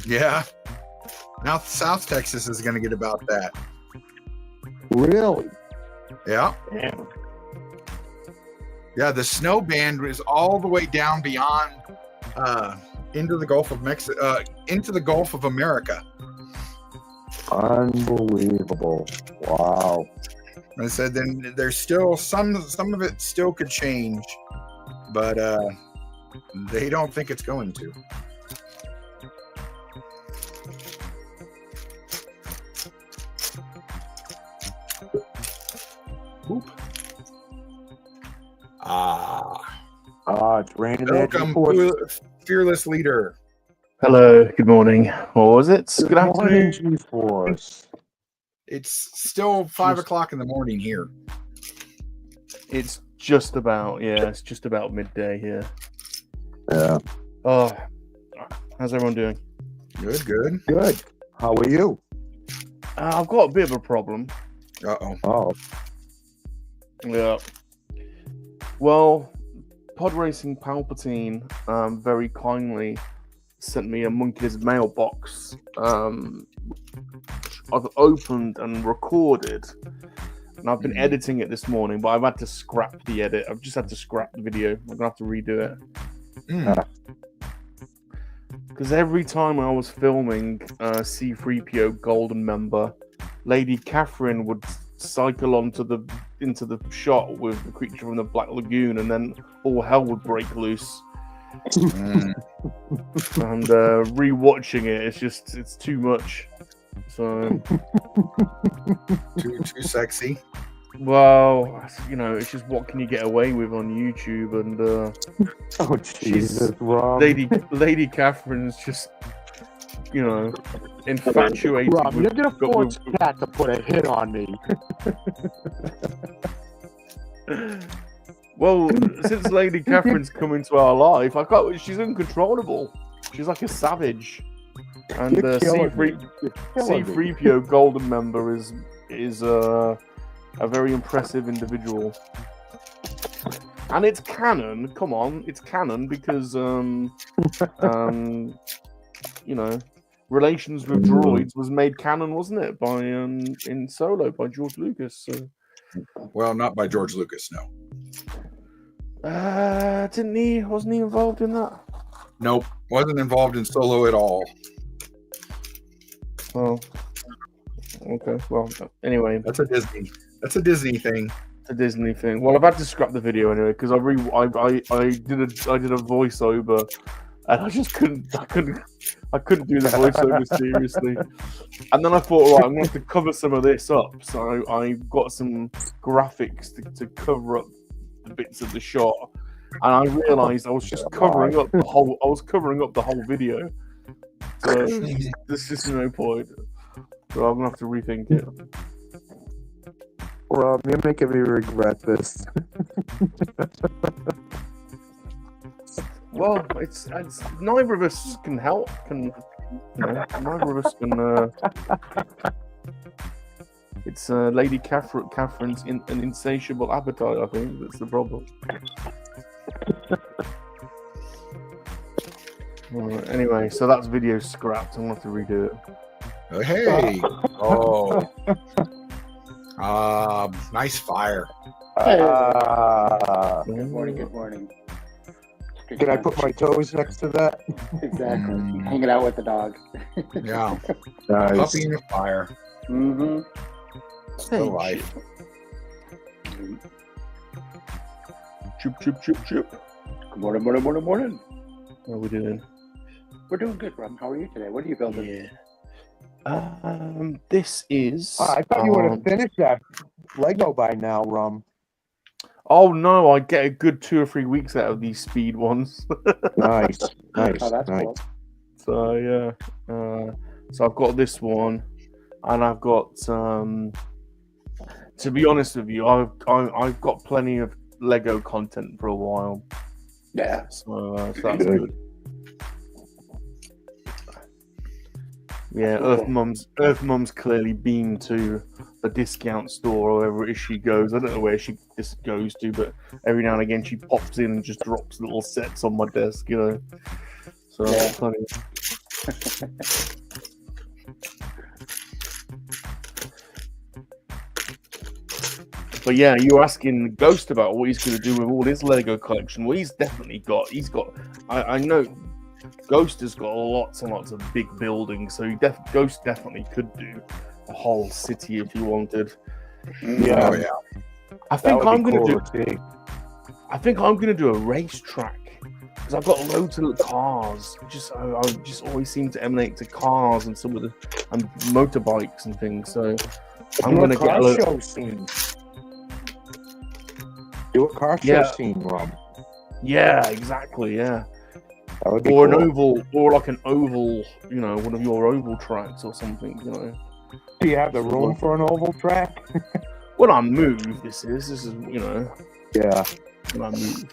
Yeah. Now South Texas is going to get about that. Really? Yeah. Damn. Yeah, the snow band is all the way down beyond into the Gulf of Mexico, into the Gulf of America. Unbelievable. Wow. I said then there's still some of it still could change, but they don't think it's going to. Oop. It's raining. Welcome, fearless leader. Hello, good morning. Or was it? Good afternoon. G-Force. It's still 5 o'clock in the morning here. It's just about, it's just about midday here. Yeah. Oh, how's everyone doing? Good, good. Good. How are you? I've got a bit of a problem. Uh-oh. Oh. Yeah. Well, Pod Racing Palpatine very kindly sent me a Monkey's mailbox. I've opened and recorded, and I've been editing it this morning, but I've had to scrap the edit. I've just had to scrap the video. I'm gonna have to redo it. Because every time I was filming C-3PO Golden Member, Lady Catherine would cycle into the shot with the creature from the Black Lagoon, and then all hell would break loose. And rewatching it, it's too much. So too sexy. Well, it's just what can you get away with on YouTube, and Oh Jesus, Rob. Lady Catherine's just infatuated. Rob, with, you're gonna force Cat to put a hit on me. Well, since Lady Catherine's come into our life, she's uncontrollable. She's like a savage. And C-3PO Golden Member is a very impressive individual. And it's canon. Come on, it's canon because Relations with Droids was made canon, wasn't it? By in Solo by George Lucas. So. Well, not by George Lucas, no. Wasn't he involved in that? Nope, wasn't involved in Solo at all. Oh, okay. Well, anyway, That's a Disney thing. It's a Disney thing. Well, I've had to scrap the video anyway because I did a voiceover, and I just couldn't do the voiceover seriously. And then I thought, right, I'm going to have to cover some of this up. So I got some graphics to cover up the bits of the shot, and I realised I was just covering up the whole. I was covering up the whole video. So there's just no point. So I'm gonna have to rethink it. Rob, you're making me regret this. Well, it's neither of us can help. Neither of us can. It's Lady Catherine's an insatiable appetite. I think that's the problem. Anyway, so that's video scrapped. I'm gonna have to redo it. Oh, hey. Nice fire. Good morning. Can I put my toes next to that? Exactly. Hanging out with the dog. Yeah. Nice. Puppy in the fire. Mm-hmm. Still life. Choop. Good morning. What are we doing? We're doing good, Rob. How are you today? What are you building? Yeah. This is. I thought you would have finished that Lego by now, Rum. Oh no, I get a good 2 or 3 weeks out of these speed ones. Nice, nice, Oh, that's nice. cool. So yeah, so I've got this one, and I've got. To be honest with you, I've got plenty of Lego content for a while. Yeah. So that's good. Yeah, Earth Mum's clearly been to the discount store or wherever it is she goes. I don't know where she just goes to, but every now and again she pops in and just drops little sets on my desk, you know. So Yeah. funny. But yeah, you're asking Ghost about what he's going to do with all his Lego collection. Well, he's got. I know Ghost has got lots and lots of big buildings, so Ghost definitely could do a whole city if he wanted. Yeah, Oh, yeah. I think I'm going to do. do. I think I'm going to do a racetrack because I've got loads of cars. I just always seem to emanate to cars and some of the motorbikes and things. So I'm going to get a show scene. Do a car show scene, Rob. Yeah, exactly. Yeah. That would be Or cool. an oval, or like an oval, you know, one of your oval tracks or something, you know. Do you have the room for an oval track? When I move, this is, you know. Yeah. When I move.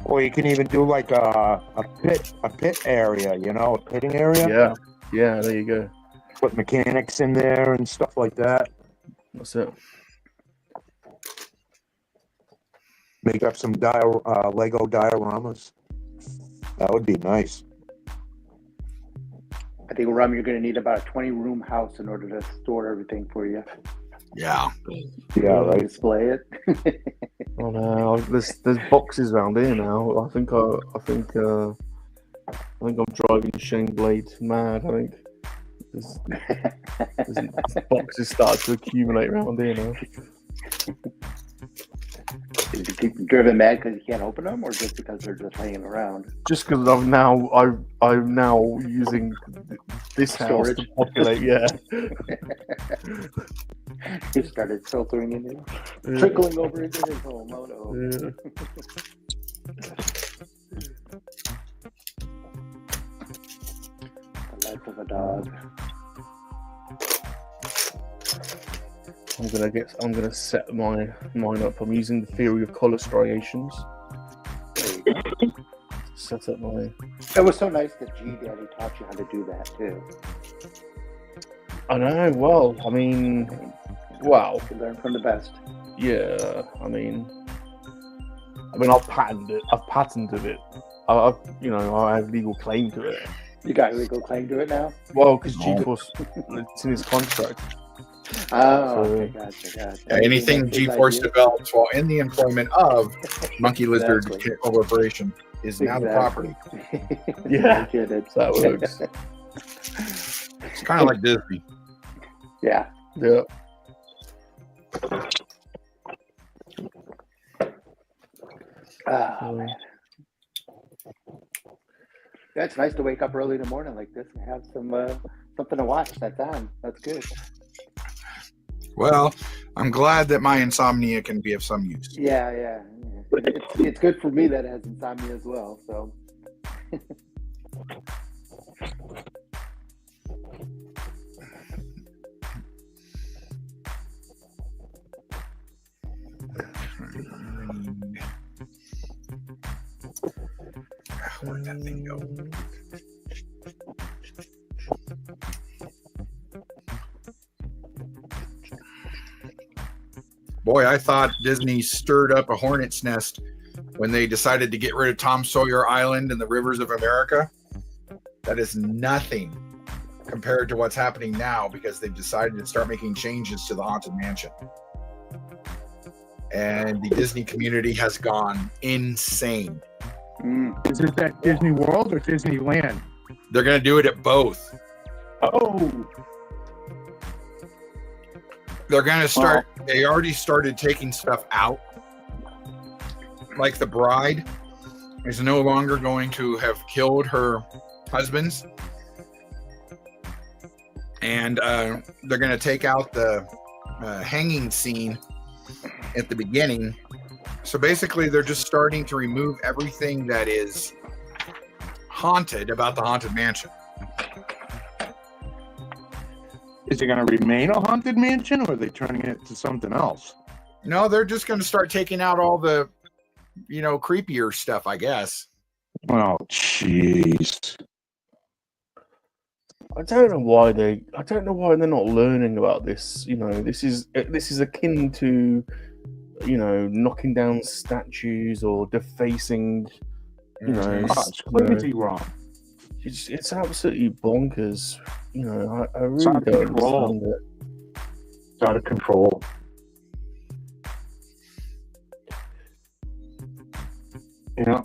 Or you can even do like a pit area, you know, a pitting area. Yeah, there you go. Put mechanics in there and stuff like that. That's it. Make up some Lego dioramas. That would be nice. I think, Rum, you're going to need about a 20-room house in order to store everything for you. Yeah. Yeah, right. Display it. Oh no, there's boxes around here now. I think I'm driving Shane Blade mad. I think there's boxes start to accumulate around here now. Is it keep driven mad because you can't open them, or just because they're just laying around? Just because I'm now using this house Storage. to populate. Yeah. He started filtering in, trickling over into his home. Oh no! Yeah. The life of a dog. I'm gonna set mine up. I'm using the theory of color striations. There you go. Set up my. It was so nice that G Daddy taught you how to do that too. I know. Well, I mean, wow. You learn from the best. Yeah. I mean, I've patented it. I have legal claim to it. You got legal claim to it now? Well, because GeForce, it's in his contract. Oh, So- okay, gotcha. Anything His GeForce idea. develops while in the employment of Monkey Lizard Exactly. Corporation is now the property. Yeah. Kid, it's- That works. It's kind of like Disney. Yeah. Yeah. Oh, man. Yeah, it's nice to wake up early in the morning like this and have some something to watch that's on. That's good. Well, I'm glad that my insomnia can be of some use. Yeah. It's good for me that it has insomnia as well. So Where'd that thing go? Boy, I thought Disney stirred up a hornet's nest when they decided to get rid of Tom Sawyer Island and the rivers of America. That is nothing compared to what's happening now because they've decided to start making changes to the Haunted Mansion. And the Disney community has gone insane. Is it at Disney World or Disneyland? They're going to do it at both. Oh, They're going to start, they already started taking stuff out. Like the bride is no longer going to have killed her husbands. And they're going to take out the hanging scene at the beginning. So basically, they're just starting to remove everything that is haunted about the Haunted Mansion. Is it going to remain a haunted mansion, or are they turning it to something else? No, they're just going to start taking out all the, creepier stuff, I guess. Oh, jeez. I don't know why they're not learning about this. This is akin to, knocking down statues or defacing. It's crazy wrong. It's absolutely bonkers. I It's really out of don't control. understand it. It's out of control. Yeah.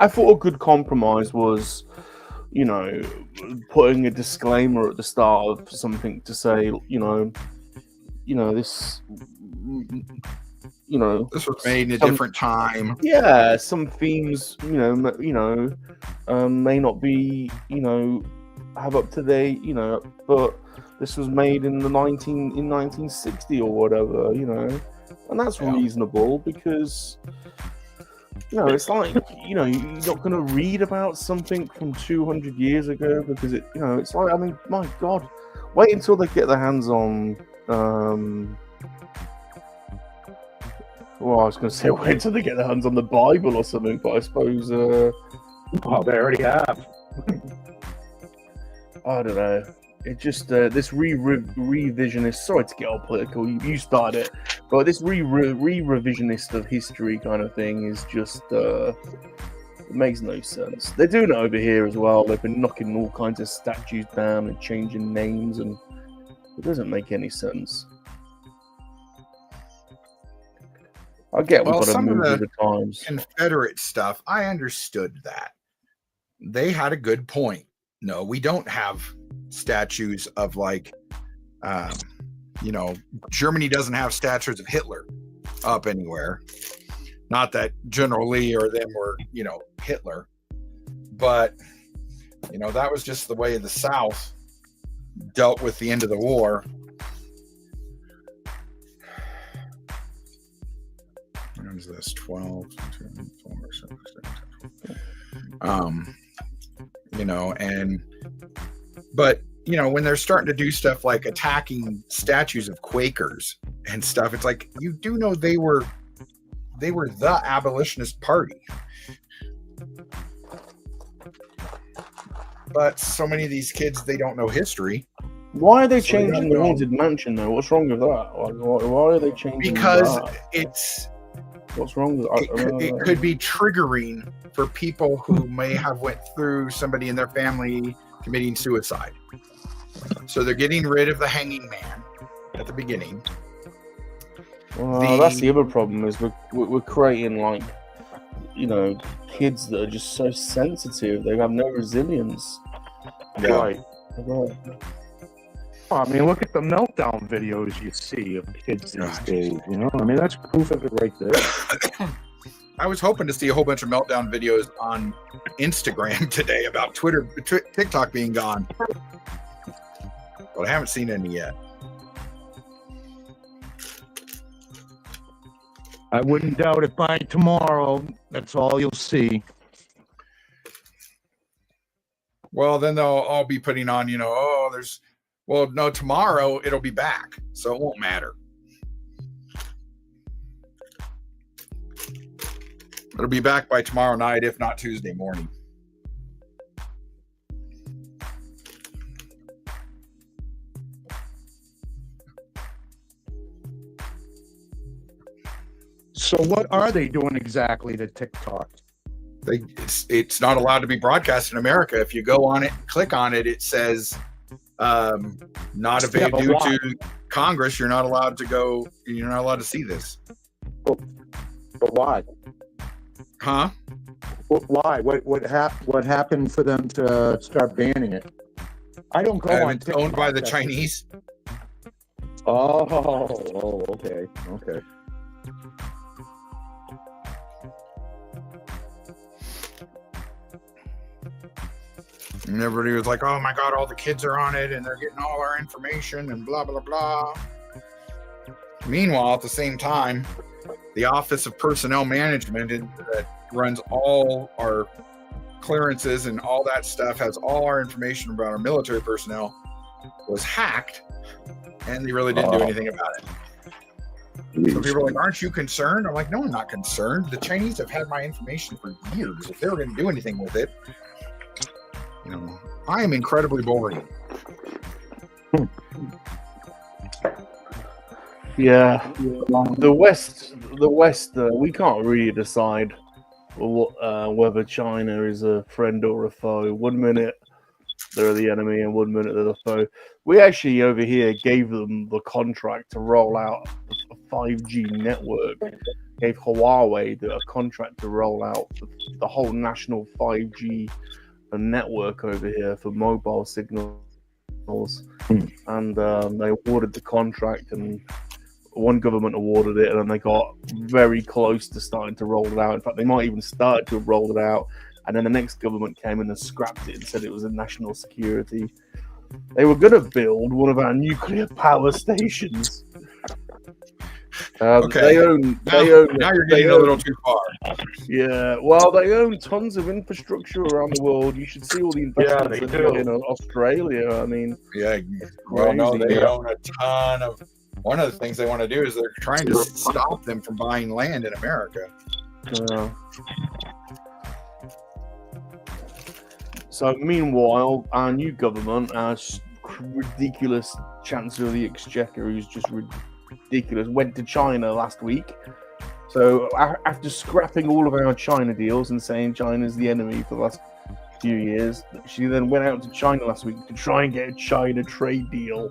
I thought a good compromise was, putting a disclaimer at the start of something to say, this, This was made in a different time. Yeah, some themes, may not be, have up to date, but this was made in 1960 or whatever, and that's reasonable because. It's like, you're not going to read about something from 200 years ago because it's like, I mean, my God, wait until they get their hands on, well, I was going to say wait until they get their hands on the Bible or something, but I suppose, Well, they already have. I don't know. It just, this revisionist, sorry to get all political, you started it, but this revisionist of history kind of thing is just, it makes no sense. They're doing it over here as well. They've been knocking all kinds of statues down and changing names, and it doesn't make any sense. I get we've got to move with the times. Confederate stuff, I understood that. They had a good point. No, we don't have statues of Germany doesn't have statues of Hitler up anywhere. Not that General Lee or them were, Hitler, but that was just the way the South dealt with the end of the war. What is this? 12, 4, 7, 6, when they're starting to do stuff like attacking statues of Quakers and stuff, it's like, you do know they were the abolitionist party. But so many of these kids, they don't know history. Why are they changing the Haunted Mansion though? What's wrong with that? Why are they changing because that? What's wrong with that? It could be triggering for people who may have went through somebody in their family committing suicide. So they're getting rid of the hanging man at the beginning. Well, that's the other problem is we're creating kids that are just so sensitive. They have no resilience. Yeah. Right. I mean, look at the meltdown videos you see of kids these days. I mean, that's proof of it right there. I was hoping to see a whole bunch of meltdown videos on Instagram today about TikTok being gone, but I haven't seen any yet. I wouldn't doubt it by tomorrow. That's all you'll see. Well, then they'll all be putting on, no, tomorrow it'll be back, so it won't matter. It'll be back by tomorrow night, if not Tuesday morning. So what are they doing exactly to TikTok? It's not allowed to be broadcast in America. If you go on it and click on it, it says not available due to Congress. You're not allowed to go. You're not allowed to see this. But why? Huh? Why? What happened for them to start banning it? I don't go on It's TikTok. owned by the Chinese. Oh, okay. And everybody was like, oh my God, all the kids are on it and they're getting all our information and blah, blah, blah. Meanwhile, at the same time, the Office of Personnel Management that runs all our clearances and all that stuff, has all our information about our military personnel, was hacked, and they really didn't do anything about it. So people are like, aren't you concerned? I'm like, no, I'm not concerned. The Chinese have had my information for years. If they were going to do anything with it, you know, I am incredibly boring. Yeah, the West, we can't really decide whether China is a friend or a foe. 1 minute they're the enemy, and 1 minute they're the foe. We actually over here gave them the contract to roll out a 5G network. Gave Huawei a contract to roll out the whole national 5G network over here for mobile signals, and they awarded the contract, and one government awarded it, and then they got very close to starting to roll it out. In fact, they might even start to have rolled it out, and then the next government came in and scrapped it and said it was a national security. They were going to build one of our nuclear power stations. Okay. Now you're getting a little too far. Yeah, well, they own tons of infrastructure around the world. You should see all the investments in Australia. I mean, yeah. Well, no, they own a ton of. One of the things they want to do is they're trying to stop them from buying land in America. So, meanwhile, our new government, our ridiculous Chancellor of the Exchequer, who's just ridiculous, went to China last week. So, after scrapping all of our China deals and saying China's the enemy for the last few years, she then went out to China last week to try and get a China trade deal.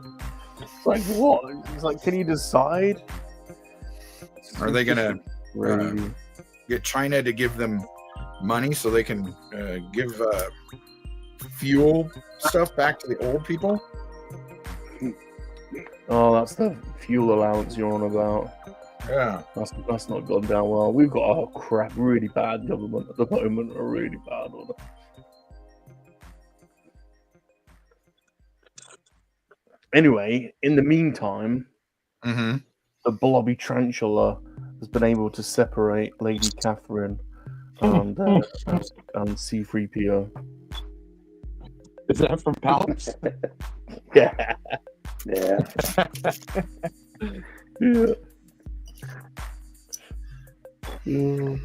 It's like, what? It's like, can you decide? Are they going to get China to give them money so they can give fuel stuff back to the old people? Oh, that's the fuel allowance you're on about. Yeah. That's not gone down well. We've got a really bad government at the moment, a really bad one. Anyway, in the meantime, the blobby tarantula has been able to separate Lady Catherine and C3PO. Is that from Palps? Yeah. Yeah. Yeah.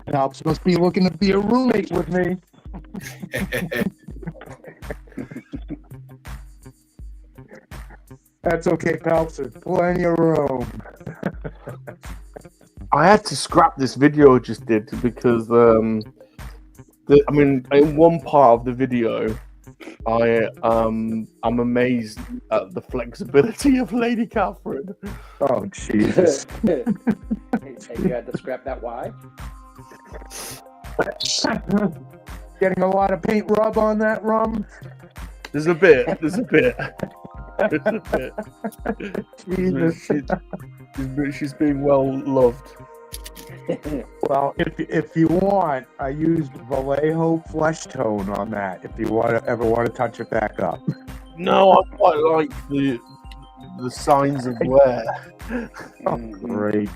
Palps must be looking to be a roommate with me. That's okay, Palps. There's plenty of room. I had to scrap this video I just did because, in one part of the video, I'm amazed at the flexibility of Lady Catherine. Oh, Jesus. And you had to scrap that. Why? Getting a lot of paint rub on that rum. There's a bit. Jesus. She's being well loved. Well, if you want, I used Vallejo flesh tone on that. If you ever want to touch it back up. No, I quite like the signs of wear. Oh, great.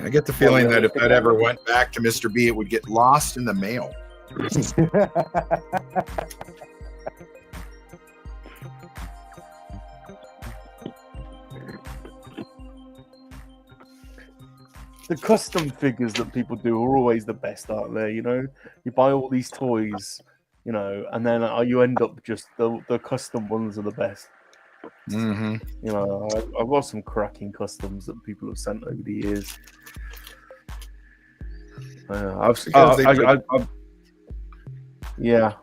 I get the feeling that if that ever went back to Mr. B, it would get lost in the mail. The custom figures that people do are always the best, aren't they? You know, you buy all these toys, you know, and then you end up just the custom ones are the best. Mm-hmm. You know, I've got some cracking customs that people have sent over the years. Yeah.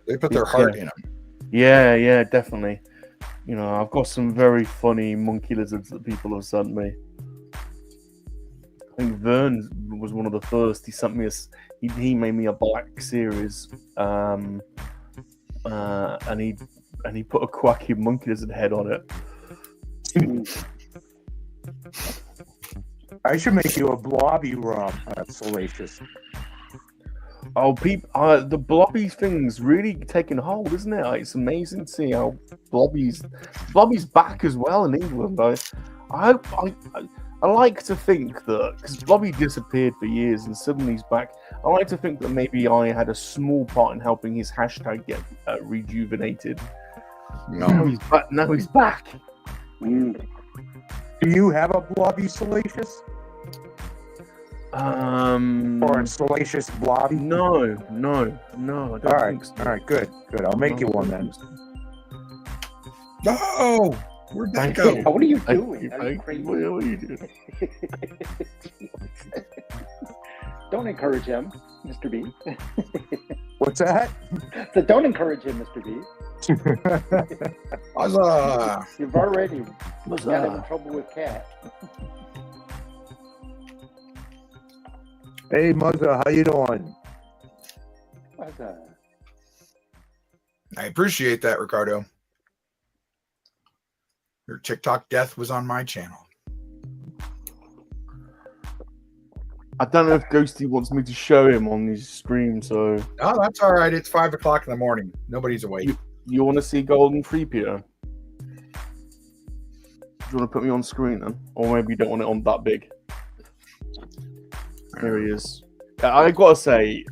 They put their heart in them. Yeah, definitely. You know, I've got some very funny monkey lizards that people have sent me. I think Vern was one of the first. He sent me he made me a black series, and he put a quacky monkey lizard head on it. I should make you a blobby rum, salacious. Oh, the blobby thing's really taking hold, isn't it? It's amazing to see how blobby's back as well in England. I like to think that because blobby disappeared for years and suddenly he's back. I like to think that maybe I had a small part in helping his hashtag get rejuvenated. No. Now he's back. Mm. Do you have a blobby salacious? Or a salacious blobby? No, I don't think so. All right, good. I'll make you one then. No, where'd that Thank go? you. What are you Thank doing? you, Are you thank you. crazy? What are you doing? Don't encourage him, Mr. B. What's that? So don't encourage him, Mr. B. Huzzah! You've already What's got in that? trouble with Cat. Hey, Muzza, how you doing? What's that? I appreciate that, Ricardo. Your TikTok death was on my channel. I don't know if Ghosty wants me to show him on his stream, so Oh, that's all right. It's 5 o'clock in the morning. Nobody's awake. you want to see Golden Free, Peter? Do you want to put me on screen then? Or maybe you don't want it on that big? There he is. I gotta say,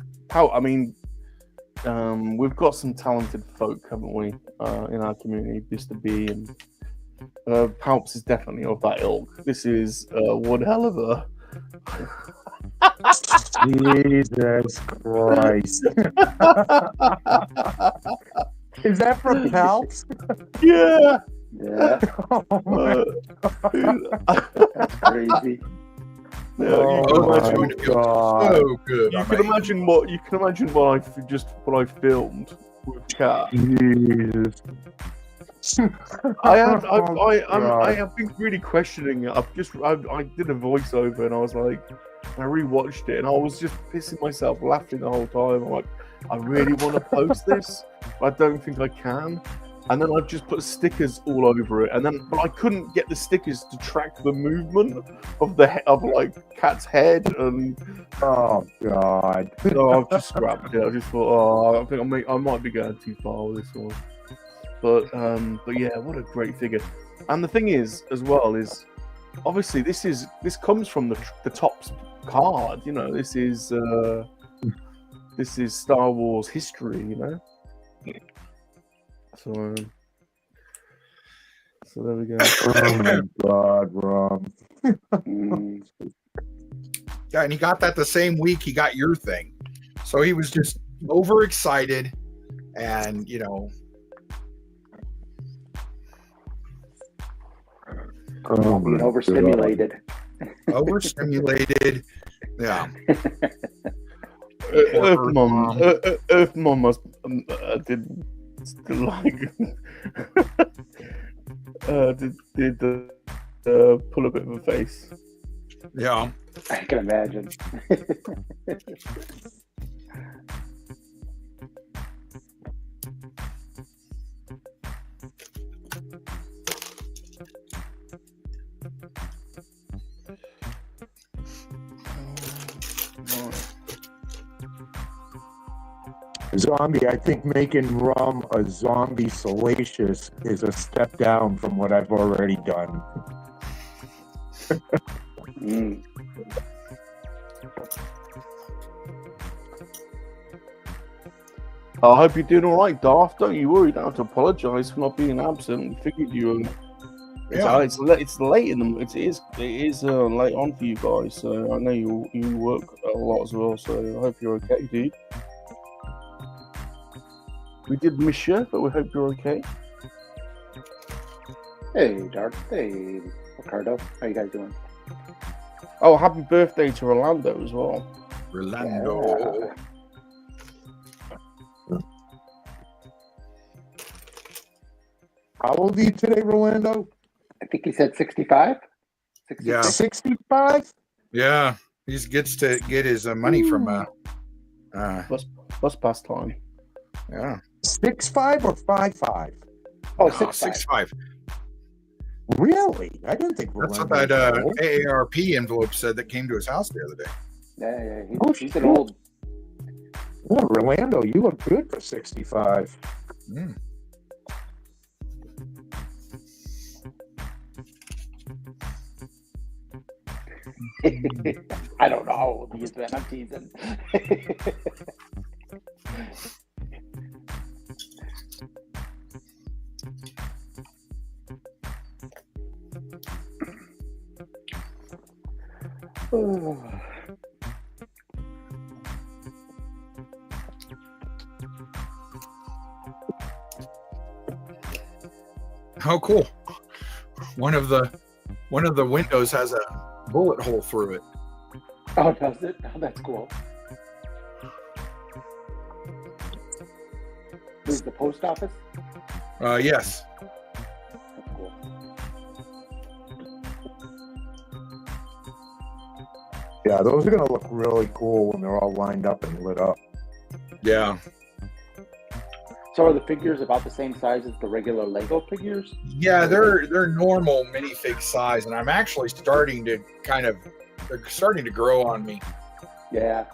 we've got some talented folk, haven't we, in our community? Mr. B and Palps is definitely of that ilk. This is one hell of a. Jesus Christ. Is that from Palps? Yeah. Yeah, that's crazy. You can imagine. my God. So good. You can imagine what I filmed with Cat. Jesus. I have been really questioning it. I did a voiceover and I was like, I rewatched it and I was just pissing myself laughing the whole time. I'm like, I really want to post this, but I don't think I can. And then I've just put stickers all over it, but I couldn't get the stickers to track the movement of Cat's head, and Oh God. so I've just scrapped it. I just thought, I think I might be going too far with this one. But yeah, what a great figure. And the thing is, as well, is obviously this comes from the Topps card. You know, this is Star Wars history. You know. So there we go. Oh my God, Rom. Mm. Yeah, and he got that the same week he got your thing. So he was just overexcited and, Oh Being my overstimulated. overstimulated. Yeah. Earth Mom must did like did pull a bit of a face. Yeah. I can imagine. Zombie, I think making rum a zombie salacious is a step down from what I've already done. Mm. I hope you're doing all right, Darth. Don't you worry. You don't have to apologise for not being absent. We figured you were. It's late in the. It is late on for you guys. So I know you work a lot as well. So I hope you're okay, dude. We did miss you, but we hope you're okay. Hey, Dark. Hey, Ricardo. How you guys doing? Oh, happy birthday to Orlando as well. Rolando. Yeah. How old are you today, Rolando? I think he said 65. Yeah. 65? Yeah. He gets to get his money from Bus pass time. yeah. 6'5" or 5'5"? Oh, No, 6'5". 6'5". Really? I didn't think That's what Rolando that was old. AARP envelope said that came to his house the other day. Yeah, Oh, he's an shit. old. Yeah, Rolando, you look good for 65. Mm. I don't know how old he is, man. I'm teasing. How cool! One of the windows has a bullet hole through it. Oh, does it? Oh, that's cool. This is the post office? Yes. That's cool. Yeah, those are going to look really cool when they're all lined up and lit up. Yeah. So are the figures about the same size as the regular Lego figures? Yeah, they're normal minifig size, and I'm actually starting to they're starting to grow on me. Yeah.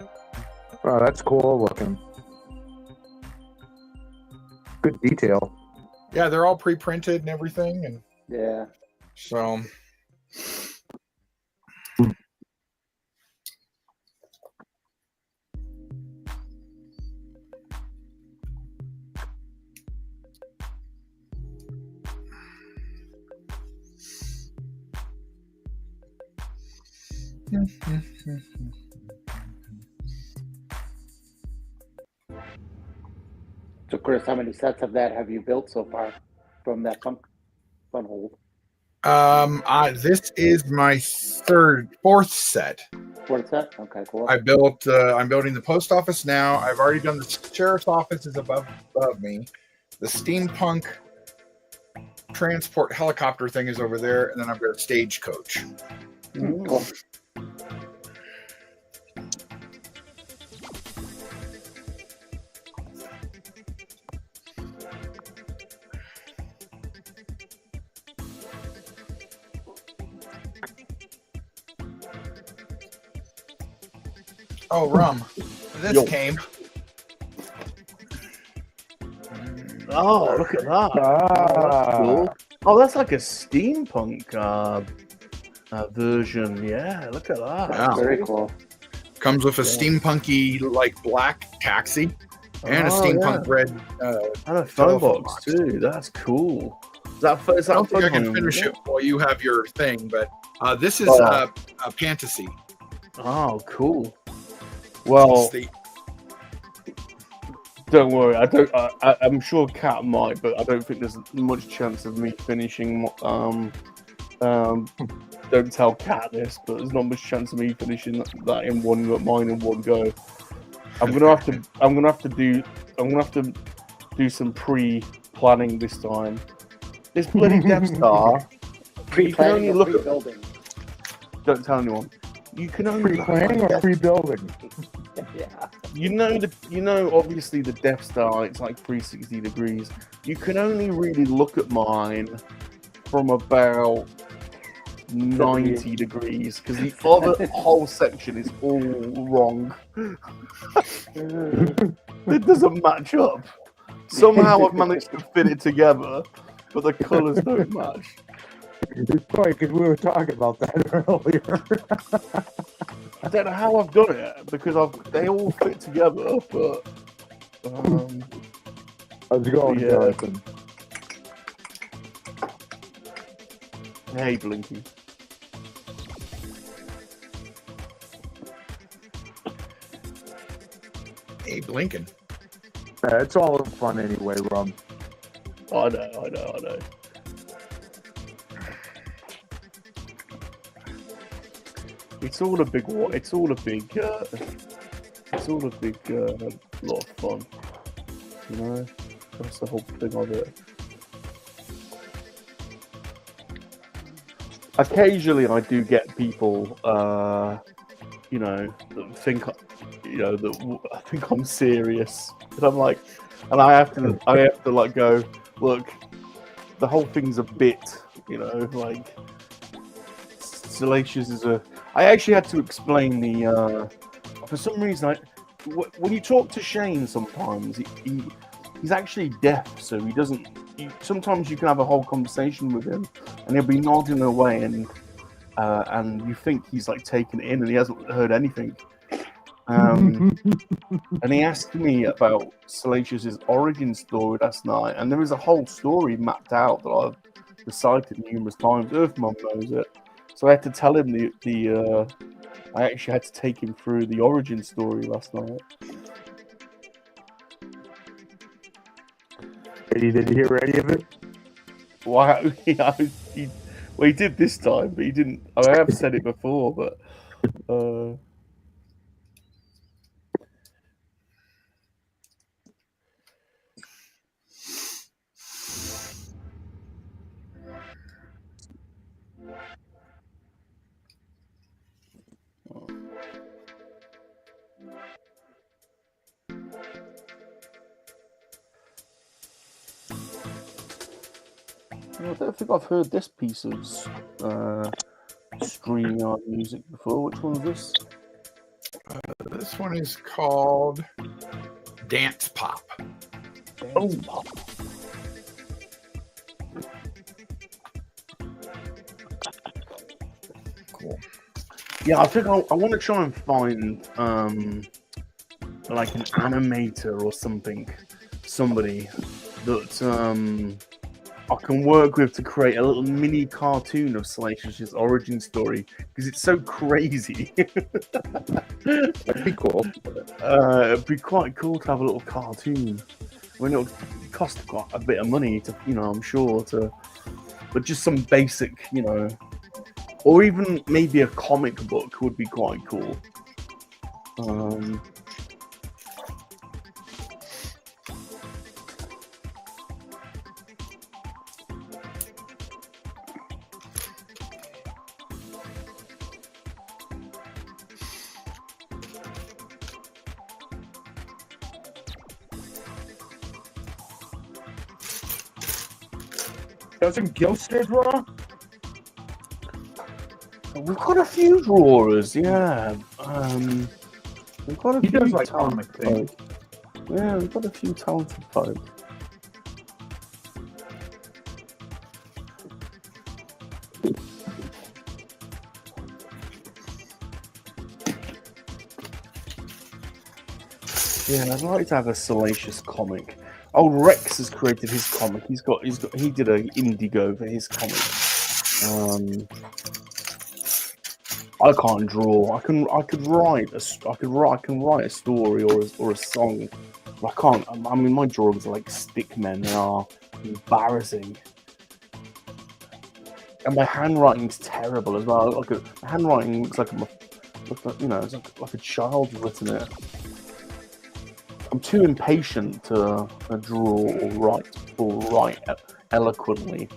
Oh, that's cool looking. Good detail. Yeah, they're all pre-printed and everything, and Yeah. so. So, Chris, how many sets of that have you built so far from that Funwhole? This is my fourth set. Fourth set? Okay, cool. I'm building the post office now. I've already done the sheriff's office is above me. The steampunk transport helicopter thing is over there, and then I've got a stagecoach. Cool. Oh, rum. This Yo. came. Oh, look at that. That's cool. Oh, that's like a steampunk version. Yeah, look at that. Yeah. Very cool. Comes with a Yeah. steampunky like black taxi and a Oh, steampunk yeah. red. And a phone telephone box box. too. That's cool. Is I don't think I can Funwhole? finish it while you have your thing, but this is Oh. a fantasy. Oh, cool. Well, It's the- don't worry. I'm sure Cat might, but I don't think there's much chance of me finishing. Don't tell Cat this, but there's not much chance of me finishing that in mine in one go. I'm gonna have to do some pre-planning this time. This bloody Death Star. Pre-planning only or look at- pre-building? Don't tell anyone. You can only look at Pre-planning or Death- pre-building? Yeah. You know, obviously the Death Star, it's like 360 degrees. You can only really look at mine from about 90 degrees because the other whole section is all wrong. It doesn't match up. Somehow I've managed to fit it together, but the colours don't match. It's funny because we were talking about that earlier. I don't know how I've done it because they all fit together, but How's it going, Yeah. Jonathan? hey, Blinky. Abe Lincoln. It's all in fun anyway, Rum. I know. It's all a big lot of fun. You know, that's the whole thing of it. Occasionally, I do get people, you know, that think, that I think I'm serious, and I'm like, and I have to like go, look, the whole thing's a bit. You know, like Salacious is a. I actually had to explain the. For some reason, when you talk to Shane, sometimes he's actually deaf, so he doesn't. Sometimes you can have a whole conversation with him, and he'll be nodding away, and you think he's like taken it in, and he hasn't heard anything. And he asked me about Salacious's origin story last night, and there is a whole story mapped out that I've recited numerous times. Earthmom knows it, so I had to tell him I actually had to take him through the origin story last night. Did you hear any of it? Wow, he did this time, but he didn't. I have said it before, but. I don't think I've heard this piece of StreamYard music before. Which one is this? This one is called Dance Pop. Dance Pop. Cool. Yeah, I think I want to try and find like an animator or somebody that I can work with to create a little mini cartoon of Salacious's origin story, because it's so crazy. That'd be cool. It'd be quite cool to have a little cartoon. I mean, it'll cost quite a bit of money to, I'm sure, but just some basic, or even maybe a comic book would be quite cool. Doesn't Gilster draw? We've got a few drawers, yeah. We've got a He few does like talented comic things. folk. Yeah, we've got a few talented folk. Yeah, I'd like to have a Salacious comic. Old Rex has created his comic. He did a Indigo for his comic. I can't draw. I can write a story or a song. I can't. I mean, my drawings are like stickmen. They are embarrassing, and my handwriting's terrible as well. My handwriting looks like it's like a child's written it. I'm too impatient to draw or write eloquently.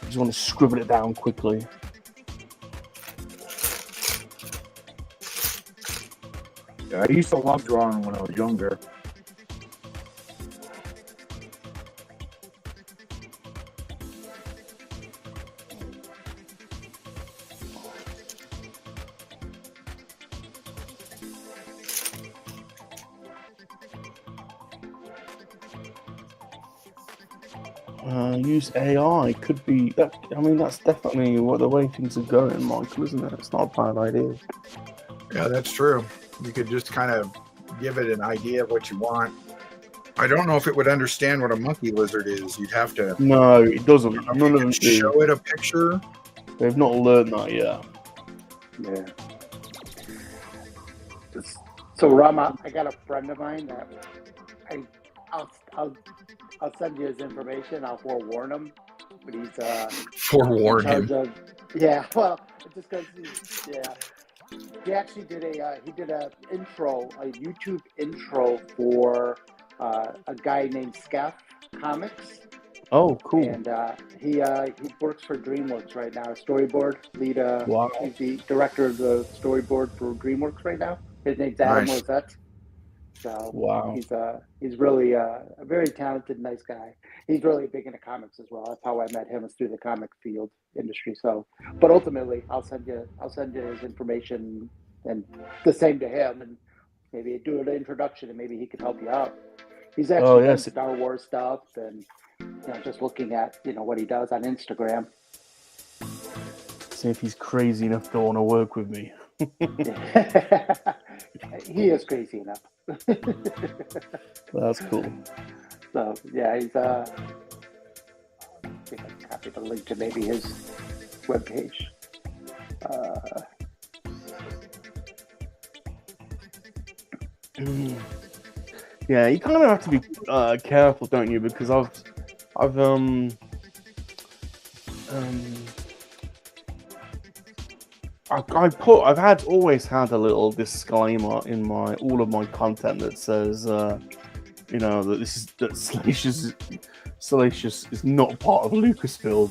I just want to scribble it down quickly. Yeah, I used to love drawing when I was younger. Use AI could be that. I mean, that's definitely the way things are going, Michael, isn't it? It's not a bad idea. Yeah, that's true. You could just kind of give it an idea of what you want. I don't know if it would understand what a monkey lizard is. You'd have to. No, it doesn't. None of them do. Show it a picture. They've not learned that yet. Yeah. So Rama, I got a friend of mine that I'll send you his information. I'll forewarn him, but he's Forewarn in charge him. of, yeah. Well, just because he actually did a YouTube intro for a guy named Scaff Comics. Oh, cool. And he works for DreamWorks right now. Storyboard lead. Wow. He's the director of the storyboard for DreamWorks right now. His name's Adam Nice. Rosette. So Wow. he's really a very talented, nice guy. He's really big into comics as well. That's how I met him, is through the comic field industry. So, but ultimately, I'll send you his information, and the same to him, and maybe do an introduction, and maybe he could help you out. He's Oh, actually done yes. Star Wars stuff, and just looking at what he does on Instagram. See if he's crazy enough to want to work with me. He is crazy enough. That's cool. So yeah, he's I think I copied the link to maybe his webpage. Yeah, you kind of have to be careful, don't you? Because I've always had a little disclaimer in all of my content that says, that Salacious is not part of Lucasfilm.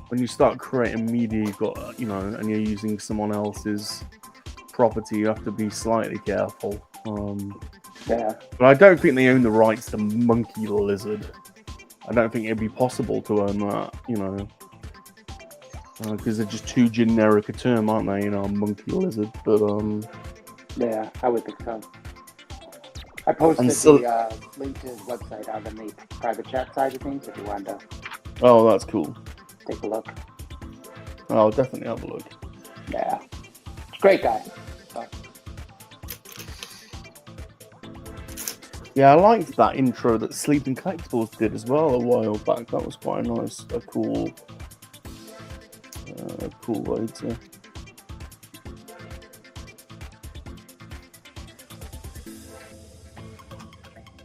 When you start creating media, you've got, and you're using someone else's property, you have to be slightly careful. Yeah. But I don't think they own the rights to Monkey Lizard. I don't think it'd be possible to own that, because they're just too generic a term, aren't they? Monkey Lizard. But yeah, I would think so. I posted the link to his website out on the private chat side of things if you wanted to. Oh, that's cool. Take a look. I'll definitely have a look. Yeah, great guy. Yeah, I liked that intro that Sleeping Collectibles did as well a while back. That was quite a cool way to.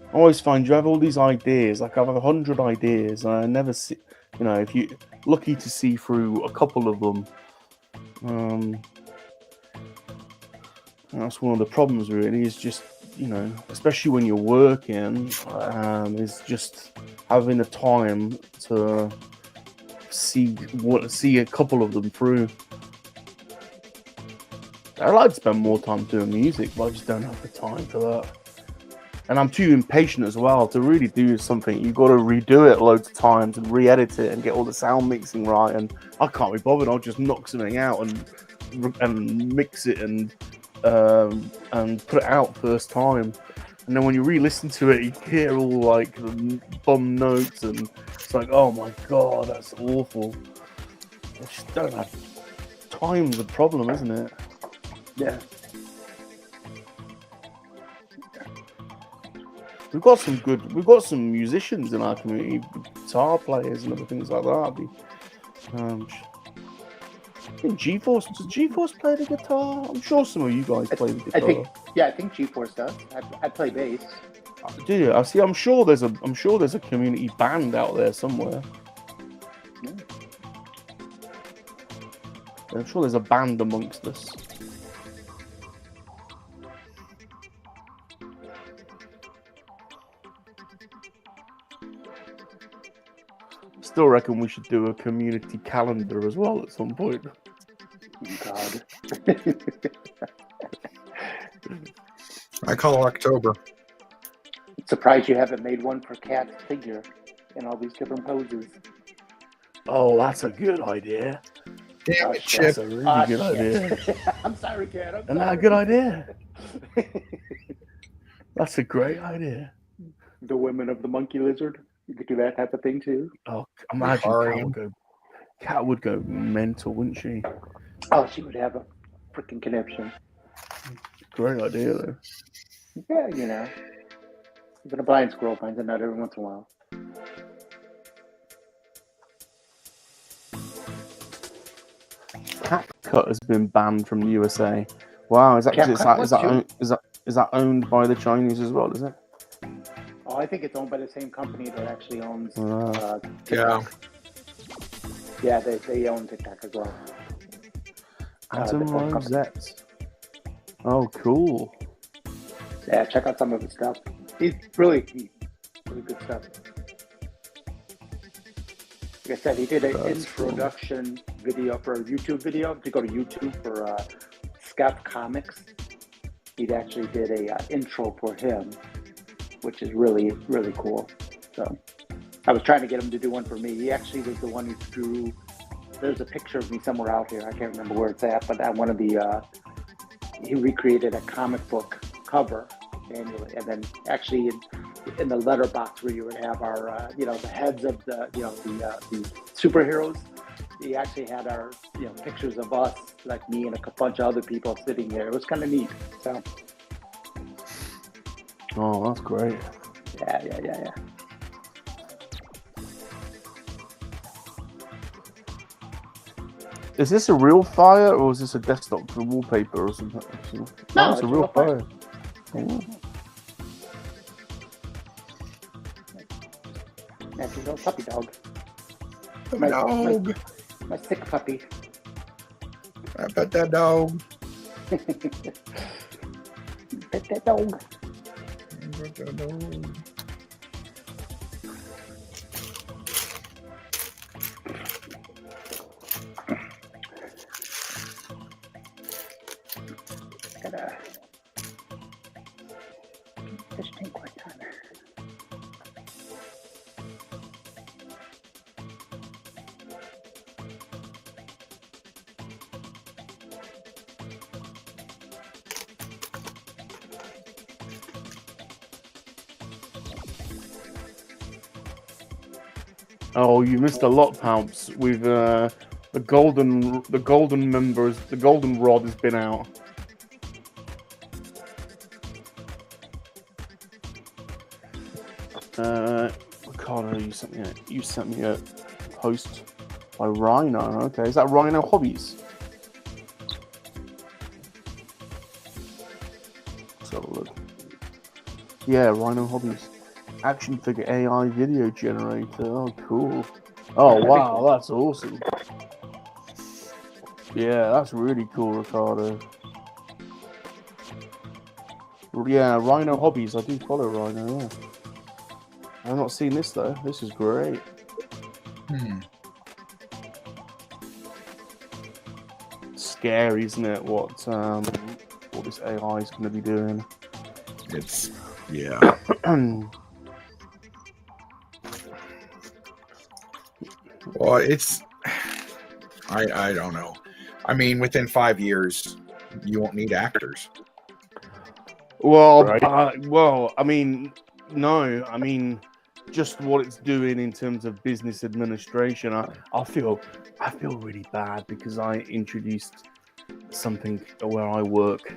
I always find you have all these ideas. Like I have 100 ideas, and I never see. If you're lucky to see through a couple of them, that's one of the problems. Really, is just. Especially when you're working, is just having the time to see a couple of them through. I'd like to spend more time doing music, but I just don't have the time for that. And I'm too impatient as well to really do something. You've got to redo it loads of times and re-edit it and get all the sound mixing right. And I can't be bothered. I'll just knock something out and mix it and put it out first time, and then when you re-listen to it, you hear all like the bum notes, and it's like, oh my god, that's awful. I just don't have time's the problem, isn't it? Yeah. We've got some musicians in our community, guitar players and other things like that. G-Force, does G-Force play the guitar? I'm sure some of you guys play the guitar. I think G-Force does. I play bass. Do you? I see. I'm sure there's a community band out there somewhere. Yeah. I'm sure there's a band amongst us. Still reckon we should do a community calendar as well at some point. God. I call October. Surprised you haven't made one for Cat's figure in all these different poses. Oh, that's a good idea. Damn it, Chip. That's a really good idea. I'm sorry, Cat. Isn't that a good idea? That's a great idea. The women of the monkey lizard. You could do that type of thing too. Oh, imagine Cat would go mental, wouldn't she? Oh, she would have a freaking conniption. Great idea, though. Yeah, even a blind squirrel finds a nut every once in a while. CapCut has been banned from the USA. Wow, is that owned by the Chinese as well? Is it? Oh, I think it's owned by the same company that actually owns. Yeah. Yeah, they own TikTok as well. Adam Rosette. Oh, cool. Yeah, check out some of his stuff. He's really good stuff. Like I said, he did an That's introduction video for a YouTube video. If you go to YouTube for Skeff Comics, he actually did a intro for him, which is really, really cool. So I was trying to get him to do one for me. He actually was the one who drew. There's a picture of me somewhere out here. I can't remember where it's at, but one of the he recreated a comic book cover manually, and then actually in the letterbox where you would have our the heads of the the superheroes. He actually had our pictures of us, like me and a bunch of other people sitting there. It was kind of neat. So. Oh, that's great. Yeah. Is this a real fire or is this a desktop for wallpaper or something? No, it's a real fire. Oh. That's a little puppy dog. Dog. My sick puppy. I bet that dog. Pet that dog. I bet that dog. Got a fish tank right on. Oh, you missed a lot, Pamps. With the golden members, the golden rod has been out. Ricardo, you sent me a post by Rhino. Okay, is that Rhino Hobbies? Let's have a look. Yeah, Rhino Hobbies. Action figure AI video generator. Oh, cool. Oh, wow, that's awesome. Yeah, that's really cool, Ricardo. Yeah, Rhino Hobbies. I do follow Rhino, yeah. I've not seen this, though. This is great. Scary, isn't it? What this AI is going to be doing. It's, yeah. Well, it's, I don't know. I mean, within 5 years, you won't need actors. Well, Right. I mean, no. I mean, just what it's doing in terms of business administration. I feel really bad because I introduced something where I work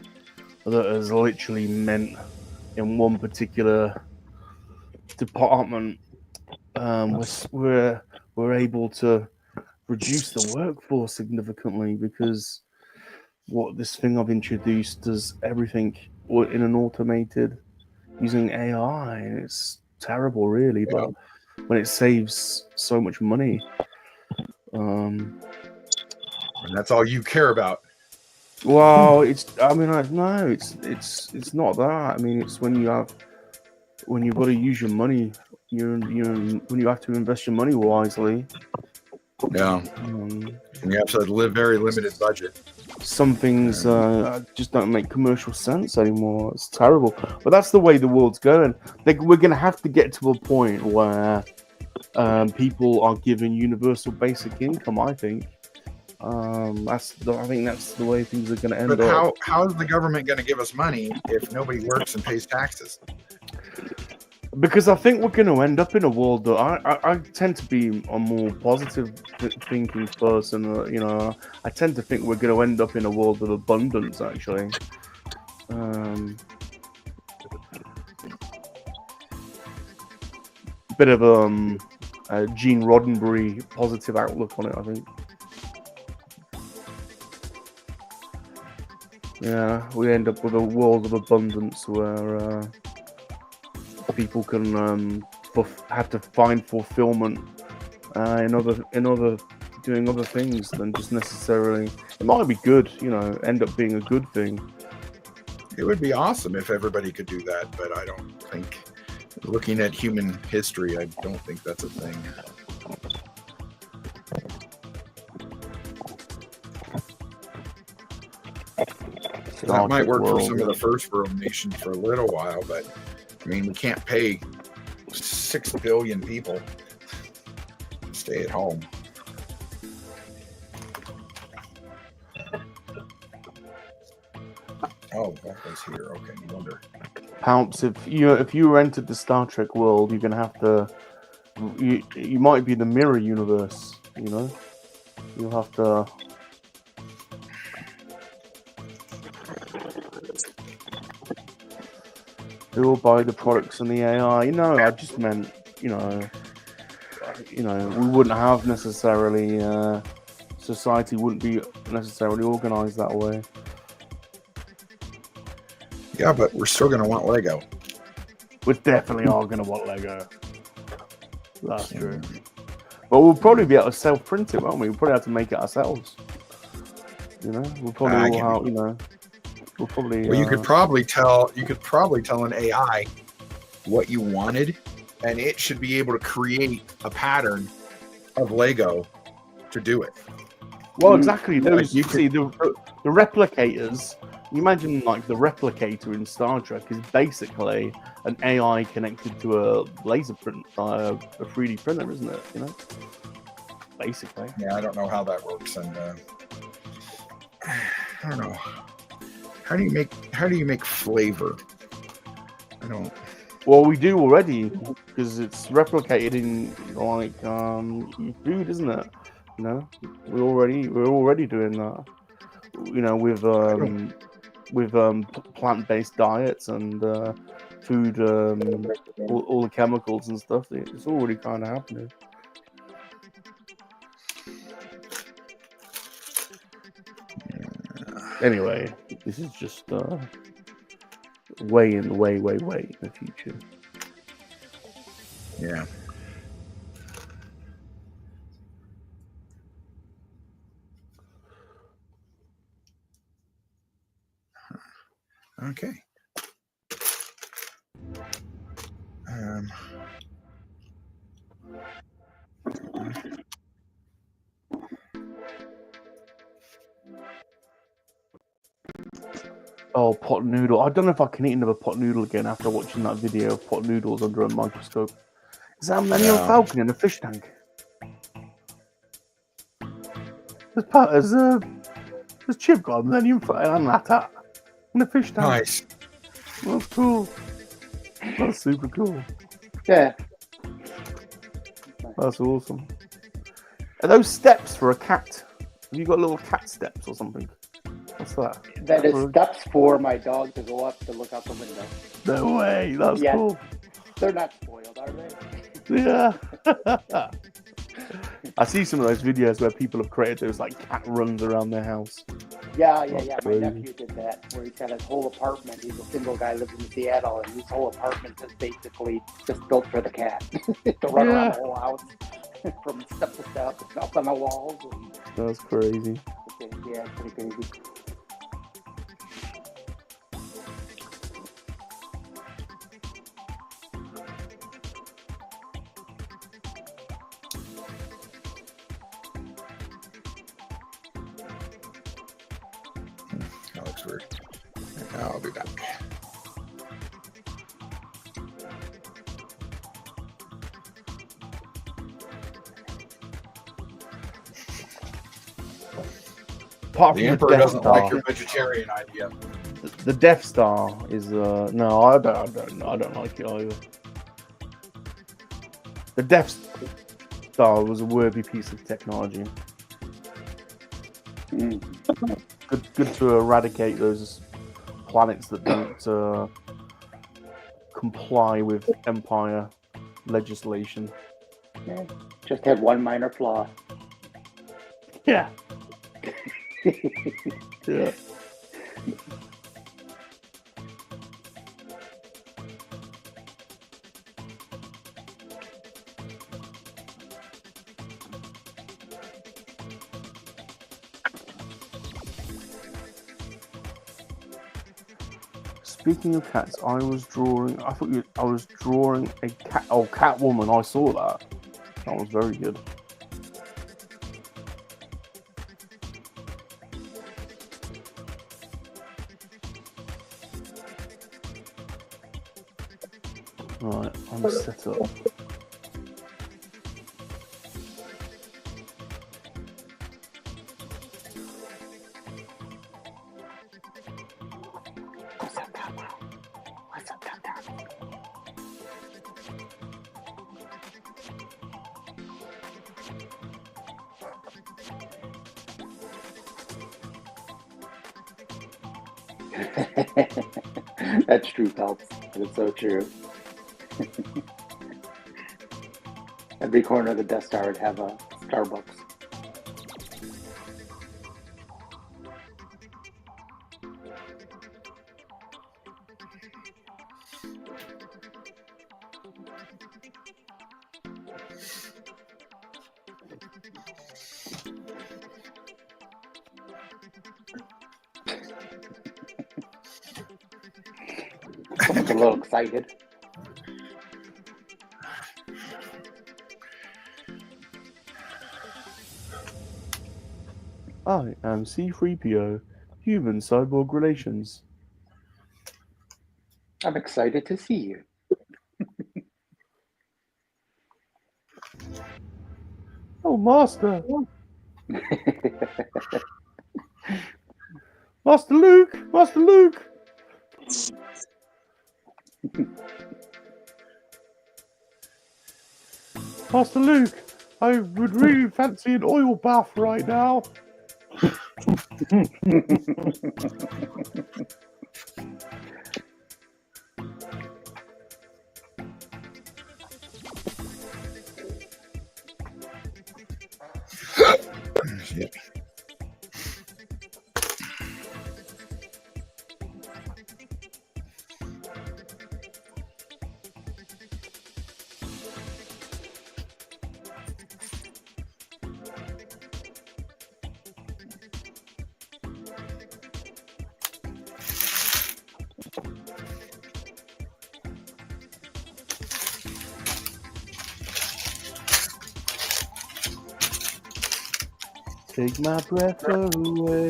that has literally meant in one particular department, we're able to reduce the workforce significantly because what this thing I've introduced does everything in an automated using AI, and it's terrible, really. Yeah. But when it saves so much money, And that's all you care about. well, it's not that. I mean, it's when you've got to use your money, when you have to invest your money wisely. Yeah. And you have to live very limited budget. Some things just don't make commercial sense anymore. It's terrible, but that's the way the world's going. We're going to have to get to a point where people are given universal basic income. I think that's the way things are going to end But up. how is the government going to give us money if nobody works and pays taxes? Because I think we're going to end up in a world that I tend to be a more positive thinking person. I tend to think we're going to end up in a world of abundance, actually. Bit of a Gene Roddenberry positive outlook on it, I think. Yeah, we end up with a world of abundance where people can have to find fulfillment in other doing other things than just necessarily. It might be good, end up being a good thing. It would be awesome if everybody could do that, but I don't think, looking at human history, I don't think that's a thing. That might Trek work for world. some of the first world nations for a little while, but I mean, we can't pay 6 billion people to stay at home. Oh, that was here. Okay, no wonder. Pounce, if you entered the Star Trek world, you're gonna have to. You might be the mirror universe. You know, you'll have to. Who will buy the products and the AI? No, I just meant, we wouldn't have necessarily. Society wouldn't be necessarily organized that way. Yeah, but we're still going to want Lego. We definitely are going to want Lego. That's true. But we'll probably be able to self-print it, won't we? We'll probably have to make it ourselves. We'll probably all have, we'll probably. Well, you could probably tell an AI what you wanted, and it should be able to create a pattern of Lego to do it. Well, exactly. Those Like you see the replicators. You imagine like the replicator in Star Trek is basically an AI connected to a laser print, a 3D printer, isn't it? Basically. Yeah, I don't know how that works, and I don't know. How do you make flavor? I don't. Well, we do already because it's replicated in like food, isn't it? We're already doing that. With plant-based diets and food, all the chemicals and stuff. It's already kind of happening. Anyway, this is just way in the future. Yeah. Okay. Oh, pot noodle. I don't know if I can eat another pot noodle again after watching that video of pot noodles under a microscope. Is that a Millennium Falcon in a fish tank? There's Chip got a Millennium Falcon and that in a fish tank. Nice. That's cool. That's super cool. Yeah. That's awesome. Are those steps for a cat? Have you got little cat steps or something? What's that? That is steps for my dog to go up to look out the window. No way. That's cool. They're not spoiled, are they? Yeah. I see some of those videos where people have created those like cat runs around their house. Yeah. My nephew did that, where he's got his whole apartment. He's a single guy living in Seattle, and his whole apartment is basically just built for the cat to run around the whole house from step to step, up on the walls. That's crazy. Yeah, it's pretty crazy. That looks weird. I'll be back. Apart The from Emperor Death doesn't Star, like your vegetarian idea. the Death Star is no, I don't like it either. The Death Star was a worthy piece of technology. Good to eradicate those planets that don't comply with Empire legislation. Yeah, just had one minor flaw. Yeah. Yeah. Speaking of cats, I was drawing a cat. Oh, Catwoman! I saw that. That was very good. Right, I'm set up. What's up, Doctor? That's true, Phelps. That's so true. Every corner of the Death Star would have a Starbucks. Someone's a little excited. I am C-3PO, human cyborg relations. I'm excited to see you. Oh, Master! Master Luke! Master Luke! Master Luke, I would really fancy an oil bath right now. Shit. Take my breath away.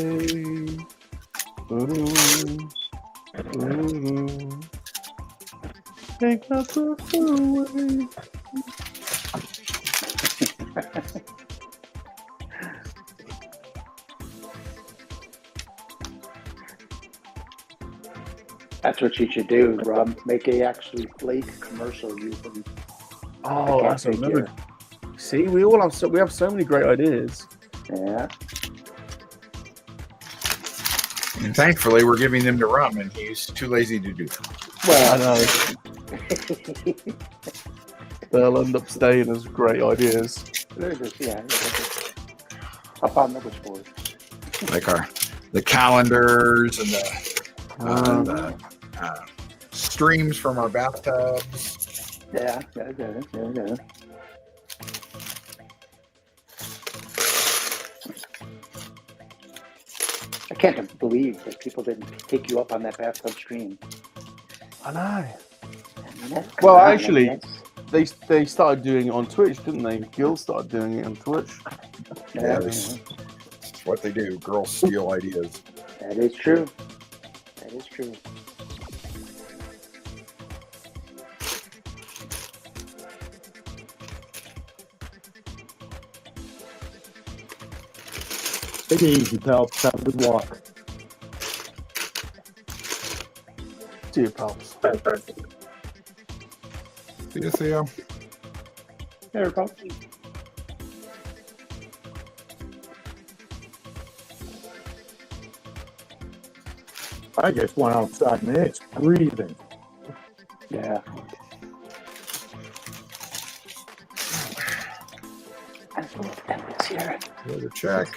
Ooh. Ooh. Take my breath away. That's what you should do, Rob. Make a actually Blake commercial using. Oh, that's another. See, we have so many great ideas. Yeah. And thankfully, we're giving them to Rum, and he's too lazy to do that. I know. They'll end up staying as great ideas. Yeah. Up on the board. Like the calendars and the streams from our bathtubs. Yeah. I can't believe that people didn't take you up on that bathtub stream. I know. Well, Well, actually, they started doing it on Twitch, didn't they? Gil started doing it on Twitch. Yeah, that's what they do. Girls steal ideas. That is true. That is true. Take it easy, Phelps. Have a good walk. See you, pals. See you, Theo. There, Bob. I just went outside and it's breathing. Yeah. And it's here. Another check.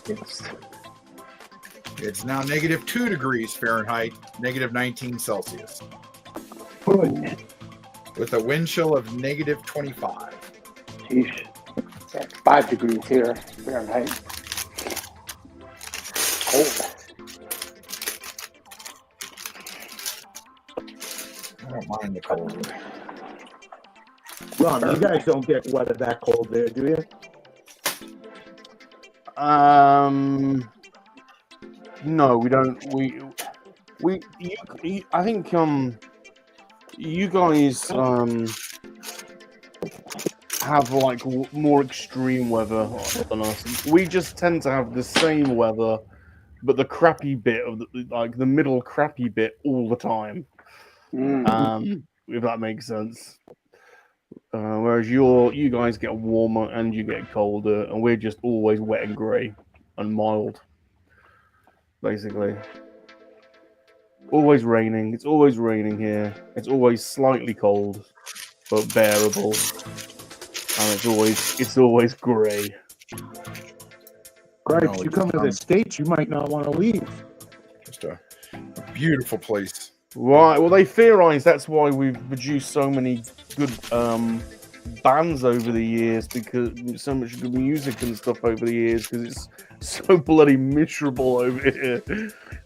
Yes. It's now -2 degrees Fahrenheit, -19 Celsius, with a wind chill of -25. Sheesh. That's 5 degrees here, Fahrenheit. Cold. I don't mind the cold. Ron, you guys don't get weather that cold there, do you? No, we don't. I think you guys have like more extreme weather than us. We just tend to have the same weather, but the crappy bit of the middle crappy bit all the time. If that makes sense. Whereas you guys get warmer and you get colder, and we're just always wet and grey and mild, basically. Always raining. It's always raining here. It's always slightly cold, but bearable. And it's always grey. Right, if you come to the States, you might not want to leave. Just a beautiful place. Right. Well, they theorize that's why we've produced so many good bands over the years, because so much good music and stuff over the years, because it's so bloody miserable over here.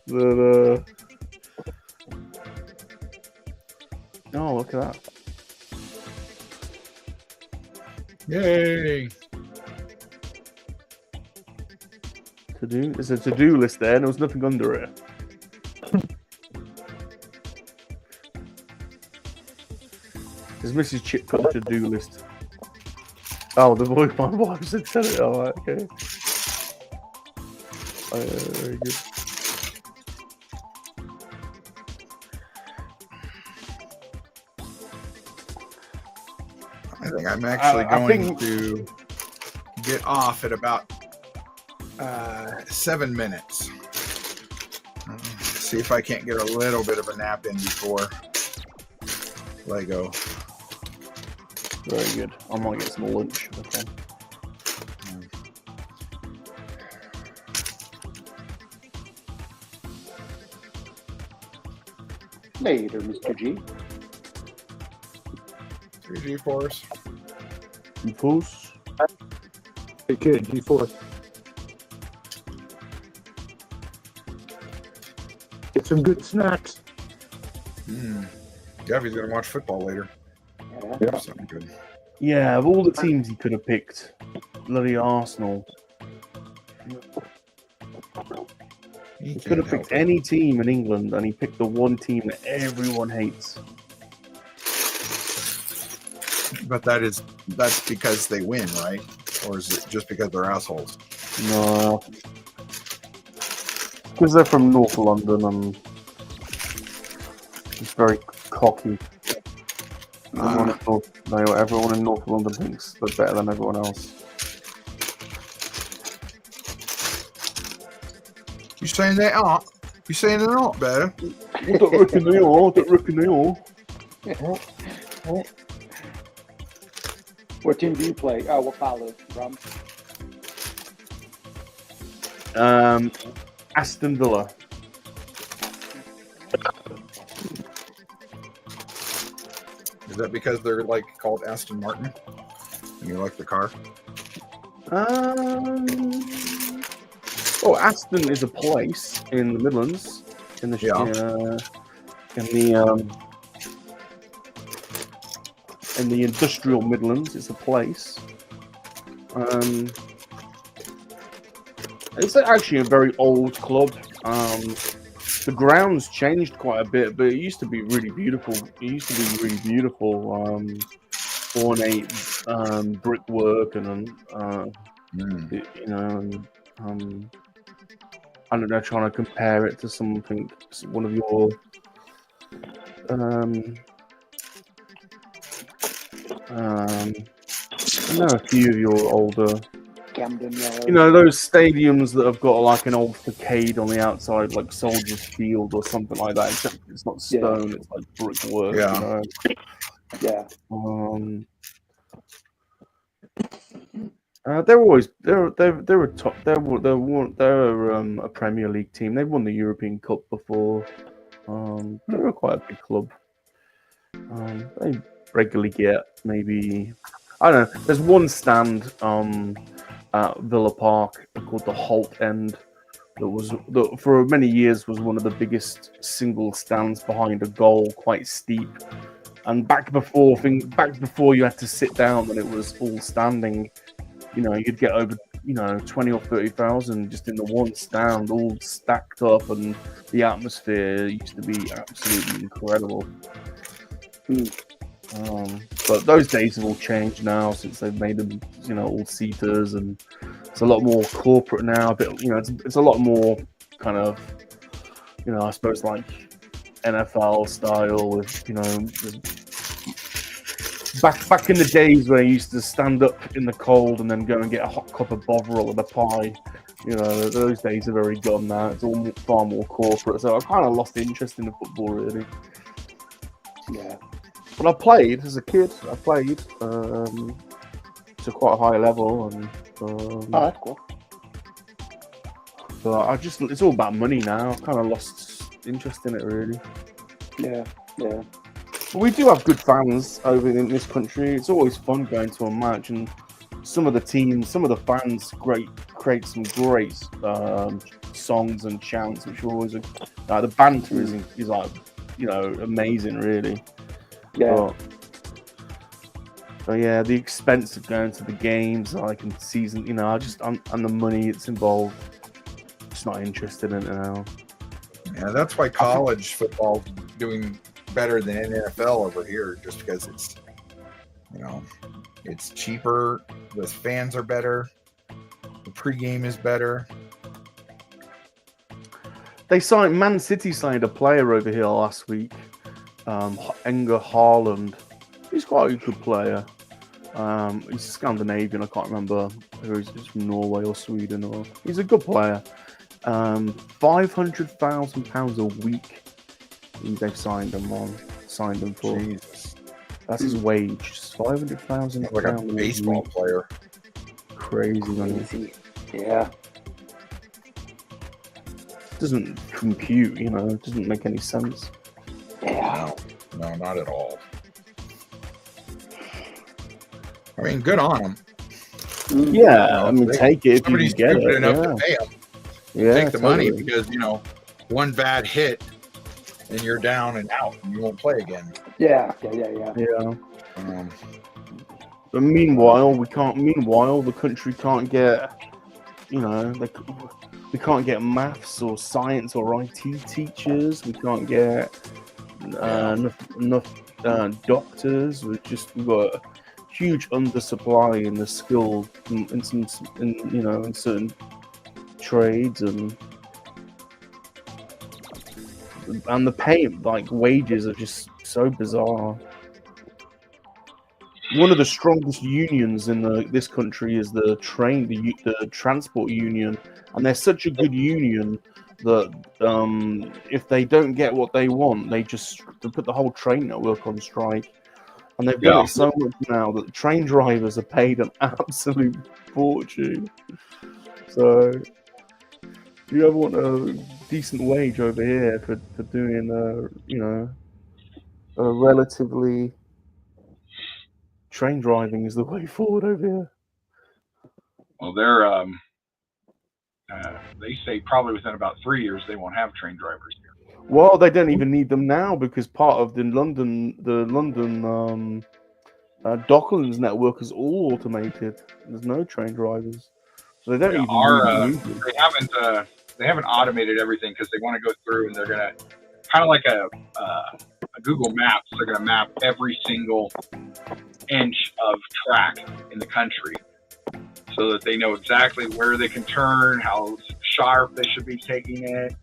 That, oh, look at that. Yay! There's a to-do list there, and there was nothing under it. There's Mrs. Chip got a to-do list. Oh, the voice my wife said it. All right, okay. Very good. I think I'm actually going to get off at about 7 minutes. See if I can't get a little bit of a nap in before Lego. Very good. I might get some lunch. Okay. Later, Mr. G. 3G force. Impulse. Hey kid, G4. Get some good snacks. Gavy's gonna watch football later. Yeah. Something good. Yeah, of all the teams he could have picked, bloody Arsenal. He could have picked any team in England, and he picked the one team that everyone hates. But that's because they win, right? Or is it just because they're assholes? No. Because they're from North London and it's very cocky. Everyone in North London thinks they're better than everyone else. You saying they aren't? You saying they're not better? I don't reckon they are. What team do you play? Oh, what follow? Rum? Aston Villa. Is that because they're like called Aston Martin? And you like the car? Oh, Aston is a place in the Midlands, in the industrial Midlands. It's a place. It's actually a very old club. The grounds changed quite a bit, but it used to be really beautiful. Ornate brickwork and I don't know, trying to compare it to something, one of your I know a few of your older, Camden Yard. those stadiums that have got like an old facade on the outside, like Soldiers Field or something like that, except it's not stone, it's like brickwork. Yeah. Yeah. They're a Premier League team. They've won the European Cup before. They're quite a big club. They regularly get maybe, I don't know. There's one stand at Villa Park called the Holt End that for many years was one of the biggest single stands behind a goal, quite steep. And back before you had to sit down when it was all standing, you'd get over 20 or 30,000 just in the one stand, all stacked up, and the atmosphere used to be absolutely incredible. But those days have all changed now since they've made them, all seaters, and it's a lot more corporate now. A bit, it's a lot more kind of, I suppose like NFL style with, back in the days where you used to stand up in the cold and then go and get a hot cup of Bovril and a pie. Those days are very gone now. It's all far more corporate. So I kind of lost interest in the football, really. Yeah. But I played as a kid. I played to quite a high level, and That's cool. but it's all about money now. I've kind of lost interest in it, really. Yeah. But we do have good fans over in this country. It's always fun going to a match, and some of the teams, some of the fans, create some great songs and chants, which are always the banter is like amazing, really. Yeah. But yeah, the expense of going to the games, like in season, and the money it's involved, just not interested in it now. Yeah, that's why college football doing better than NFL over here, just because it's, it's cheaper, the fans are better, the pregame is better. Man City signed a player over here last week, Enger Haaland. He's quite a good player. He's Scandinavian. I can't remember whether he's from Norway or Sweden. He's a good player. £500,000 a week. They've signed him for. Jesus. That's his wage. Just £500,000. Like a baseball player. Crazy money. Yeah. Doesn't compute. It doesn't make any sense. Yeah. No, not at all. I mean, good on them. Yeah, take it if you can get stupid it. enough to pay them. Yeah, take the money because one bad hit and you're down and out and you won't play again. Yeah. But meanwhile, the country can't get, we can't get maths or science or IT teachers. We can't get enough doctors. We've got a huge undersupply in the skill in certain trades, and the pay, like wages, are just so bizarre. One of the strongest unions in this country is the transport union, and they're such a good union that if they don't get what they want, they put the whole train network on strike. And they've done it so much now that train drivers are paid an absolute fortune. So if you ever want a decent wage over here for doing a relatively, train driving is the way forward over here. Well, they're they say probably within about 3 years they won't have train drivers here. Well, they don't even need them now, because part of the London Docklands network is all automated. There's no train drivers, so they don't even need them. They haven't automated everything because they want to go through and they're gonna kind of like a Google Maps. They're gonna map every single inch of track in the country, so that they know exactly where they can turn, how sharp they should be taking it,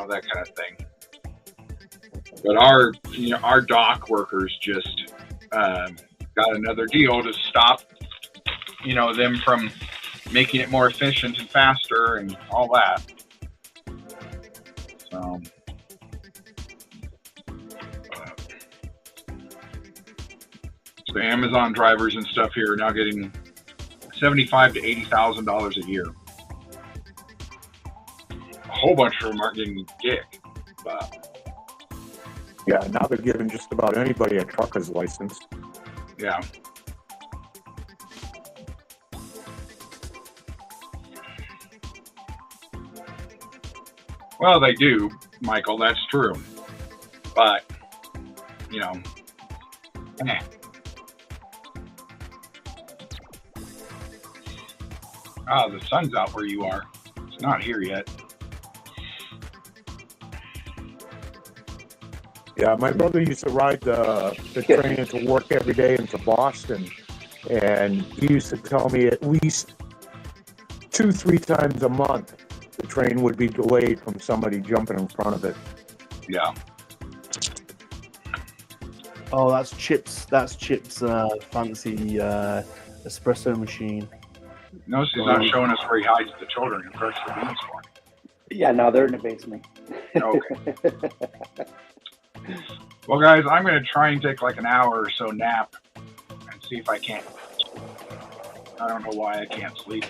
that kind of thing. But our dock workers just got another deal to stop, them from making it more efficient and faster and all that. So Amazon drivers and stuff here are now getting $75,000 to $80,000 a year. A whole bunch of them aren't getting gig, but yeah, now they're giving just about anybody a trucker's license. Yeah. Well, they do, Michael, that's true. But, Ah, the sun's out where you are. It's not here yet. Yeah, my brother used to ride the train into work every day into Boston, and he used to tell me at least 2-3 times a month the train would be delayed from somebody jumping in front of it. Yeah. Oh, that's Chip's. That's Chip's fancy espresso machine. Notice he's not showing us where he hides the children and crushes the beans for. Yeah, no, they're in the basement. Okay. Well, guys, I'm going to try and take like an hour or so nap and see if I can. I don't know why I can't sleep.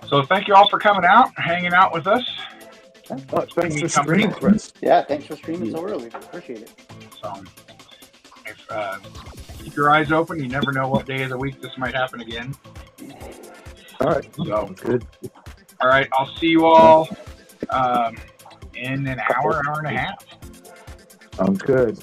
So thank you all for coming out, hanging out with us. Thanks for streaming, Chris. Yeah, thanks for streaming so early. Appreciate it. So, keep your eyes open. You never know what day of the week this might happen again. All right. So, Good. all right. I'll see you all in an hour and a half. Sounds good.